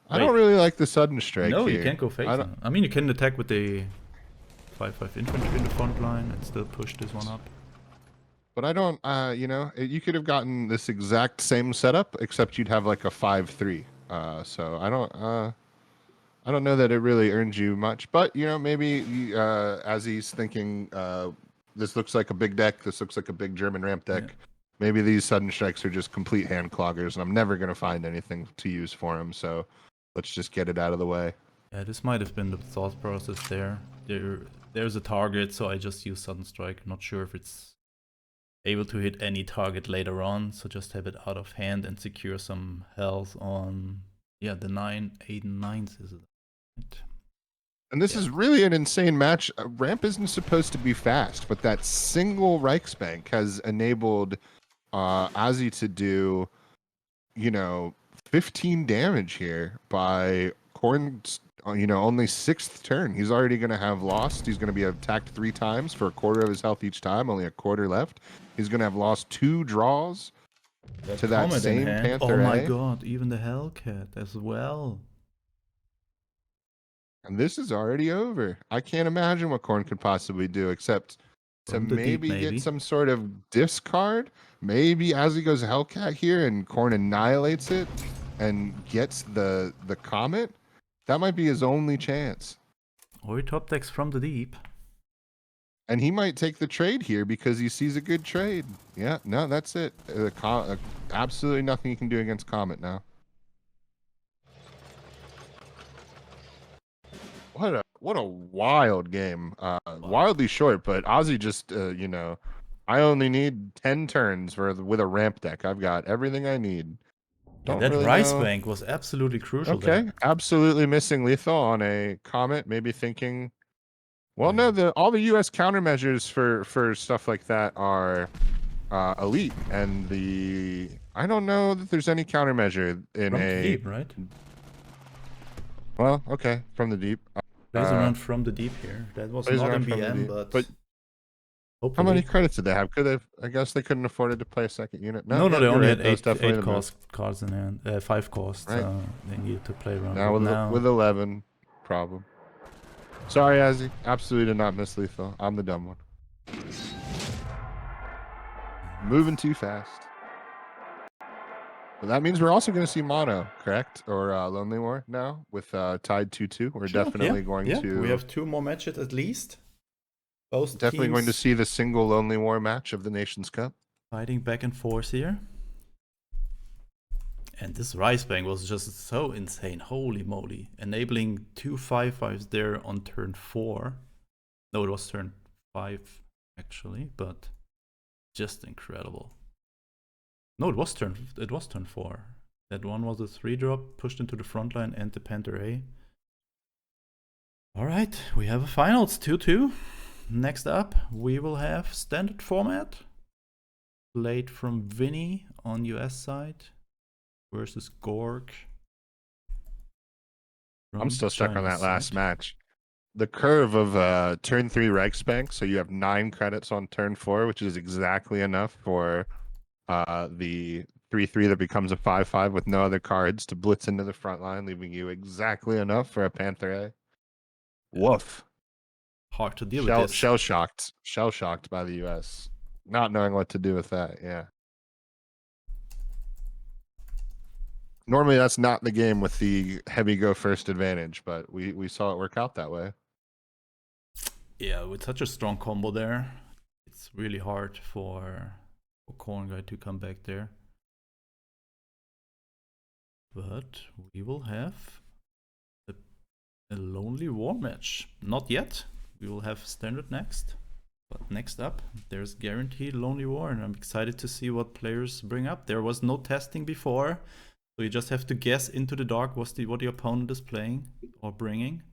I don't really like the sudden strike. No, here. You can't go face. I mean, you can attack with the 5/5 infantry in the front line and still push this one up. But I don't, you could have gotten this exact same setup, except you'd have like a 5/3. So I don't know that it really earns you much. But maybe as he's thinking, this looks like a big deck. This looks like a big German ramp deck. Yeah. Maybe these sudden strikes are just complete hand cloggers, and I'm never gonna find anything to use for them. So let's just get it out of the way. Yeah, this might have been the thought process there. There's a target, so I just use sudden strike. Not sure if it's able to hit any target later on, so just have it out of hand and secure some health on the 9, 8, and 9s is it? Right? And this is really an insane match. Ramp isn't supposed to be fast, but that single Reichsbank has enabled Ozzy to do 15 damage here by Corn's only 6th turn. He's already going to have lost. He's going to be attacked 3 times for a quarter of his health each time, only a quarter left. He's going to have lost 2 draws to that same Panther. Oh my god, even the Hellcat as well. And this is already over. I can't imagine what Corn could possibly do except to maybe get some sort of discard. Maybe as he goes Hellcat here and Corn annihilates it and gets the Comet. That might be his only chance. Or he top decks from the deep. And he might take the trade here because he sees a good trade. Yeah, no, that's it. Absolutely nothing you can do against Comet now. What a wild game. Wildly short, but Ozzy just I only need 10 turns with a ramp deck. I've got everything I need. Yeah, Don't that really Rice know. Bank was absolutely crucial Okay, there. absolutely missing lethal on a Comet. Maybe thinking, well, no, Yeah. all the U.S. countermeasures for stuff like that are elite, and I don't know that there's any countermeasure in From the a. deep, right? Well, okay, from the deep. Plays around from the deep here. That was Plays not around in from the BM, deep. But but how many hopefully. credits did they have? Could have? I guess they couldn't afford it to play a second unit. No, No, no, yeah, they you're only right. had That was definitely eight the move. cards in hand, 5 costs. Right They needed to play around now with. with Now 11, problem. Sorry, Azzy. Absolutely did not miss lethal. I'm the dumb one. Moving too fast. But that means we're also going to see mono, correct? Or Lonely War now with tied 2-2. We're sure, yeah, definitely going yeah. We to have 2 more matches at least. Both definitely going to teams see the single Lonely War match of the Nations Cup. fighting back and forth here. And this Rice Bank was just so insane. Holy moly. Enabling 2 5/5s there on turn 4. No, it was turn 5 actually, but just incredible. No, it was turn 4. That one was a 3-drop pushed into the front line and the Panther A. Alright, we have a finals 2-2. Next up, we will have standard format. Played from Vinny on US side versus Gorg. I'm still stuck on China that last side. match. The curve of turn 3 Reichsbank, so you have 9 credits on turn 4, which is exactly enough for the 3-3 that becomes a 5-5 with no other cards to blitz into the front line, leaving you exactly enough for a Panther A. Woof. Hard to deal with this. Shell shocked by the US, not knowing what to do with that. Yeah. Normally that's not the game with the heavy go first advantage, but we saw it work out that way. Yeah, with such a strong combo there, it's really hard for Corn Guy to come back there. But we will have a Lonely War match. Not yet. We will have Standard next. But next up, there's guaranteed Lonely War, and I'm excited to see what players bring up. There was no testing before, so you just have to guess into the dark what the opponent is playing or bringing,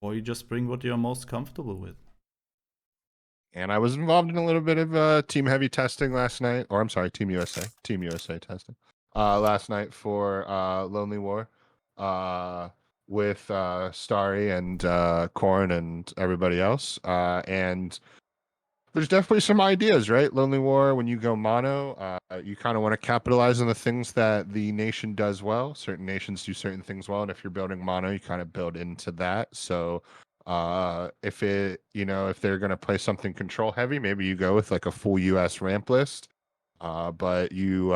or you just bring what you're most comfortable with. And I was involved in a little bit of team heavy testing last night, or I'm sorry, Team USA testing last night for Lonely War with Starry and Korn and everybody else. And there's definitely some ideas, right? Lonely War, when you go mono, you kind of want to capitalize on the things that the nation does well. Certain nations do certain things well, and if you're building mono, you kind of build into that. So if if they're going to play something control heavy, maybe you go with like a full US ramp list. But you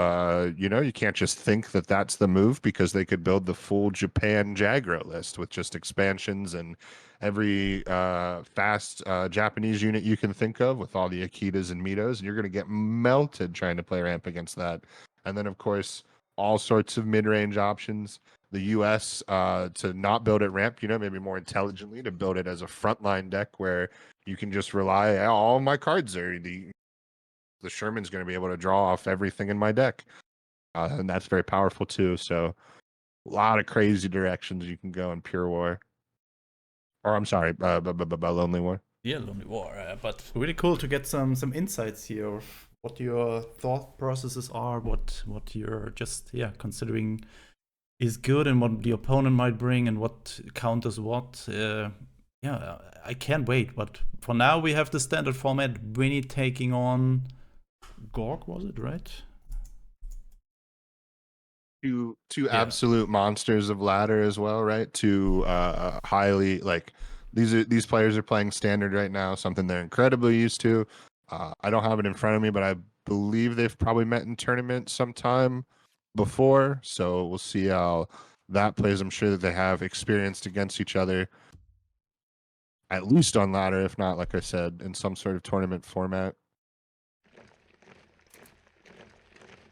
can't just think that that's the move, because they could build the full Japan Jagro list with just expansions and every fast Japanese unit you can think of with all the Akitas and Mitos, and you're going to get melted trying to play ramp against that. And then, of course, all sorts of mid-range options. The US to not build it ramp, maybe more intelligently, to build it as a frontline deck where you can just rely, all my cards are the Sherman's going to be able to draw off everything in my deck. And that's very powerful too. So a lot of crazy directions you can go in Pure War. Or I'm sorry, Lonely War. Yeah, Lonely War, but really cool to get some insights here of what your thought processes are, what you're just considering is good, and what the opponent might bring, and what counters what. I can't wait. But for now, we have the standard format: Winnie taking on Gorg. Was it right? Two Yeah. absolute monsters of ladder as well, right? Two highly, like, these players are playing standard right now, something they're incredibly used to. I don't have it in front of me, but I believe they've probably met in tournament sometime before, so we'll see how that plays. I'm sure that they have experienced against each other, at least on ladder, if not, like I said, in some sort of tournament format.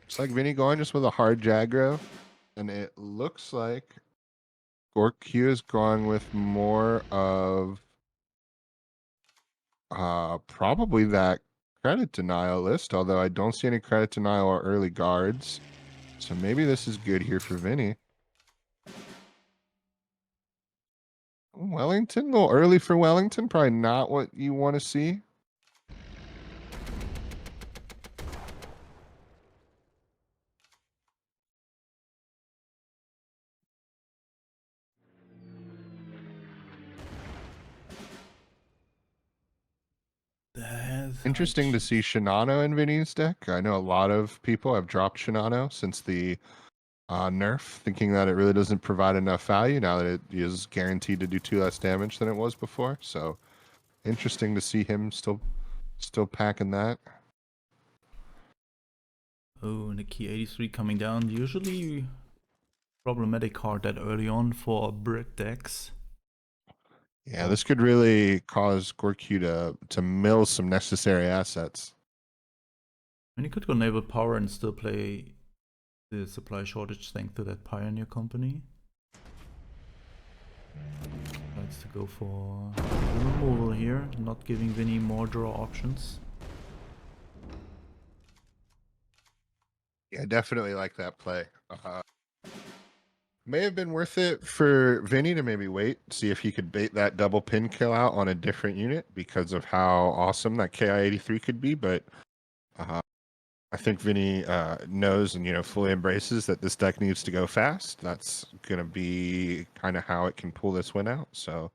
Looks like Vinny going just with a hard Jagro, and it looks like Gork Q is going with more of probably that credit denial list, although I don't see any credit denial or early guards. So maybe this is good here for Vinny. Wellington, a little early for Wellington. Probably not what you want to see. Interesting to see Shinano in Vinny's deck. I know a lot of people have dropped Shinano since the nerf, thinking that it really doesn't provide enough value now that it is guaranteed to do 2 less damage than it was before. So interesting to see him still packing that. Oh, and the key 83 coming down. Usually problematic card that early on for Brit decks. Yeah, this could really cause Gorky to mill some necessary assets. And you could go naval power and still play the supply shortage thanks to that Pioneer company. Likes to go for the removal here, not giving Vinny more draw options. Yeah, definitely like that play. May have been worth it for Vinny to maybe wait, see if he could bait that double pin kill out on a different unit because of how awesome that KI-83 could be, but I think Vinny knows and fully embraces that this deck needs to go fast. That's gonna be kind of how it can pull this win out. So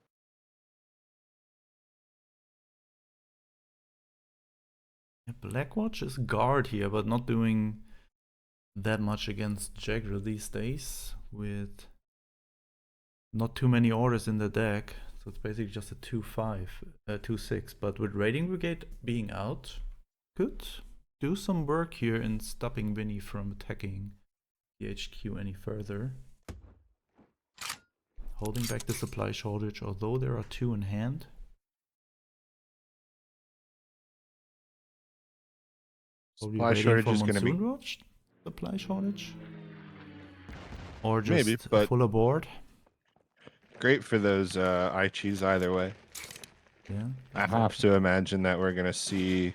Blackwatch is guard here, but not doing that much against Jagger these days, with not too many orders in the deck. So it's basically just a 2-5, 2-6. But with Raiding Brigade being out, could do some work here in stopping Vinny from attacking the HQ any further. Holding back the supply shortage, although there are 2 in hand. supply shortage is going to be supply shortage, or just maybe, but full aboard. Great for those ICHs either way. Yeah, I have to imagine that we're going to see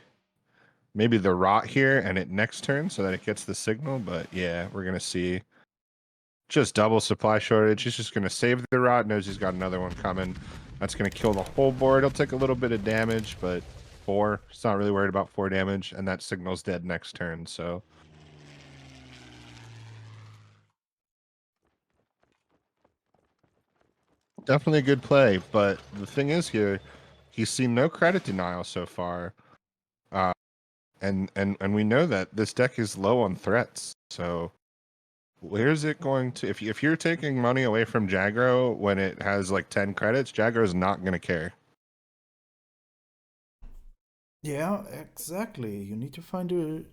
maybe the rot here and it next turn so that it gets the signal. But yeah, we're going to see just double supply shortage. He's just going to save the rot, knows he's got another one coming. That's going to kill the whole board. He'll take a little bit of damage, but 4. He's not really worried about 4 damage, and that signal's dead next turn. So definitely a good play. But the thing is here, he's seen no credit denial so far. And we know that this deck is low on threats. So where's it going to, if you're taking money away from Jagro when it has like 10 credits, Jagro's not going to care. Yeah, exactly. You need to find a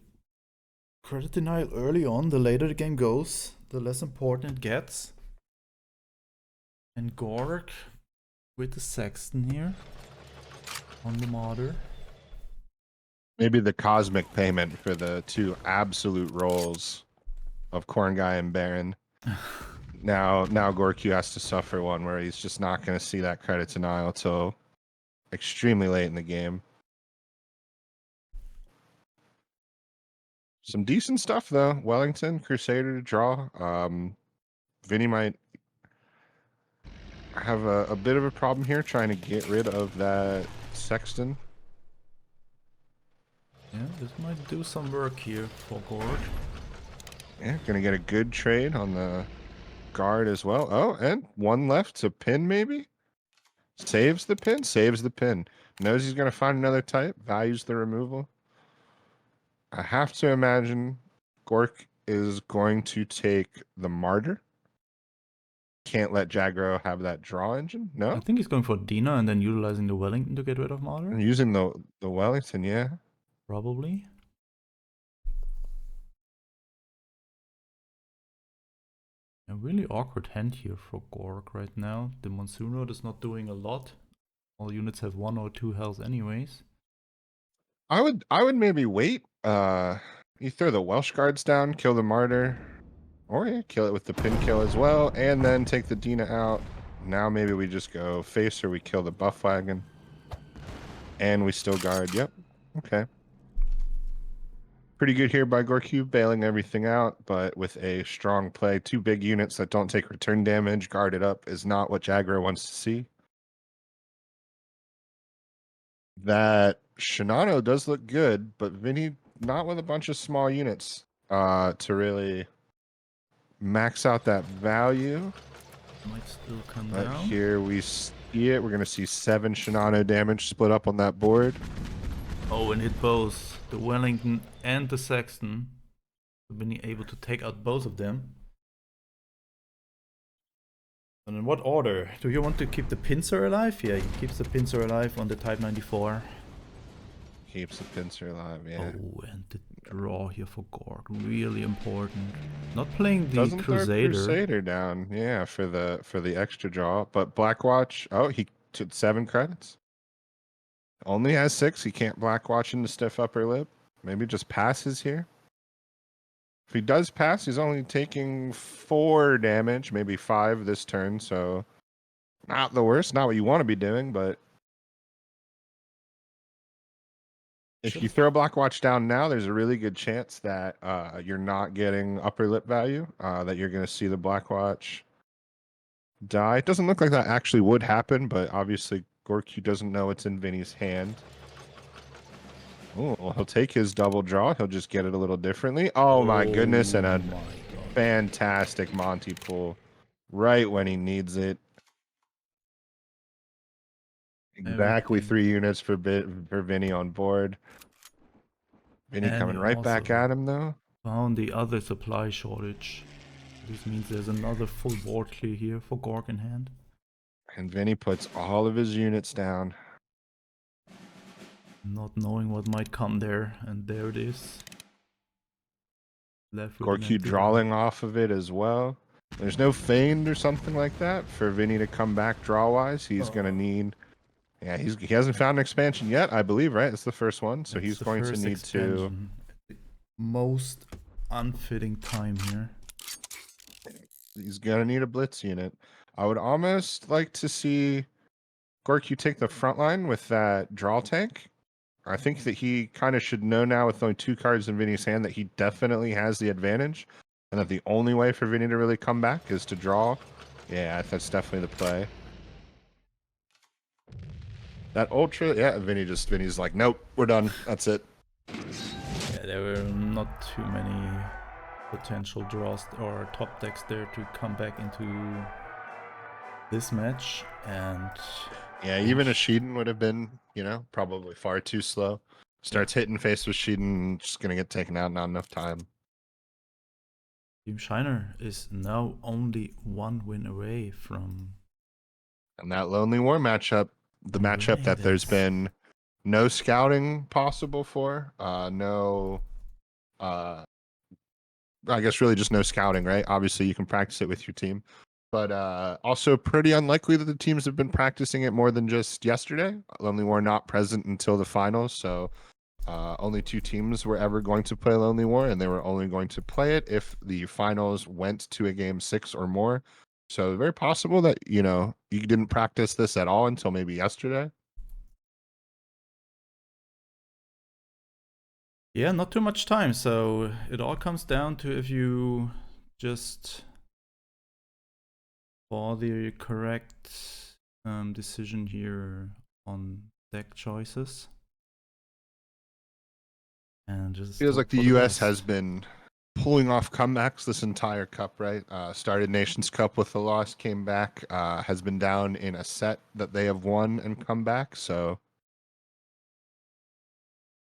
credit denial early on. The later the game goes, the less important it gets. And Gork with the Sexton here on the Martyr. Maybe the cosmic payment for the 2 absolute rolls of Corn Guy and Baron. Now Gorky has to suffer one where he's just not going to see that credit denial till extremely late in the game. Some decent stuff though. Wellington, Crusader to draw. Vinny might have a bit of a problem here trying to get rid of that Sexton. Yeah, this might do some work here for Gork. Yeah, gonna get a good trade on the guard as well. Oh, and 1 left to pin maybe? Saves the pin? Saves the pin. Knows he's gonna find another type, values the removal. I have to imagine Gork is going to take the Martyr. Can't let Jagro have that draw engine. No? I think he's going for Dina and then utilizing the Wellington to get rid of Martyr. And using the Wellington, yeah. Probably. A really awkward hand here for Gork right now. The Monsoon Road is not doing a lot. All units have 1 or 2 health anyways. I would maybe wait. You throw the Welsh guards down, kill the Martyr, or yeah, kill it with the pin kill as well, and then take the Dina out. Now maybe we just go face or we kill the buff wagon. And we still guard. Yep. Okay. Pretty good here by Gorky, bailing everything out, but with a strong play. 2 big units that don't take return damage, guarded up, is not what Jagger wants to see. That Shinano does look good, but Vinny not with a bunch of small units to really max out that value. Might still come But down. here we see it. We're going to see 7 Shinano damage split up on that board. Oh, and hit both the Wellington and the Sexton. Vinny able to take out both of them. And in what order? Do you want to keep the pincer alive? Yeah, he keeps the pincer alive on the Type 94. Keeps the pincer alive, yeah. Oh, and the draw here for Gorg, really important. Not playing the Doesn't throw Crusader. Crusader down, yeah, for the extra draw. But Blackwatch, oh, he took 7 credits. Only has 6. He can't Blackwatch into stiff upper lip. Maybe just passes here. If he does pass, he's only taking 4 damage, maybe 5 this turn. So not the worst, not what you want to be doing, but if you throw Blackwatch down now, there's a really good chance that you're not getting upper lip value, that you're going to see the Blackwatch die. It doesn't look like that actually would happen, but obviously Gorky doesn't know it's in Vinny's hand. Oh, well, he'll take his double draw. He'll just get it a little differently. Oh my goodness, and a fantastic Monty pull right when he needs it. Exactly Everything. 3 units for Vinny on board. Vinny And coming he right back also at him though. found the other supply shortage. This means there's another full board clear here for Gorg in hand. And Vinny puts all of his units down. Not knowing what might come there, and there it is. Left with an Gorky empty drawing off of it as well. There's no feigned or something like that for Vinny to come back draw-wise. He's going to need... Yeah, he hasn't found an expansion yet, I believe, right? It's the first one, so he's going to need expansion. Most unfitting time here. He's going to need a blitz unit. I would almost like to see Gorky take the front line with that draw tank. I think that he kind of should know now with only 2 cards in Vinny's hand that he definitely has the advantage. And that the only way for Vinny to really come back is to draw. Yeah, that's definitely the play. That Ultra, yeah, Vinny's like, nope, we're done. That's it. Yeah, there were not too many potential draws or top decks there to come back into this match. And yeah, even a Sheeden would have been, probably far too slow. Starts hitting face with Sheeden, just going to get taken out, not enough time. Team Shiner is now only 1 win away from... And that Lonely War matchup, the matchup that there's been no scouting possible for, I guess really just no scouting, right? Obviously you can practice it with your team, but also pretty unlikely that the teams have been practicing it more than just yesterday. Lonely War not present until the finals, so only 2 teams were ever going to play Lonely War, and they were only going to play it if the finals went to a game 6 or more. So very possible that, you didn't practice this at all until maybe yesterday. Yeah, not too much time, so it all comes down to if you just for the correct decision here on deck choices. And just feels like the US has been pulling off comebacks this entire cup, right? Started Nations Cup with a loss, came back, has been down in a set that they have won and come back, so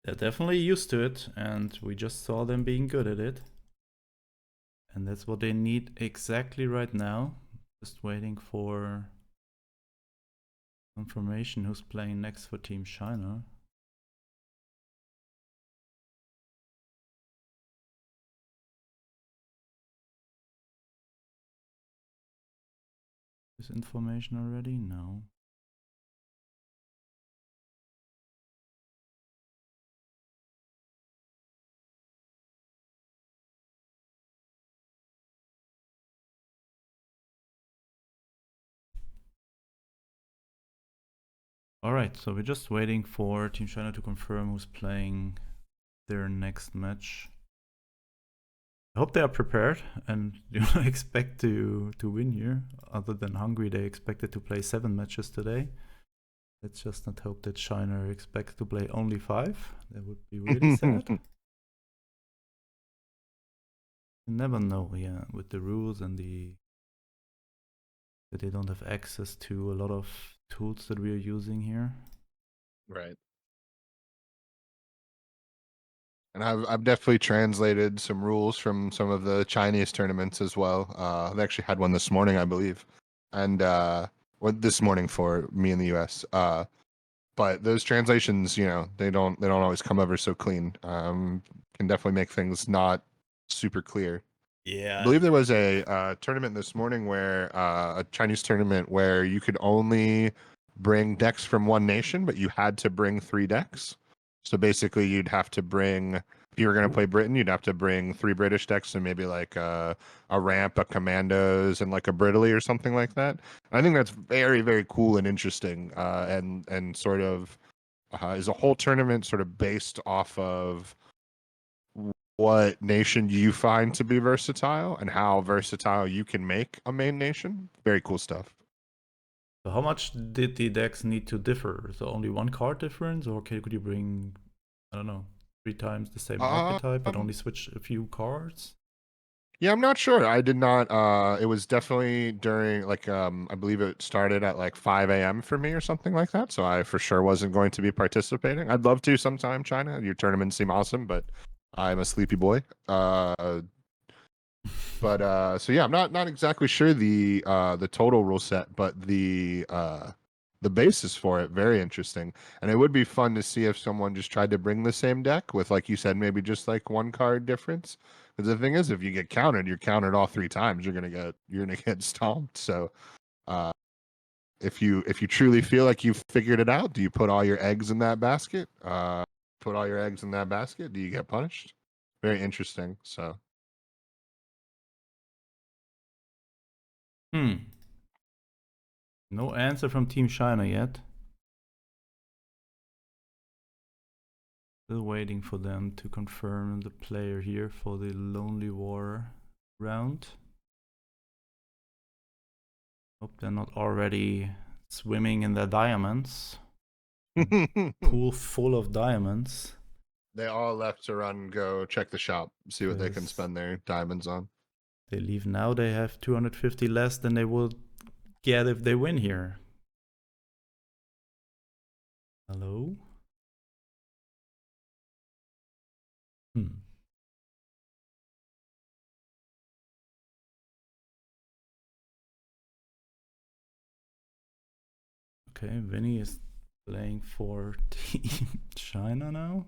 they're definitely used to it, and we just saw them being good at it. And that's what they need exactly right now. Just waiting for confirmation who's playing next for Team China. Is information already? No. Alright, so we're just waiting for Team China to confirm who's playing their next match. I hope they are prepared and do not expect to win here. Other than Hungary, they expected to play 7 matches today. Let's just not hope that China expects to play only 5. That would be really sad. You never know, yeah, with the rules and that they don't have access to a lot of tools that we are using here. Right. And I've definitely translated some rules from some of the Chinese tournaments as well. They actually had one this morning, I believe, and this morning for me in the U.S. But those translations, they don't always come over so clean. Can definitely make things not super clear. I Yeah. believe there was a tournament this morning where a Chinese tournament where you could only bring decks from one nation, but you had to bring 3 decks. So basically, you'd have to bring, if you were going to play Britain, you'd have to bring 3 British decks and maybe like a ramp, a commandos, and like a Brittany or something like that. I think that's very, very cool and interesting, and sort of is a whole tournament sort of based off of what nation you find to be versatile and how versatile you can make a main nation. Very cool stuff. So how much did the decks need to differ? So only 1 card difference, or could you bring, I don't know, 3 times the same archetype but Um, only switch a few cards? yeah, I'm not sure. I did not. It was definitely during like I believe it started at like 5 a.m. for me or something like that. So I for sure wasn't going to be participating. I'd love to sometime, China. Your tournaments seem awesome, but I'm a sleepy boy. But so yeah, I'm not exactly sure the total rule set, but the basis for it very interesting. And it would be fun to see if someone just tried to bring the same deck with, like you said, maybe just like 1 card difference. Because the thing is, if you get countered, you're countered all 3 times. You're gonna get stomped. So uh, if you truly feel like you've figured it out, do you put all your eggs in that basket? Put all your eggs in that basket. Do you get punished? Very interesting. So. No answer from Team China yet. Still waiting for them to confirm the player here for the Lonely War round. Hope they're not already swimming in their diamonds. Pool full of diamonds. They all left to run, go check the shop, see what they can Yes. spend their diamonds on. They leave now, they have 250 less than they will get if they win here. Hello? Okay, Vinny is playing for Team China now.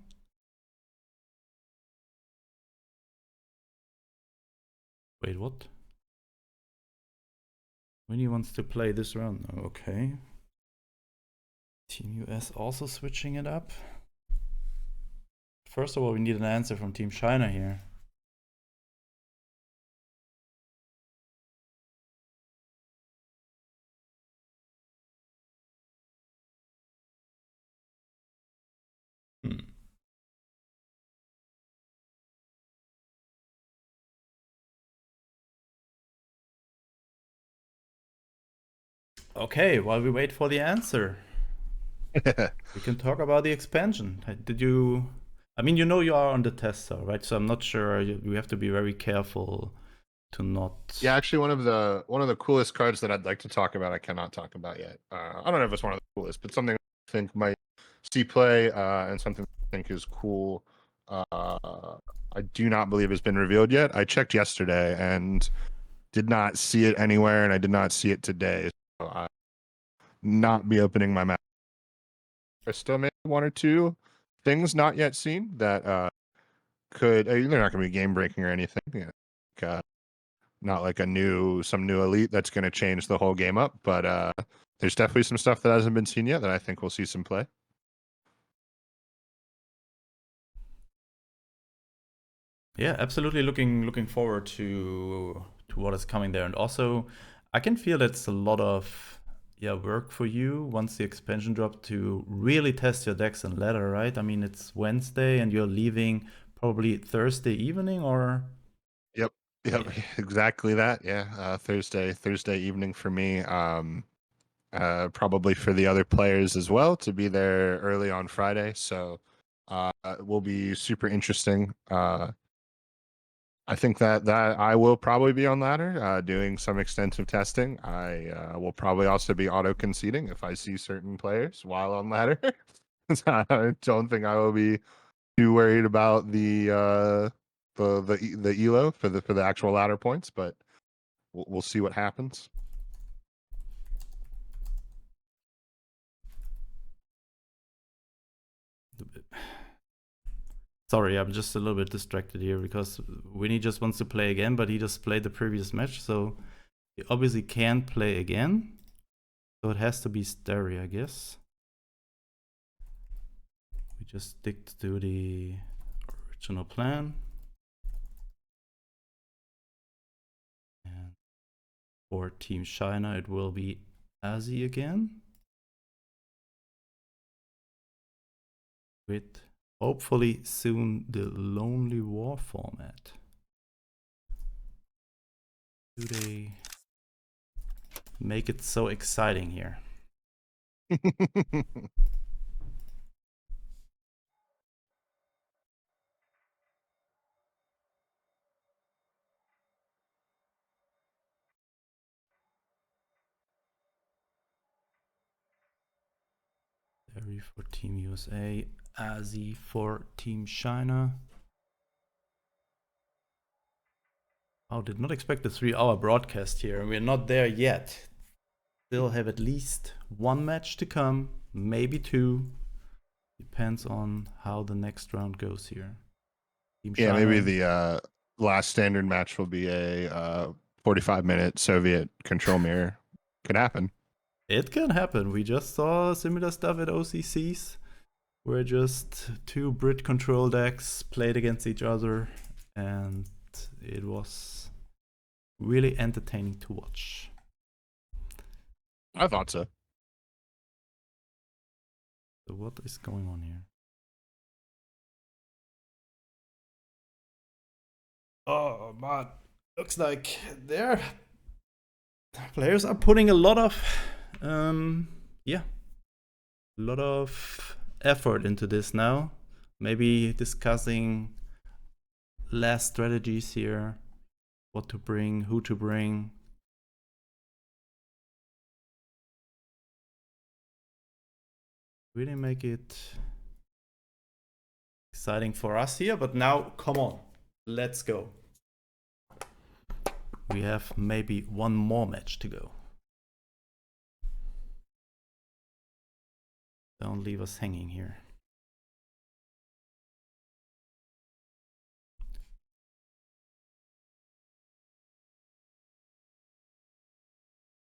Wait, what? Vinny wants to play this round now, okay. Team US also switching it up. First of all, we need an answer from Team China here. Okay, while we wait for the answer, we can talk about the expansion. Did you? I mean, you are on the tester, right? So I'm not sure. You have to be very careful to not. Yeah, actually, one of the coolest cards that I'd like to talk about, I cannot talk about yet. I don't know if it's one of the coolest, but something I think might see play, and something I think is cool. I do not believe has been revealed yet. I checked yesterday and did not see it anywhere, and I did not see it today. So I not be opening my mouth. I still may have 1 or 2 things not yet seen that could. They're not going to be game breaking or anything. Not like some new elite that's going to change the whole game up, but there's definitely some stuff that hasn't been seen yet that I think we'll see some play. Yeah, absolutely. Looking forward to what is coming there, and also I can feel it's a lot of work for you once the expansion drop to really test your decks and ladder, right? I mean, it's Wednesday and you're leaving probably Thursday evening, or? Yep. Yep. Exactly that. Yeah. Thursday evening for me. Probably for the other players as well to be there early on Friday. So it will be super interesting. I think that I will probably be on ladder doing some extensive testing. I will probably also be auto conceding if I see certain players while on ladder. I don't think I will be too worried about the elo for the actual ladder points, but we'll see what happens. Sorry, I'm just a little bit distracted here because Winnie just wants to play again, but he just played the previous match, so he obviously can't play again. So it has to be Starry, I guess. We just stick to the original plan. And for Team China, it will be Azzy again. With hopefully soon the Lonely War format. Do they make it so exciting here? Terry for Team USA, Azzy for Team China. Oh, did not expect a 3-hour broadcast here. We're not there yet. Still have at least one match to come, maybe two. Depends on how the next round goes here. Team Yeah, China. maybe the last standard match will be a 45-minute Soviet control mirror. Could happen. It can happen. We just saw similar stuff at OCCs, where just two Brit control decks played against each other, and it was really entertaining to watch. I thought so. So what is going on here? Oh, man. Looks like their players are putting a lot of, a lot of effort into this now. Maybe discussing last strategies here, what to bring, who to bring. Really make it exciting for us here, but now, come on, let's go. We have maybe one more match to go. Don't leave us hanging here.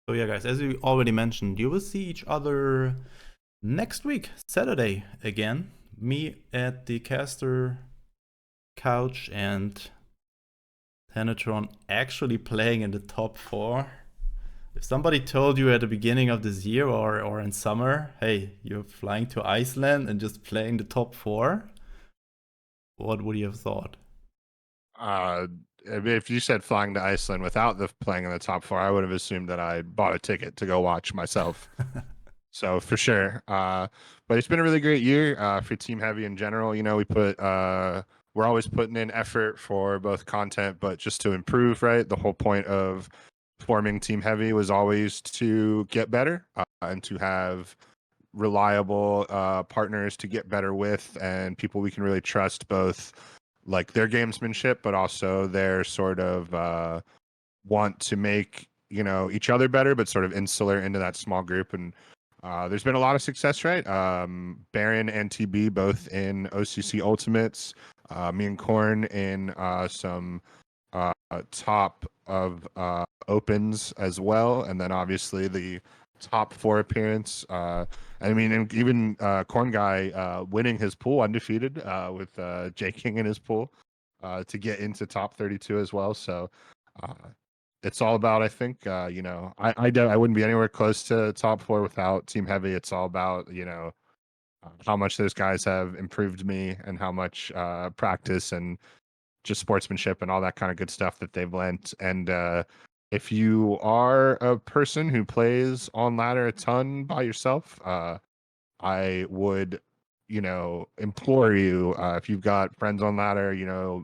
So yeah, guys, as we already mentioned, you will see each other next week, Saturday again. Me at the caster couch and Tenetron actually playing in the top 4. If somebody told you at the beginning of this year or in summer, hey, you're flying to Iceland and just playing the top 4, what would you have thought? If you said flying to Iceland without the playing in the top 4, I would have assumed that I bought a ticket to go watch myself. So for sure. But it's been a really great year for Team Heavy in general. You know, we're always putting in effort for both content, but just to improve, right? The whole point of forming Team Heavy was always to get better and to have reliable partners to get better with and people we can really trust, both like their gamesmanship, but also their sort of want to make, you know, each other better, but sort of insular into that small group. And there's been a lot of success, right? Baron and TB both in OCC Ultimates, me and Korn in some top of opens as well, and then obviously the top 4 appearance. I mean, and even Corn Guy winning his pool undefeated with J King in his pool to get into top 32 as well. So it's all about, I think, I wouldn't be anywhere close to top 4 without Team Heavy. It's all about, how much those guys have improved me and how much practice and just sportsmanship and all that kind of good stuff that they've lent. And if you are a person who plays on ladder a ton by yourself, I would, implore you, if you've got friends on ladder,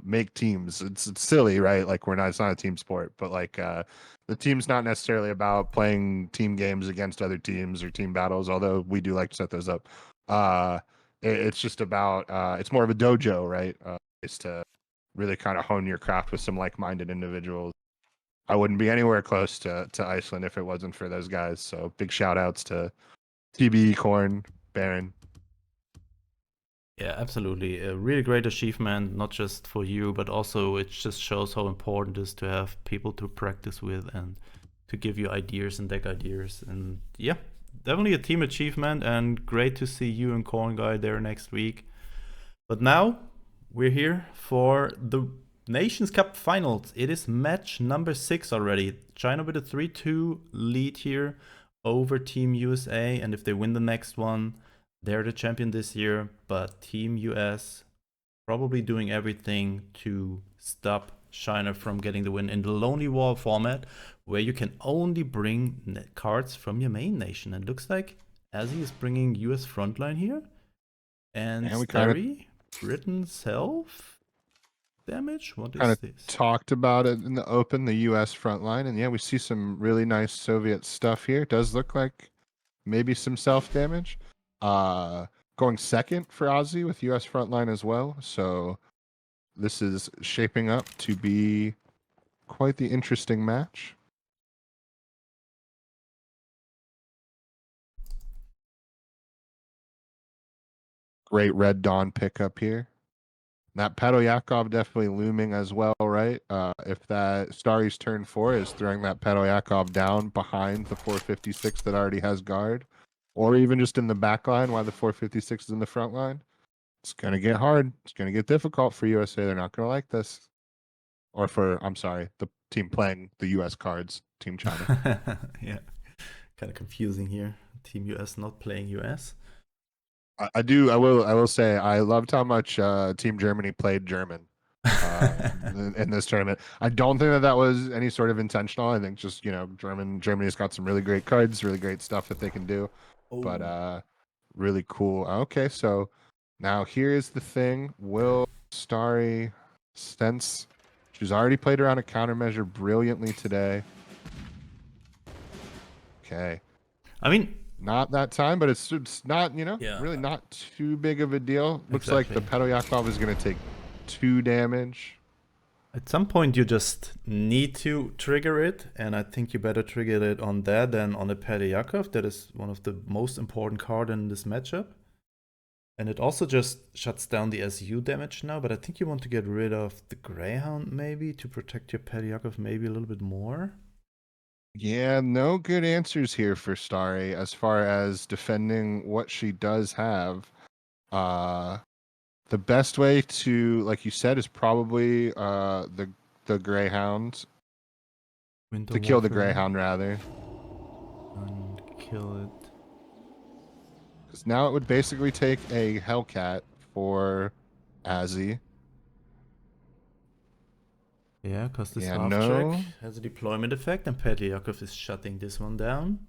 make teams. It's silly, right? Like it's not a team sport, but like the team's not necessarily about playing team games against other teams or team battles, although we do like to set those up. It's just about it's more of a dojo, right? Is to really kind of hone your craft with some like-minded individuals. I wouldn't be anywhere close to Iceland if it wasn't for those guys. So big shout outs to TB, Korn, Baron. Yeah, absolutely. A really great achievement, not just for you, but also it just shows how important it is to have people to practice with and to give you ideas and deck ideas. And yeah, definitely a team achievement, and great to see you and Corn Guy there next week. But now we're here for the Nations Cup finals. It is match number 6 already. China with a 3-2 lead here over Team USA, and if they win the next one, they're the champion this year. But Team US probably doing everything to stop China from getting the win in the Lonely War format, where you can only bring cards from your main nation. And looks like Azzy is bringing US frontline here, and Starry, Britain self damage. What is this? Talked about it in the open, the US frontline, and yeah, we see some really nice Soviet stuff here. It does look like maybe some self damage. Going second for Aussie with US frontline as well. So this is shaping up to be quite the interesting match. Great Red Dawn pickup here. That Pedoyakov definitely looming as well, right? If that Starry's turn 4 is throwing that Pedoyakov down behind the 456 that already has guard, or even just in the back line while the 456 is in the front line, it's going to get hard. It's going to get difficult for USA. They're not going to like this. Or I'm sorry, the team playing the US cards, Team China. Yeah, kind of confusing here. Team US not playing US. I will say I loved how much Team Germany played German in this tournament. I don't think that was any sort of intentional. I think just Germany's got some really great cards, really great stuff that they can do. Oh. But really cool. Okay, so now here's the thing: will Starry, since she's already played around a countermeasure brilliantly today? Okay. I mean, not that time, but it's not, really not too big of a deal. Looks like the Pedoyakov is going to take 2 damage. At some point, you just need to trigger it, and I think you better trigger it on that than on the Pedoyakov. That is one of the most important cards in this matchup. And it also just shuts down the SU damage now, but I think you want to get rid of the Greyhound maybe to protect your Pedoyakov maybe a little bit more. Yeah, no good answers here for Starry as far as defending what she does have. The best way to, like you said, is probably the Greyhound. To kill the Greyhound, rather. And kill it. Because now it would basically take a Hellcat for Azzy. Yeah, because this half-check has a deployment effect, and Pedoyakov is shutting this one down.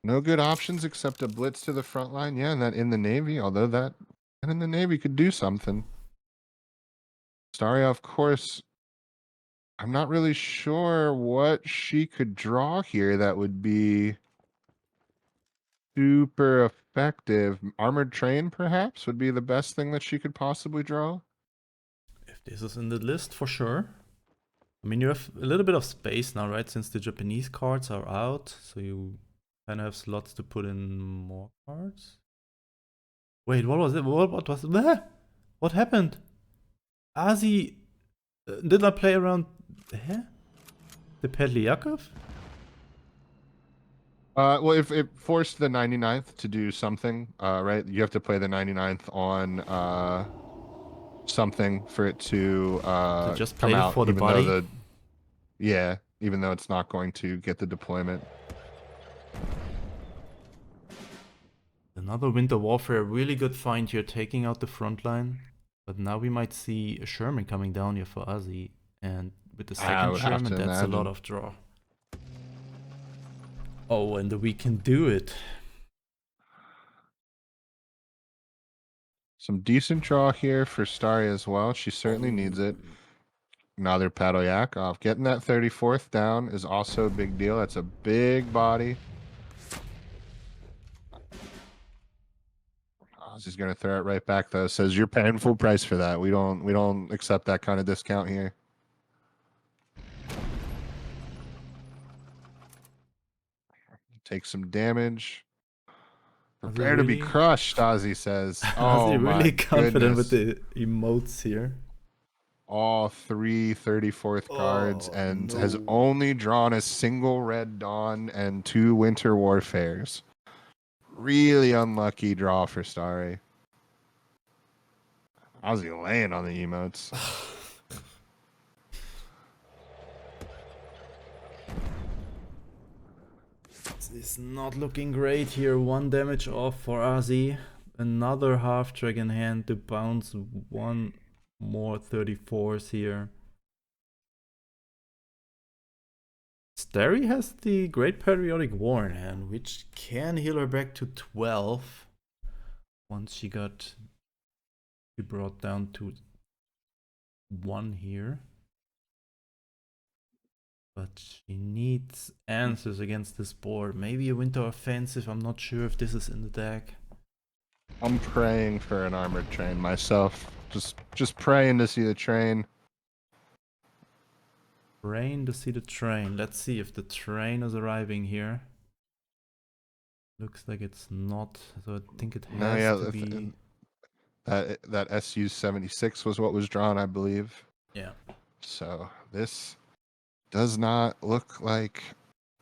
No good options except a blitz to the front line. Yeah, and that in the Navy, although that in the Navy could do something. Starry, of course, I'm not really sure what she could draw here that would be super effective. Armored Train, perhaps, would be the best thing that she could possibly draw. If this is in the list, for sure. I mean, you have a little bit of space now, right? Since the Japanese cards are out, so you kind of have slots to put in more cards. Wait, what was it? What was it? What happened? Azzy did not play around the Pedoyakov? Well, if it forced the 99th to do something, right? You have to play the 99th on something for it to just come play out, for the even body. though yeah, even though it's not going to get the deployment. Another Winter Warfare, really good find here, taking out the front line. But now we might see a Sherman coming down here for Ozzy. And with the I second would have Sherman, to that's a lot imagine. of draw. Oh, and we can do it. Some decent draw here for Starry as well. She certainly needs it. Another Paddle Yakov. Getting that 34th down is also a big deal. That's a big body. Ozzy's gonna throw it right back though. Says you're paying full price for that. We don't accept that kind of discount here. Take some damage. Prepare to be crushed, Ozzy says. Oh my really confident with goodness. the emotes here. All 3 34th cards Oh, and no. has only drawn a single Red Dawn and 2 Winter Warfares. Really unlucky draw for Starry. Ozzy laying on the emotes. It's not looking great here. 1 damage off for Ozzy. Another half track in hand to bounce 1 more 34s here. Starry has the Great Periodic War in hand, which can heal her back to 12 once she brought down to 1 here. But she needs answers against this board. Maybe a Winter Offensive. I'm not sure if this is in the deck. I'm praying for an armored train myself. Just praying to see the train. Praying to see the train. Let's see if the train is arriving here. Looks like it's not. So I think it has to be. That SU-76 was what was drawn, I believe. Yeah. So this does not look like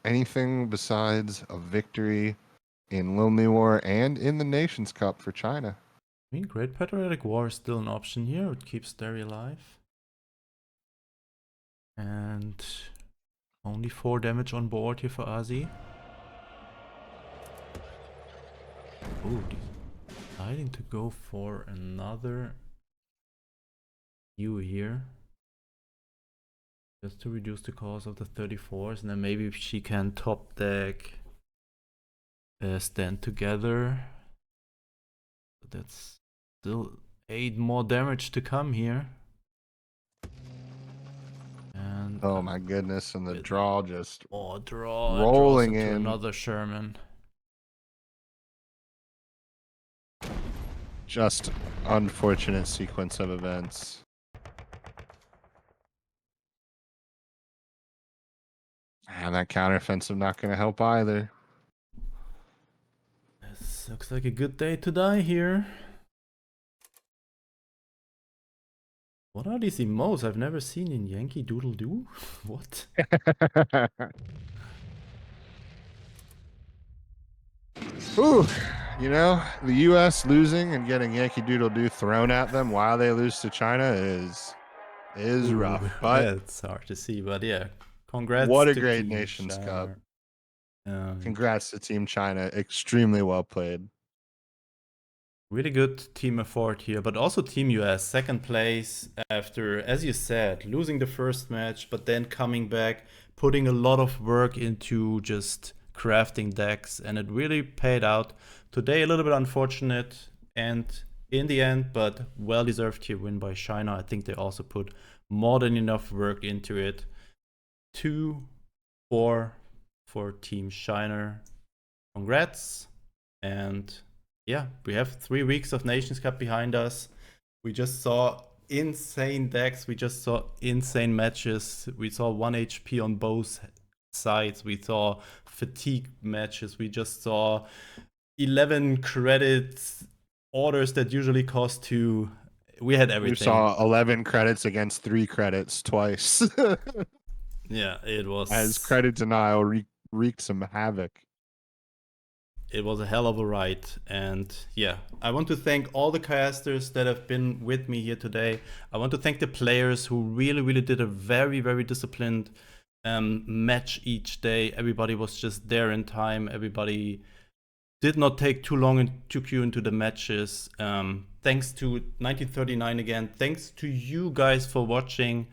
anything besides a victory in Lonely War and in the Nations Cup for China. I mean, Great Patriotic War is still an option here. It keeps Derry alive. And only 4 damage on board here for Ozzy. Oh, deciding to go for another U here. Just to reduce the cost of the 34s. And then maybe if she can top deck Stand Together. But that's still 8 more damage to come here. And oh my goodness, and the draw just rolling in another Sherman. Just unfortunate sequence of events. And that counteroffensive not going to help either. This looks like a good day to die here. What are these emotes I've never seen in Yankee Doodle Doo? What? Ooh, you know, the U.S. losing and getting Yankee Doodle Doo thrown at them while they lose to China is rough. But it's hard to see, but yeah, congrats. What a to great Team Nations China. Cup. Congrats to Team China. Extremely well played. Really good team effort here, but also Team US, second place after, as you said, losing the first match, but then coming back, putting a lot of work into just crafting decks, and it really paid out. Today a little bit unfortunate, and in the end, but well-deserved here win by China. I think they also put more than enough work into it. 2-4 for Team China. Congrats, and yeah, we have 3 weeks of Nations Cup behind us. We just saw insane decks. We just saw insane matches. We saw 1 HP on both sides. We saw fatigue matches. We just saw 11 credits orders that usually cost 2. We had everything. We saw 11 credits against 3 credits twice. Yeah, it was. As credit denial wreaked some havoc. It was a hell of a ride, and yeah, I want to thank all the casters that have been with me here today. I want to thank the players who really did a very disciplined match each day. Everybody was just there in time. Everybody did not take too long to queue into the matches. Thanks to 1939 again. Thanks to you guys for watching.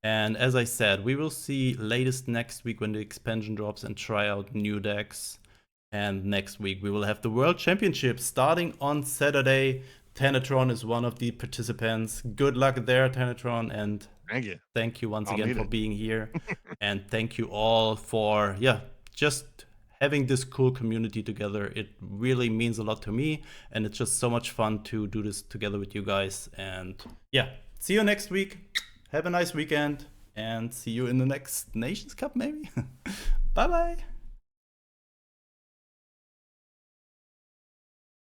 And as I said, we will see latest next week when the expansion drops and try out new decks. And next week we will have the World Championship starting on Saturday. Tanatron is one of the participants. Good luck there, Tanatron, and thank you once again for being here. And thank you all for just having this cool community together. It really means a lot to me, and it's just so much fun to do this together with you guys. And yeah, see you next week. Have a nice weekend, and see you in the next Nations Cup maybe. Bye bye.